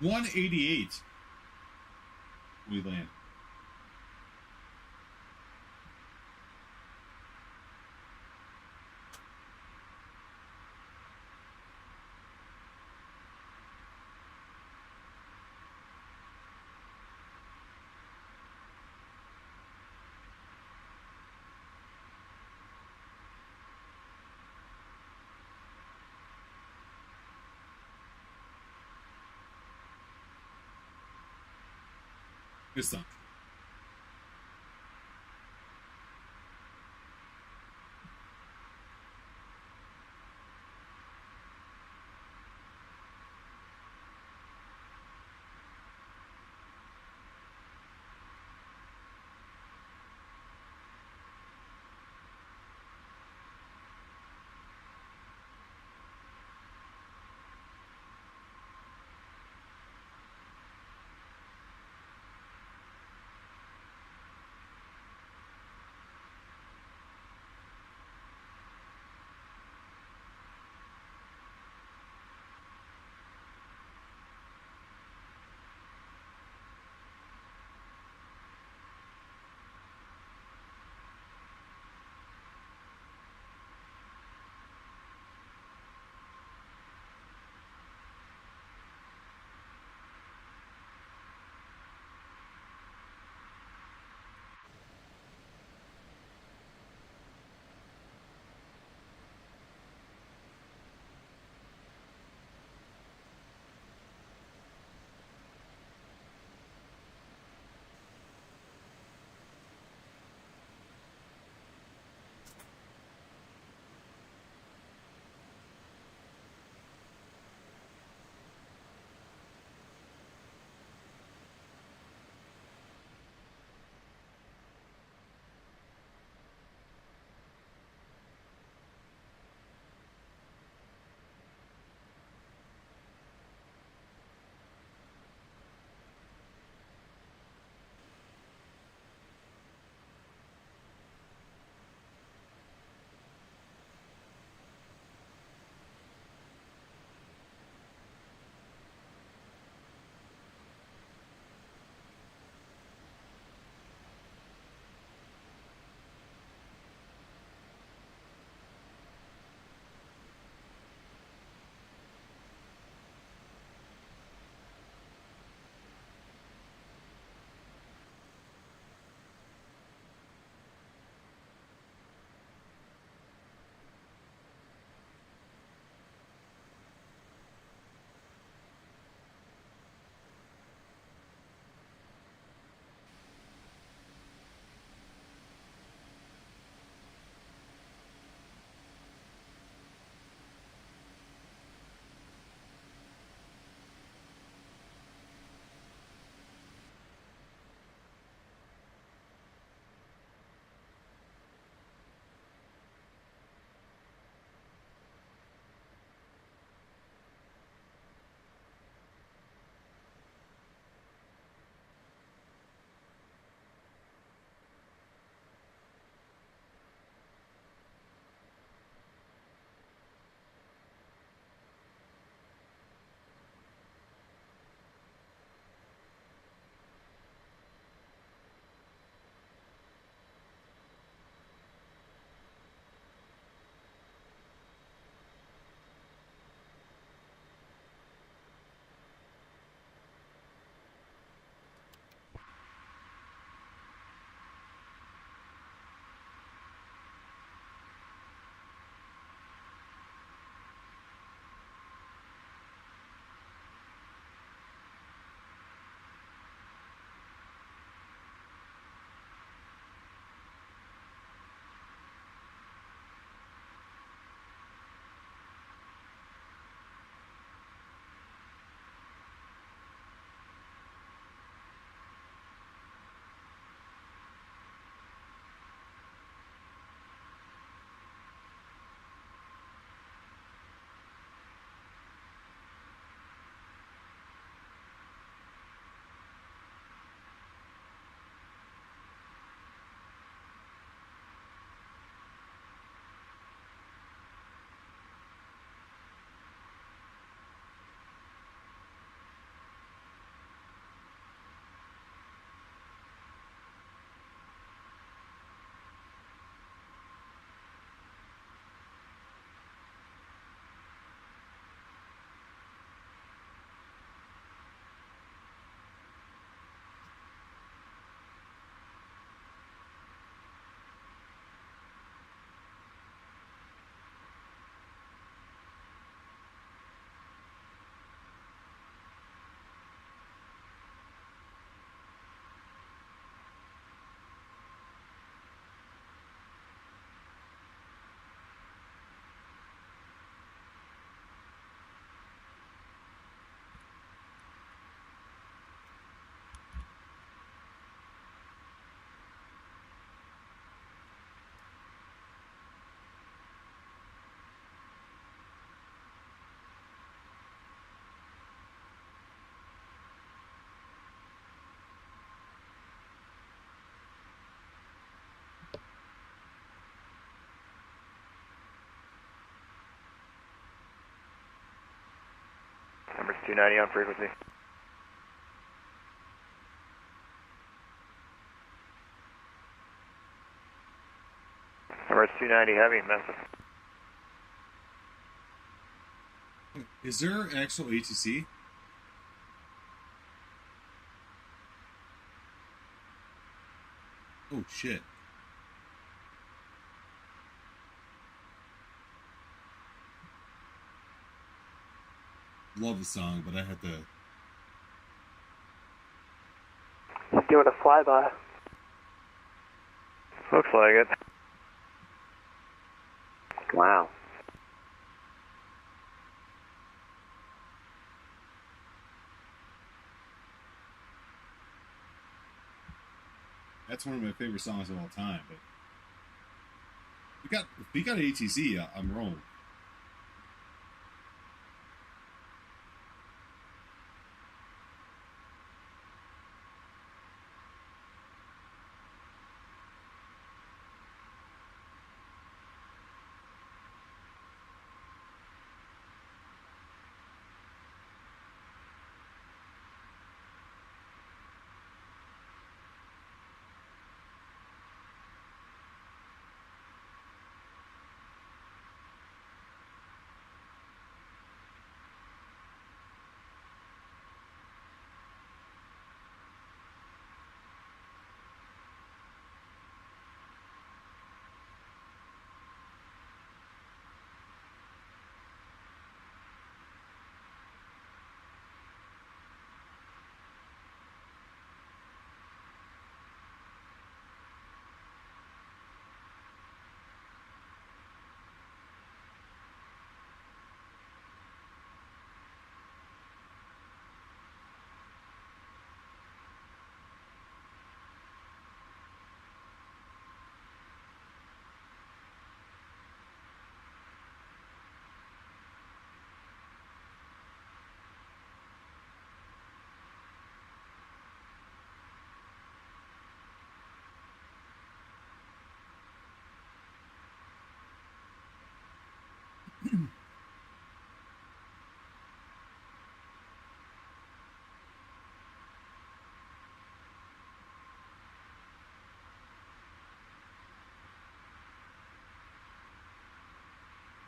188. We land. Good stuff. Emirates 290 on frequency. Emirates 290 heavy, Memphis. Is there actual ATC? Oh shit. Love the song, but I had to. He's doing a flyby. Looks like it. Wow. That's one of my favorite songs of all time. But if we got ATC, I'm rolling.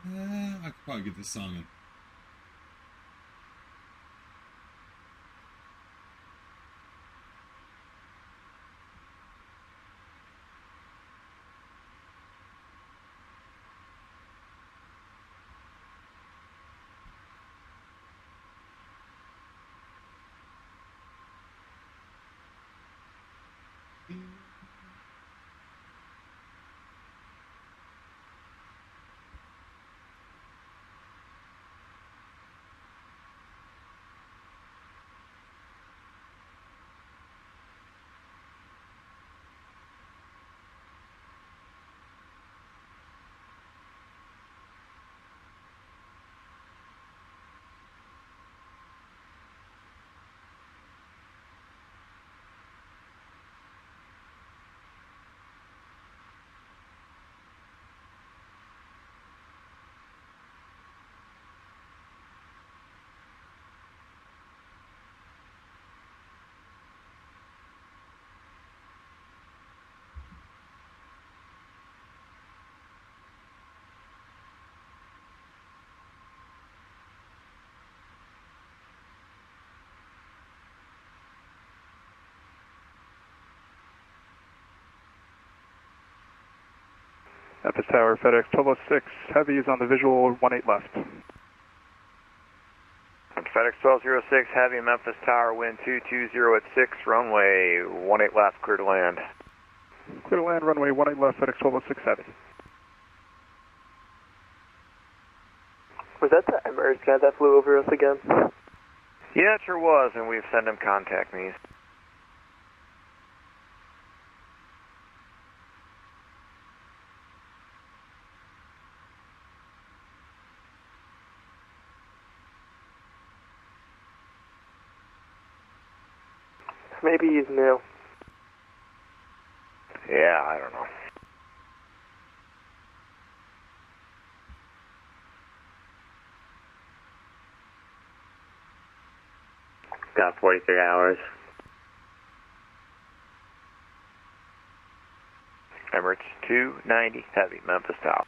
I could probably get this song in. Memphis Tower, FedEx 1206, heavy is on the visual, 18 left. FedEx 1206, heavy, Memphis Tower, wind 220 at 6, runway 18 left, clear to land. Clear to land, runway 18 left, FedEx 1206, heavy. Was that the Emirates guy that flew over us again? Yeah, it sure was, and we've sent him contact me. Maybe he's new. Yeah, I don't know. Got 43 hours. Emirates 290 Heavy, Memphis Tower.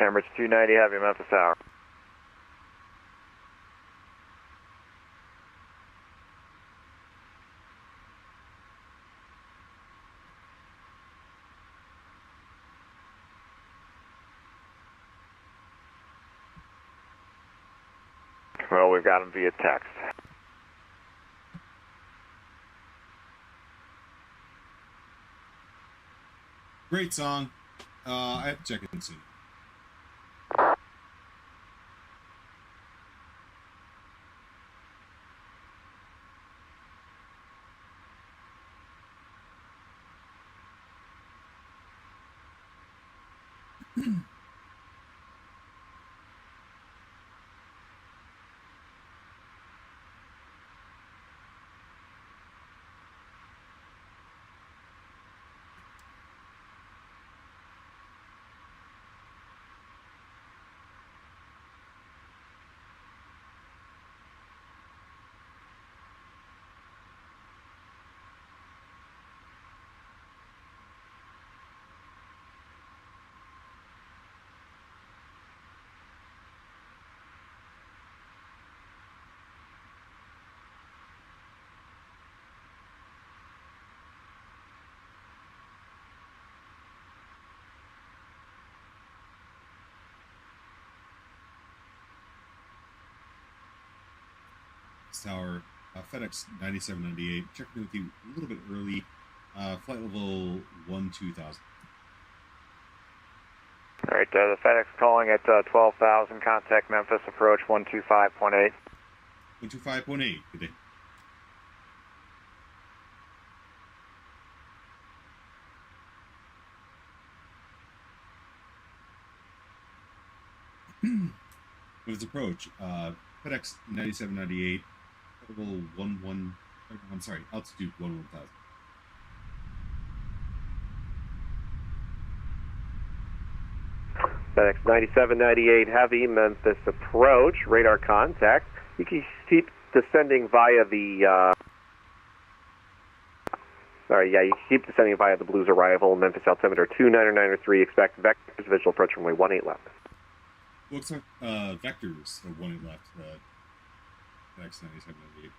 Emirates 290 Heavy, Memphis Tower. Well, we've got him via text. Great song. I have to check it and see. Tower, FedEx 9798, checking with you a little bit early, flight level 12000. All right, the FedEx calling at 12,000, contact Memphis, approach 125.8. 125.8, good day. With its approach, FedEx 9798, level 11, I'm sorry, altitude 11,000. FedEx 9798 Heavy, Memphis approach, radar contact. You can keep descending via the, you can keep descending via the Blues arrival, Memphis altimeter 29903, expect vectors, visual approach runway 18 left. Looks like vectors, 18 left, FedEx 9798.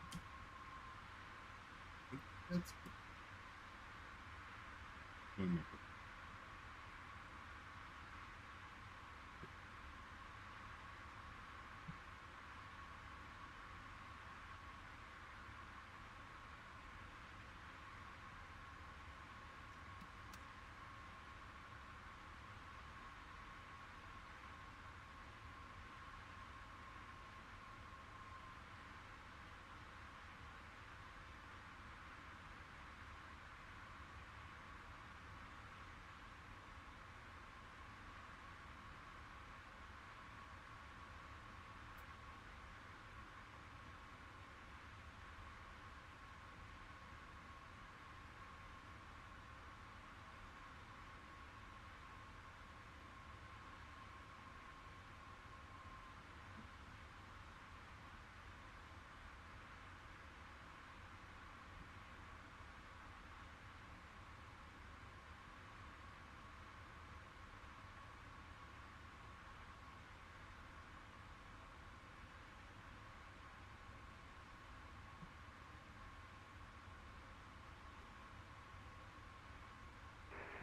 That's good.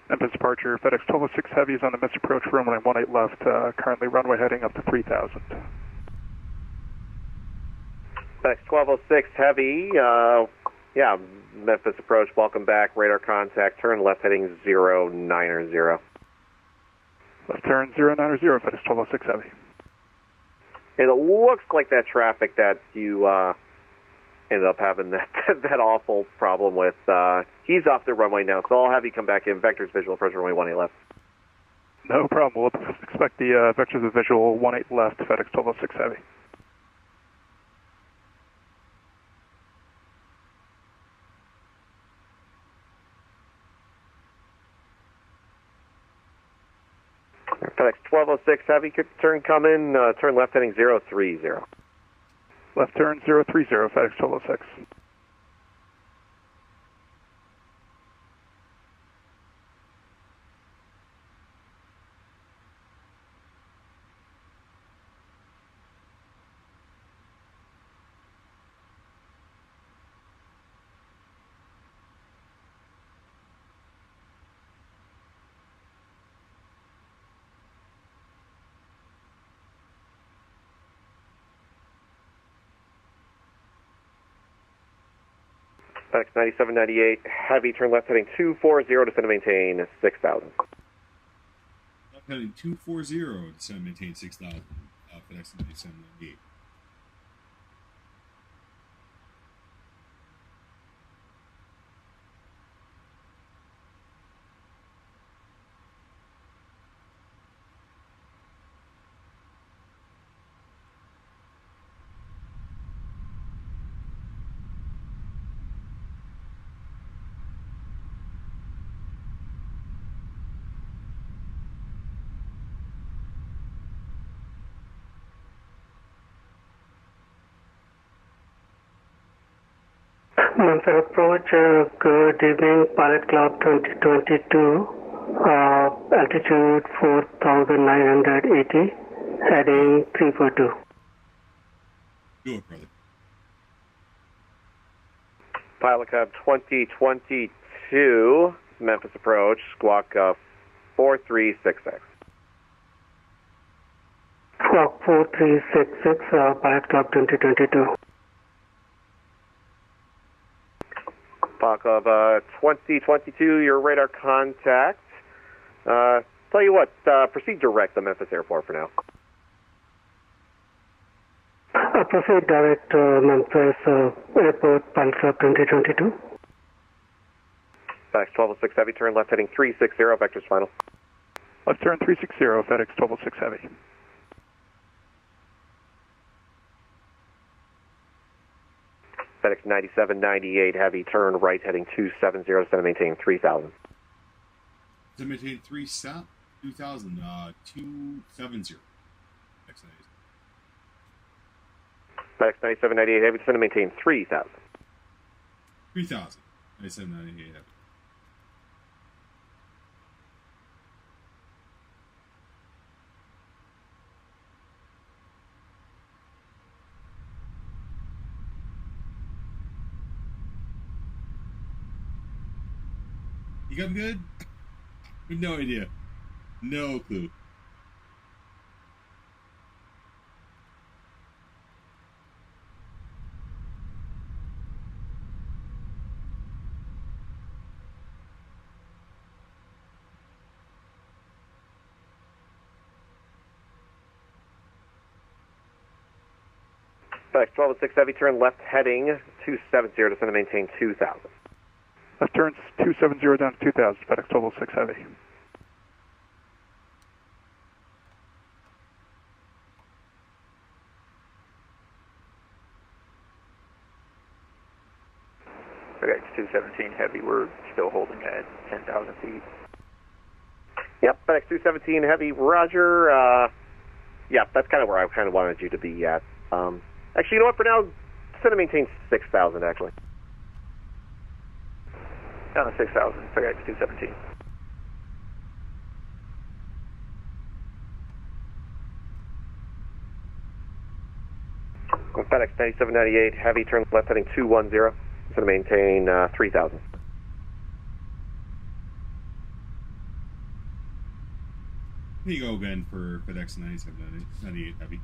Memphis departure, FedEx 1206 Heavy is on the missed approach, runway 18 left, currently runway heading up to 3,000. FedEx 1206 Heavy, Memphis approach, welcome back, radar contact, turn left heading 090. Left turn 090, FedEx 1206 Heavy. And it looks like that traffic that you ended up having that awful problem with, he's off the runway now, so I'll have you come back in, vectors, visual approach, runway 18 left. No problem. We'll expect the vectors of visual 18 left, FedEx 1206 Heavy. FedEx 1206 Heavy, could turn come in, turn left heading 030. Left turn 030, FedEx 1206. FedEx 9798 Heavy, turn left heading 240, descend and maintain 6,000. Left heading 240, descend and maintain 6,000, FedEx 9798. Memphis approach, good evening, Pilot Club 2022, altitude 4,980, heading 342. Do it, brother. Pilot Club 2022, Memphis approach, squawk 4366. Squawk 4366, Pilot Club 2022. Pilot Club 2022, your radar contact. Tell you what, proceed direct to Memphis Airport for now. Proceed direct to Memphis Airport, Pilot Club 2022. FedEx 1206 Heavy, turn left heading 360, vectors final. Left turn 360, FedEx 1206 Heavy. FedEx 9798 Heavy, turn right heading 270, descend and maintain 3,000. Descend and maintain 2,000, 270. FedEx 9798 Heavy, descend and maintain 3,000. 3,000, 9798 Heavy. You got him good? No idea. No clue. FedEx 1206 Heavy, turn left heading 270, descend and maintain 2,000. Left turns 270 down to 2,000, FedEx 1206 Heavy. FedEx 217 Heavy, we're still holding at 10,000 feet. Yep, FedEx 217 Heavy, roger. Yeah, that's kind of where I kind of wanted you to be at. Actually, you know what, for now, descend and maintain 6,000, actually. Down to 6,000, FedEx 217. FedEx 9798 Heavy, turn left heading 210, descend and maintain 3,000. Here you go again for FedEx 9798 Heavy.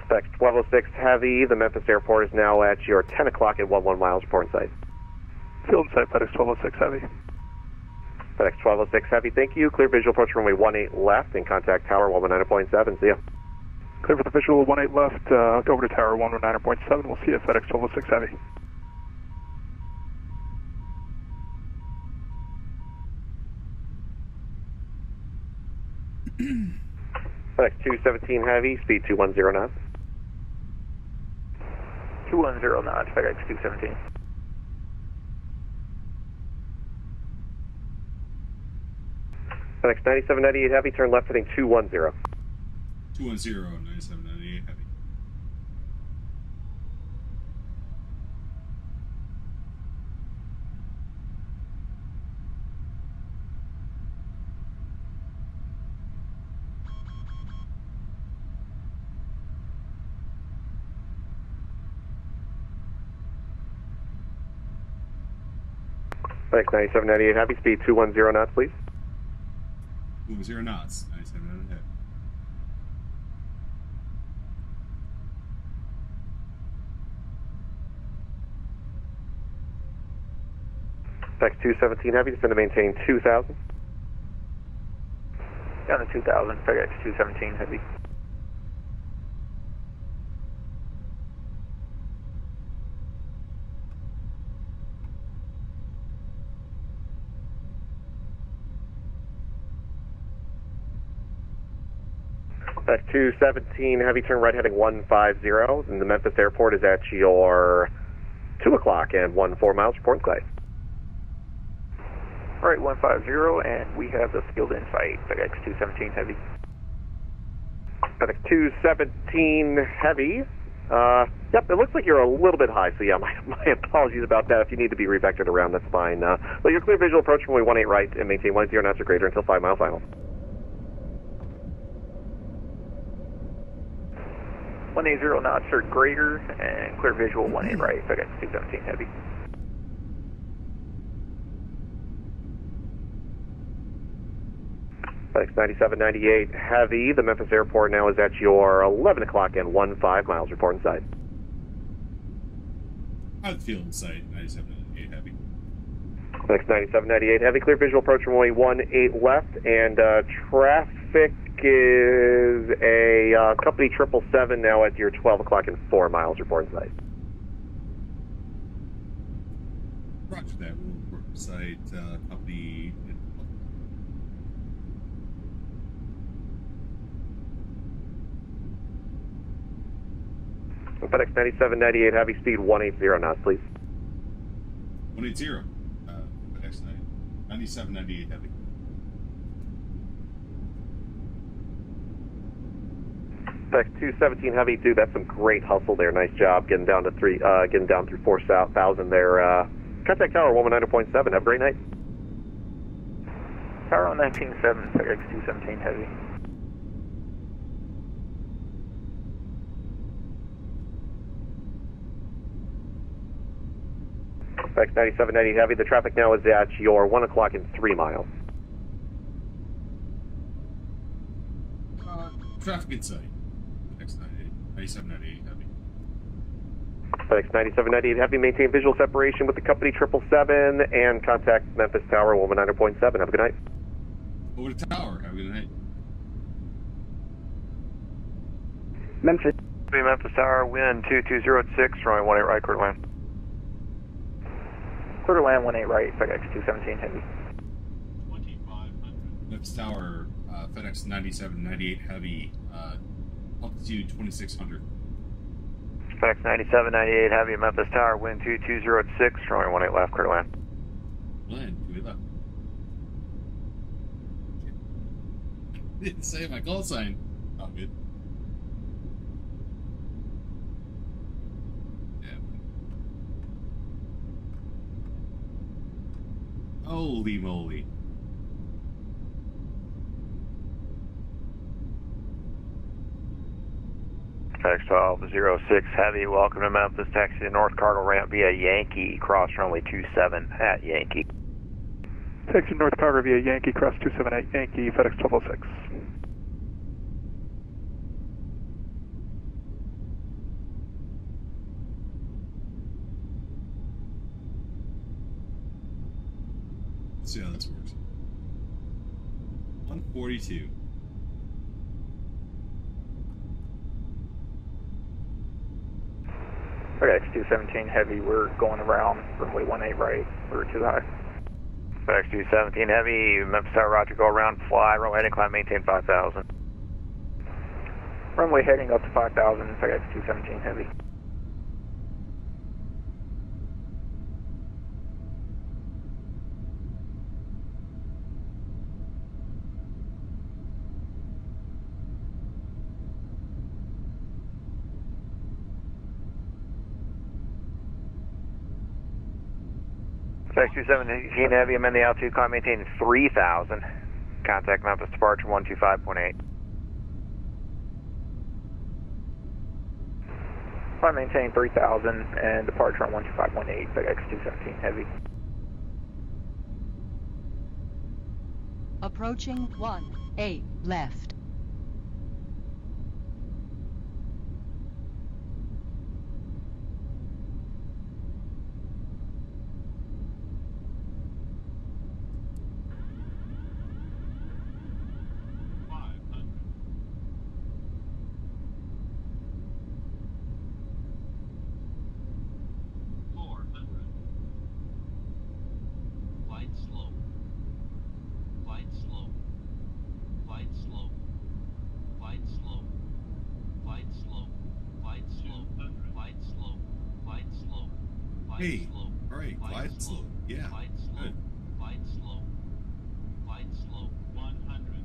FedEx 1206 Heavy, the Memphis Airport is now at your 10 o'clock at 11 miles, report in sight. Field in sight, FedEx 1206 Heavy. FedEx 1206 Heavy, thank you. Clear visual approach runway 18 left and contact tower 119.7. See ya. Clear for the visual 18 left, go over to tower 119.7. We'll see you at FedEx 1206 Heavy. FedEx 217 Heavy, speed 210 knots. 210 knots, FedEx 217. FedEx 9798 Heavy, turn left heading 210. 210, 9798 Heavy. FedEx 9798 Heavy, speed 210 knots, please. 210 knots, 9798 Heavy. FedEx 217 Heavy, descend to maintain 2000. Down to 2000, FedEx 217 Heavy. FedEx 217 Heavy, turn right heading 150, and the Memphis airport is at your 2 o'clock and 14 miles, report site. Alright, 150, and we have the field in sight, FedEx 217 Heavy. FedEx 217 Heavy, yep, it looks like you're a little bit high, so yeah, my apologies about that. If you need to be revectored around, that's fine. But your clear visual approach from 18 right and maintain 10 knots or greater until 5 mile final. 180 knots or greater, and clear visual 18 right, FedEx 217 Heavy. FedEx 9798 Heavy, the Memphis airport now is at your 11 o'clock and 15 miles, report inside. I'd feel inside, 9798 Heavy. FedEx 9798 Heavy, clear visual approach from 18 left, and traffic is a company 777 now at your 12 o'clock and 4 miles, report inside. Roger that, we'll report inside, company... FedEx 9798 Heavy, speed 180 knots, please. 180, FedEx 9798 Heavy. FedEx 217 Heavy, dude, that's some great hustle there. Nice job getting down to getting down through 4,000 there. Contact tower 119.7. Have a great night. Tower 119.7, FedEx 217 Heavy. FedEx 9790 Heavy, the traffic now is at your 1 o'clock and 3 miles. Traffic inside. FedEx 9798 Heavy. FedEx 9798 Heavy, maintain visual separation with the company 777 and contact Memphis Tower 119.7. Have a good night. Over the tower. Have a good night. Memphis Tower, wind 2206, runway 18 right, clear to land. Clear to land 18 right, FedEx 217 Heavy. 2500. Memphis Tower, FedEx 9798 Heavy, altitude 2600. FedEx 9798 Heavy, Memphis Tower, wind 2206, runway 18 left, clear to land. Land, 28 left. Didn't say my call sign. Oh, good. Holy moly. FedEx 1206 Heavy, welcome to Memphis, taxi to North Cargo Ramp via Yankee, cross runway 27 at Yankee. Taxi North Cargo via Yankee, cross 27 at Yankee, FedEx 1206. Let's see how this works. 142. FedEx 217 Heavy, we're going around runway 18 right, we're too high. FedEx 217 Heavy, Memphis Tower, Roger, go around, fly, runway heading, climb, maintain 5,000. Runway heading up to 5,000, FedEx 217 Heavy. FedEx 217 Heavy, amend the altitude, climb, maintain 3,000. Contact Memphis departure 125.8. Climb, maintain 3,000 and departure on 125.8, FedEx 217 Heavy. Approaching 1-8 left. Hey, alright, glide slope. Yeah, good. Glide slope. Glide slope. 100.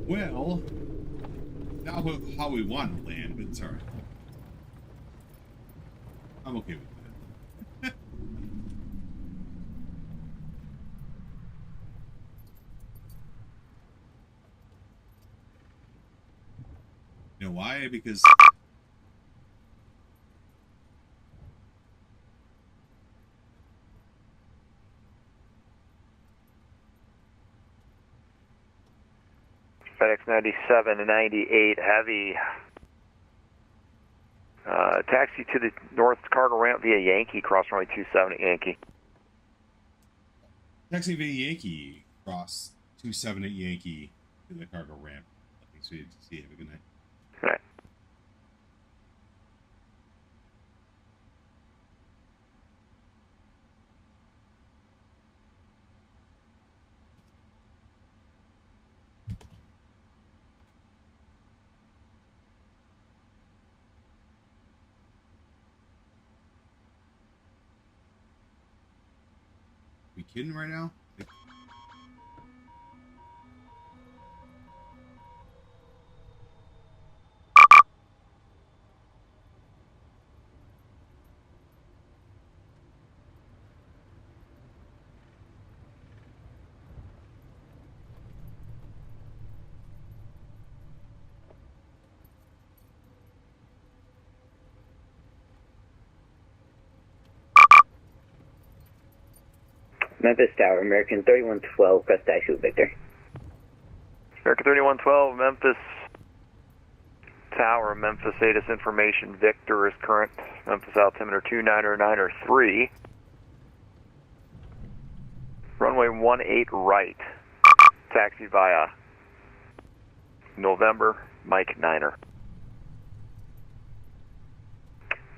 Well, not how we want to land, but it's alright. I'm okay with that. You know why? Because FedEx 97-98 Heavy. Taxi to the north cargo ramp via Yankee, cross runway 27 at Yankee. Taxi via Yankee, cross 27 at Yankee to the cargo ramp. Thanks for see you. Have a good night. Good night. We kidding right now? Memphis Tower, American 3112, press taxi with Victor. American 3112, Memphis Tower, Memphis ATIS information. Victor is current. Memphis altimeter 299er3. Runway 18 right. Taxi via November, Mike 9er.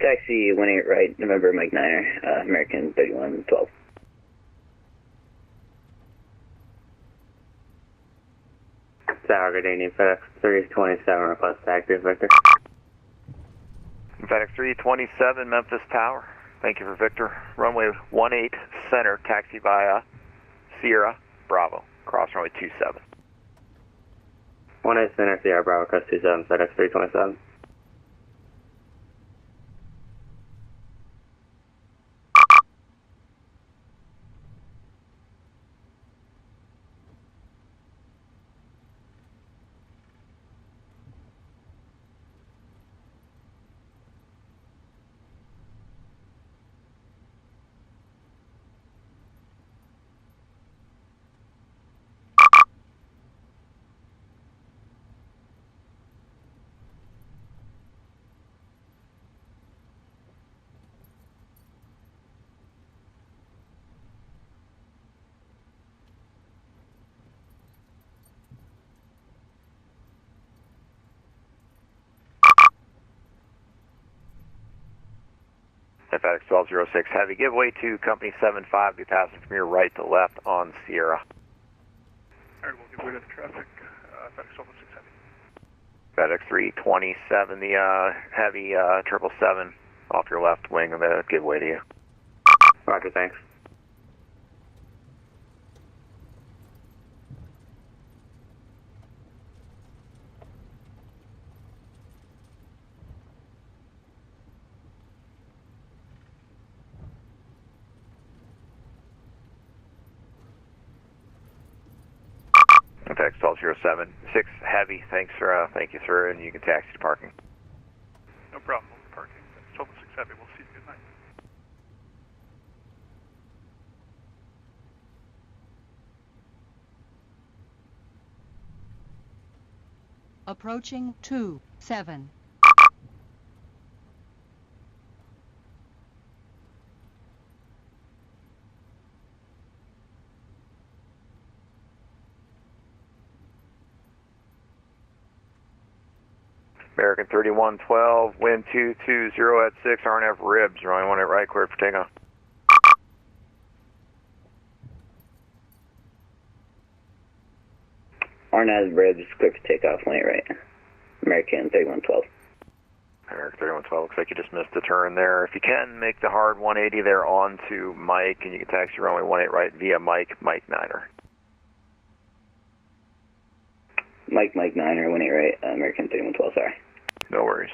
Taxi 18 right, November, Mike 9er, American 3112. Tower, good evening, FedEx 327, request taxi, Victor. FedEx 327, Memphis Tower. Thank you for Victor. Runway 18 center, taxi via Sierra, Bravo, cross runway 27. 18 center, Sierra, Bravo, cross 27, FedEx 327. FedEx 1206 Heavy, give way to Company 75, be passing from your right to left on Sierra. Alright, we'll give way to the traffic, FedEx 1206 Heavy. FedEx 327, the Heavy 777 off your left wing, and give way to you. Roger, thanks. FedEx 1207, 6 Heavy, thank you, sir, and you can taxi to parking. No problem, we'll be parking. 1206 Heavy, we'll see you. Good night. Approaching 27. American 3112, wind 220 at 6, RNF ribs, runway 18 right, cleared for takeoff. RNAS ribs, clear for takeoff, 18 right. American 3112. American 3112, looks like you just missed the turn there. If you can, make the hard 180 there onto Mike, and you can taxi runway 18 right via Mike Niner. Mike Niner, 18 right, American 3112, sorry. No worries.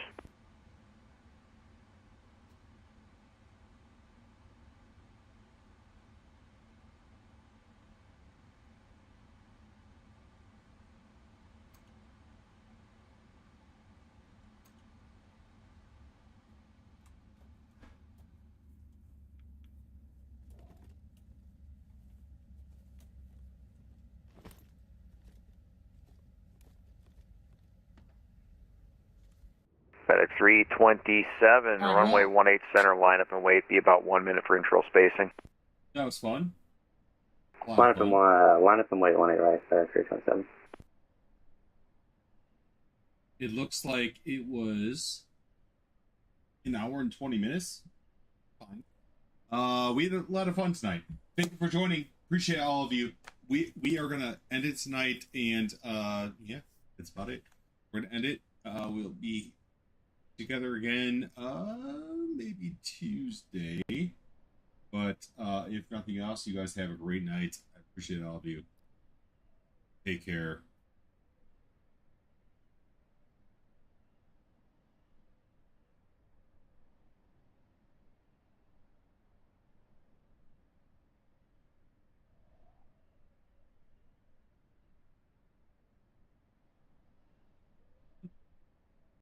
FedEx 327, runway 18 center, line up and wait, be about 1 minute for intro spacing. That was fun. Line up and wait, 18 right, FedEx 327. It looks like it was an hour and 20 minutes. Fine. We had a lot of fun tonight. Thank you for joining. Appreciate all of you. We are gonna end it tonight, and yeah, that's about it. We're gonna end it. We'll be together again maybe Tuesday, but if nothing else, you guys have a great night. I appreciate all of you. Take care.